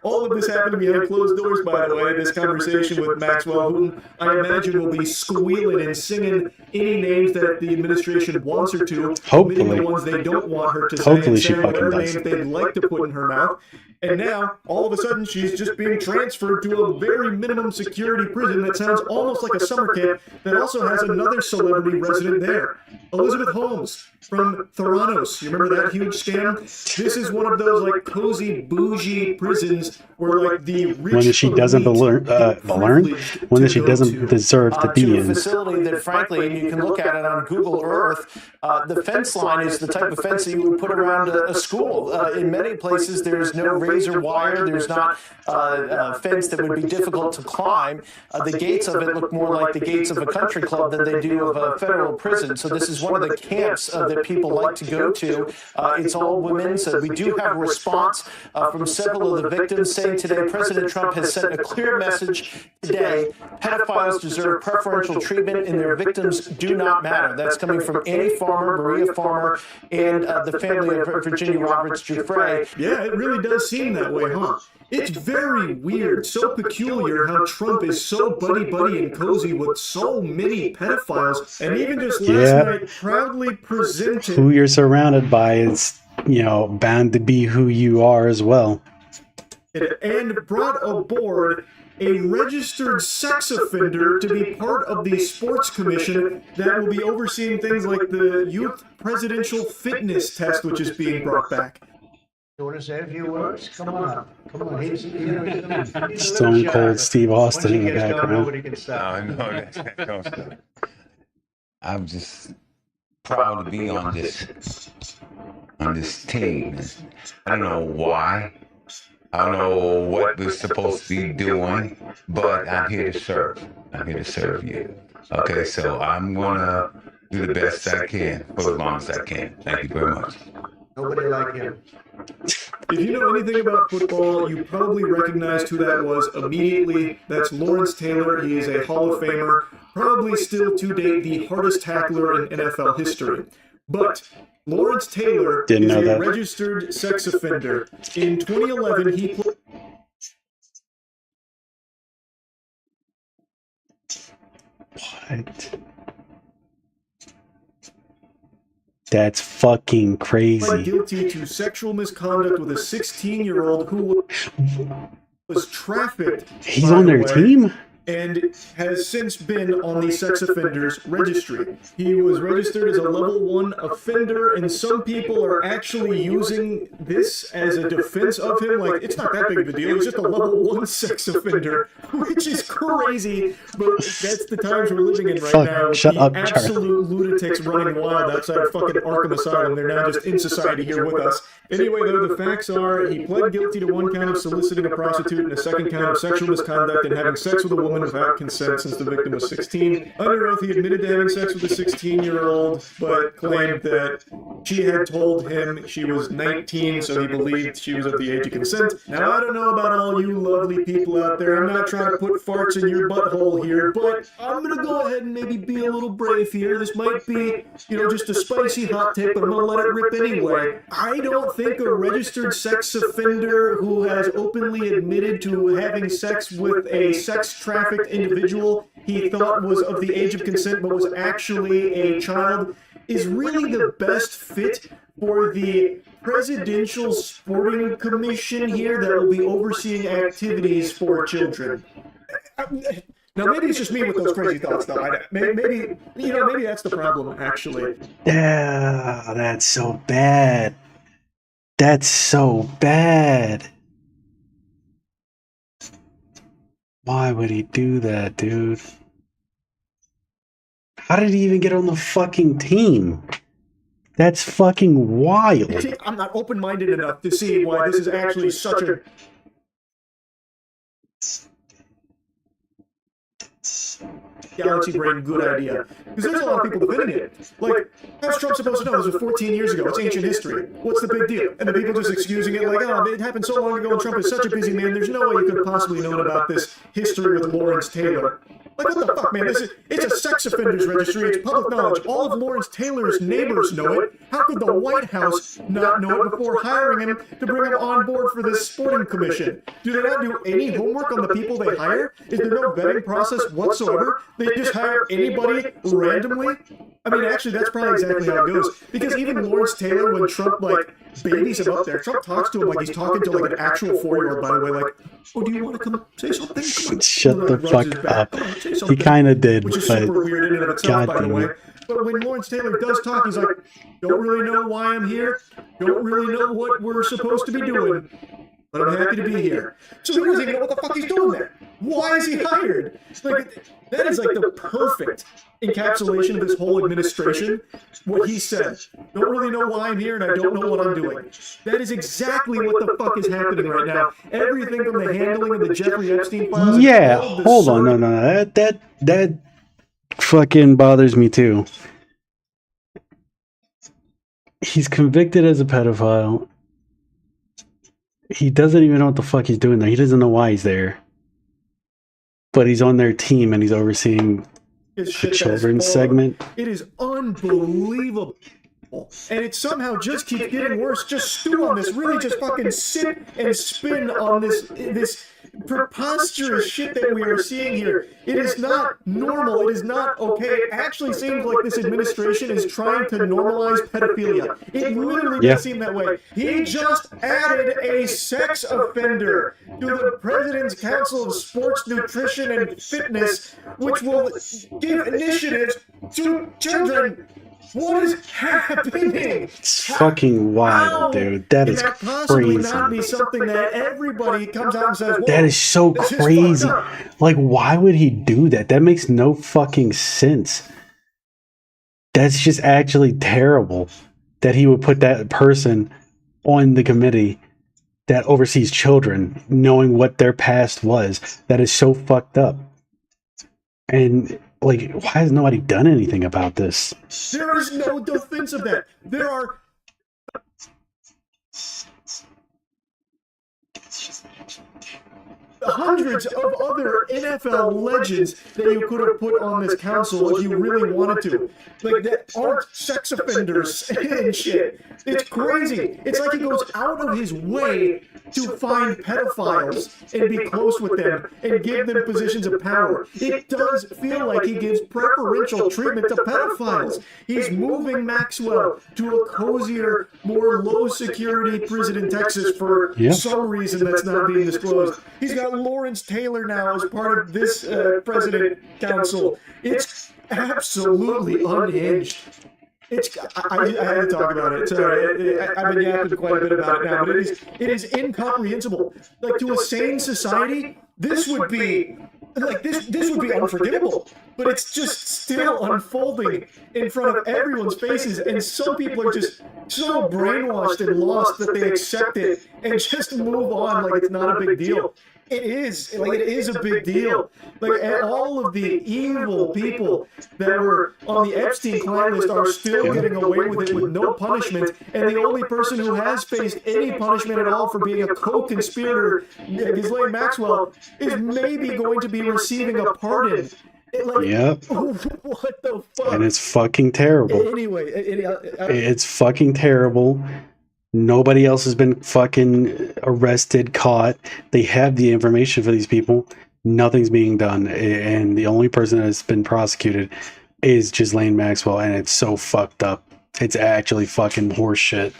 all of this happened behind closed doors, by the way, this conversation with Maxwell, whom I imagine will be squealing and singing any names that the administration wants her to, omitting the ones they don't want her to say, and saying whatever names they'd like to put in her mouth. And now, all of a sudden, she's just being transferred to a very minimum security prison that sounds almost like a summer camp that also has another celebrity resident there. Elizabeth Holmes from Theranos. You remember that huge scam? This is one of those like cozy, bougie prisons where like the rich one that she doesn't one that she doesn't deserve to be to a in. facility that, frankly, and you can look at it on Google Earth, the fence line is the type of fence that you would put around a school. In many places, there's no razor wire. There's not a fence that would be difficult to climb. The gates of it look more like the gates of a country club than they do of a federal prison. So this is one of the camps that people like to go to. It's all women. So we do have a response from several of the victims saying today President Trump has sent a clear message today. Pedophiles deserve preferential treatment and their victims do not matter. That's coming from Annie Farmer, Maria Farmer, and the family of Virginia Roberts Giuffre. Yeah, it really does seem that way, huh? It's very weird, so peculiar how Trump is so buddy-buddy and cozy with so many pedophiles, and even just last night proudly presented... Who you're surrounded by is, you know, bound to be who you are as well. And brought aboard a registered sex offender to be part of the sports commission that will be overseeing things like the youth presidential fitness test, which is being brought back. You want to say a few words? Come on. Come on. He's Stone Cold Steve Austin in the background. Nobody can stop. I know that. I'm just proud to be on this team. I don't know why. I don't know what we're supposed to be doing, but I'm here to serve. I'm here to serve you. Okay, so I'm gonna do the best I can for as long as I can. Thank you very much. Nobody like him. If you know anything about football, you probably recognized who that was immediately. That's Lawrence Taylor. He is a Hall of Famer, probably still to date the hardest tackler in NFL history. But Lawrence Taylor is a registered sex offender. In 2011, he played... What? That's fucking crazy. Pled guilty to sexual misconduct with a 16-year-old who was trafficked. He's on their team? And has since been on the sex offenders registry. He was registered as a level 1 offender, and some people are actually using this as a defense of him. Like, it's not that big of a deal. He's just a level 1 sex offender, which is crazy. But that's the times we're living in right now. Shut up, absolute lunatics running wild outside fucking Arkham Asylum. They're now just in society here with us. Anyway, though, the facts are he pled guilty to 1 count of soliciting a prostitute and a 2nd count of sexual misconduct and having sex with a woman without consent since the victim was 16. Under oath, he admitted to having sex with a 16-year-old, but claimed that she had told him she was 19, so he believed she was of the age of consent. Now, I don't know about all you lovely people out there. I'm not trying to put farts in your butthole here, but I'm going to go ahead and maybe be a little brave here. This might be, just a spicy hot take, but I'm going to let it rip anyway. I don't think a registered sex offender who has openly admitted to having sex with a sex trafficker trafficked individual he thought was of the age of consent but was actually a child is really the best fit for the Presidential Sporting Commission here that will be overseeing activities for children. Now, maybe it's just me with those crazy thoughts, though. Maybe that's the problem, actually. Yeah, that's so bad. That's so bad. Why would he do that, dude? How did he even get on the fucking team? That's fucking wild. I'm not open-minded enough to see why this is actually such a... galaxy brain good idea. Because there's a lot of people defending it. Like, how's Trump supposed to know? This was 14 years ago. It's ancient history. What's the big deal? And the people just excusing it like, oh, it happened so long ago and Trump is such a busy man. There's no way you could have possibly known about this history with Lawrence Taylor. Like, what the fuck, man? It's a sex offenders registry. It's public knowledge. All of Lawrence Taylor's neighbors know it. How could the White House not know it before hiring him to bring him on board for this sporting commission? Do they not do any homework on the people they hire? Is there no vetting process whatsoever? They just hire anybody randomly? I mean, actually, that's probably exactly how it goes. Because even Lawrence Taylor, when Trump, like, babies him up there, Trump talks to him like he's talking to, like, an actual 4-year-old, by the way, like, oh, do you want to come say something? Come on. Shut the fuck up. He kind of did, which is but super weird in and of itself, by the goddamn way. it. But when Lawrence Taylor does talk, he's like, don't really know why I'm here, don't really know what we're supposed to be doing, but I'm happy to be here. So he doesn't even know what the fuck he's doing there. Why is he hired? Like, that is like the perfect encapsulation of this whole administration. What he said. Don't really know why I'm here and I don't know what I'm doing. That is exactly what the fuck is happening right now. Everything from the handling of the Jeffrey Epstein files. Yeah, hold on, no. That fucking bothers me too. He's convicted as a pedophile. He doesn't even know what the fuck he's doing there. He doesn't know why he's there. But he's on their team and he's overseeing the children's segment. It is unbelievable. And it somehow just keeps getting worse. Just stew on this. Really just fucking sit and spin on this preposterous shit that we are seeing here. It is not normal. It is not okay. It actually seems like this administration is trying to normalize pedophilia. It literally does seem that way. He just added a sex offender to the President's Council of Sports Nutrition and Fitness, which will give initiatives to children. What is happening? It's fucking wild, dude. That is possibly crazy. not be something that everybody comes out and says, That is so this is crazy. fucked up. Like, why would he do that? That makes no fucking sense. That's just actually terrible that he would put that person on the committee that oversees children, knowing what their past was. That is so fucked up. And, like, why has nobody done anything about this? There is no defense of that. There are hundreds of other NFL legends that you could have put on this council if you really wanted to. Like, that aren't sex offenders and shit. It's crazy. It's like he goes out of his way to find pedophiles and be close with them and give them positions of power. It does feel like he gives preferential treatment to pedophiles. He's moving Maxwell to a cozier, more low-security prison in Texas for some reason that's not being disclosed. He's got Lawrence Taylor now as part of this president council. It's absolutely unhinged. I had to talk about it. Sorry, I've been yapping quite a bit about it now, but it is incomprehensible. Like, to a sane society, this would be this would be unforgivable. But it's just still unfolding in front of everyone's faces, and some people are just so brainwashed and lost that they accept it and just move on like it's not a big deal. It is a big deal. Like, all of the evil people that were on the Epstein client list are still getting away with it with no punishment, and the only person who has faced any punishment at all for being a co-conspirator, Ghislaine Maxwell, is maybe going to be receiving a pardon. Yep. What the fuck? And it's fucking terrible. Anyway, It's fucking terrible. Nobody else has been fucking arrested, caught. They have the information for these people. nothing's being done, and the only person that has been prosecuted is Ghislaine Maxwell, and it's so fucked up. It's actually fucking horseshit.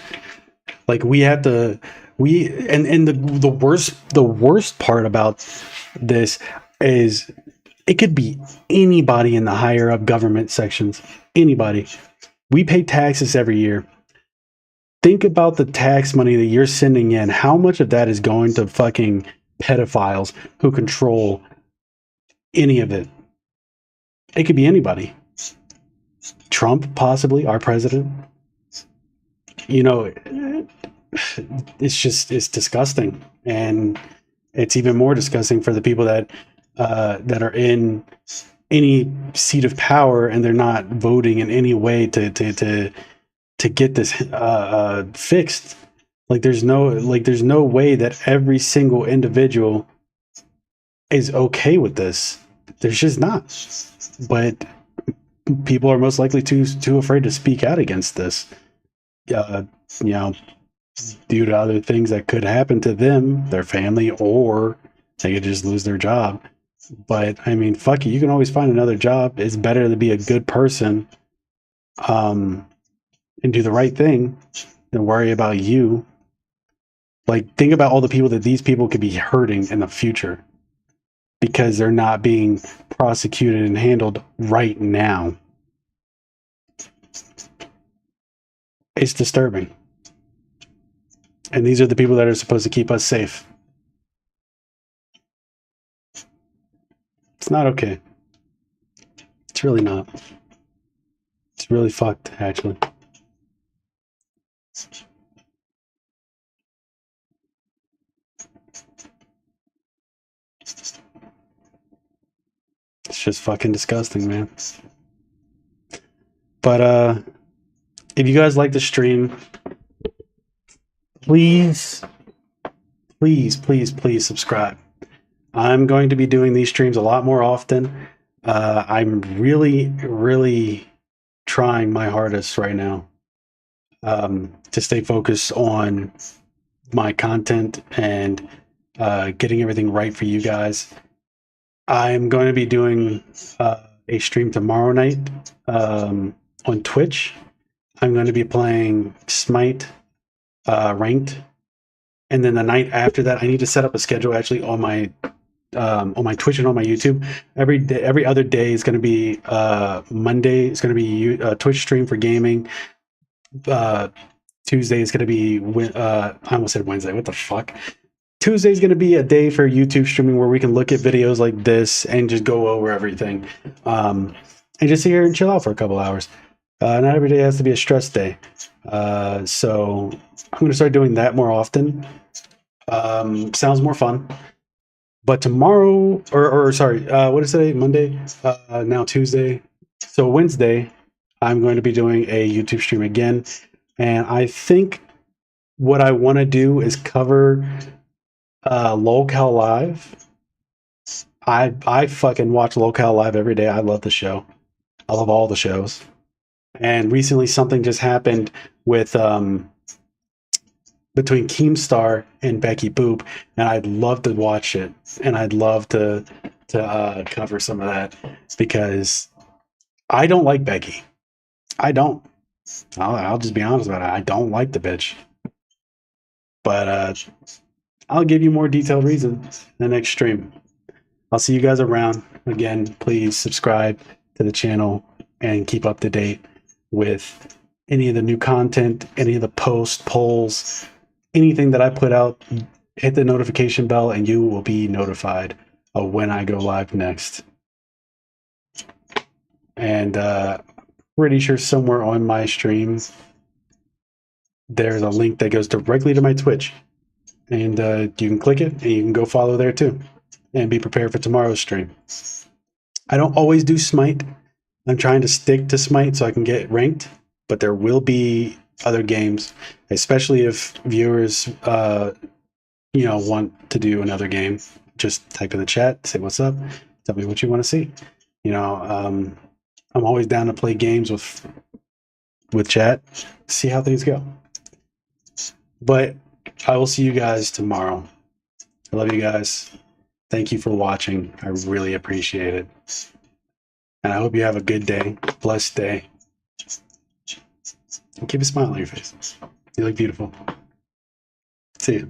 Like we have to, and the worst part about this is it could be anybody in the higher up government sections. Anybody. We pay taxes every year. Think about the tax money that you're sending in. How much of that is going to fucking pedophiles who control any of it? It could be anybody. Trump, possibly, our president. You know, it's disgusting. And it's even more disgusting for the people that are in any seat of power and they're not voting in any way to get this fixed. Like there's no way that every single individual is okay with this. There's just not. But people are most likely too afraid to speak out against this. You know, due to other things that could happen to them, their family, or they could just lose their job. But I mean, fuck it, you can always find another job. It's better to be a good person, and do the right thing than worry about you. Like, think about all the people that these people could be hurting in the future because they're not being prosecuted and handled right now. It's disturbing. And these are the people that are supposed to keep us safe. It's not okay. It's really not. It's really fucked, actually. It's just fucking disgusting, man. But if you guys like the stream, please subscribe. I'm going to be doing these streams a lot more often. I'm really trying my hardest right now to stay focused on my content and getting everything right for you guys. I'm going to be doing a stream tomorrow night on Twitch. I'm going to be playing Smite ranked, and then the night after that, I need to set up a schedule actually on my Twitch and on my YouTube. Every other day is going to be Monday. It's going to be a Twitch stream for gaming. Tuesday is going to be I almost said Wednesday. What the fuck? Tuesday is going to be a day for YouTube streaming where we can look at videos like this and just go over everything, and just sit here and chill out for a couple hours. Not every day has to be a stress day. So I'm going to start doing that more often. Sounds more fun. But tomorrow, or sorry, what is today? Monday? Now Tuesday. So Wednesday, I'm going to be doing a YouTube stream again. And I think what I want to do is cover LOLCal Live. I fucking watch LOLCal Live every day. I love the show. I love all the shows. And recently something just happened with between Keemstar and Becky Boop, and I'd love to watch it, and I'd love to cover some of that because I don't like Becky. I don't. I'll just be honest about it. I don't like the bitch. But I'll give you more detailed reasons in the next stream. I'll see you guys around. Again, please subscribe to the channel and keep up to date with any of the new content, any of the posts, polls, anything that I put out. Hit the notification bell and you will be notified of when I go live next. And pretty sure somewhere on my stream there's a link that goes directly to my Twitch, and you can click it and you can go follow there too and be prepared for tomorrow's stream. I don't always do Smite. I'm trying to stick to Smite so I can get ranked, but there will be other games, especially if viewers want to do another game. Just type in the chat, say what's up, tell me what you want to see. I'm always down to play games with chat, see how things go. But I will see you guys tomorrow. I love you guys. Thank you for watching. I really appreciate it. And I hope you have a good day, blessed day. And keep a smile on your face. You look beautiful. See you.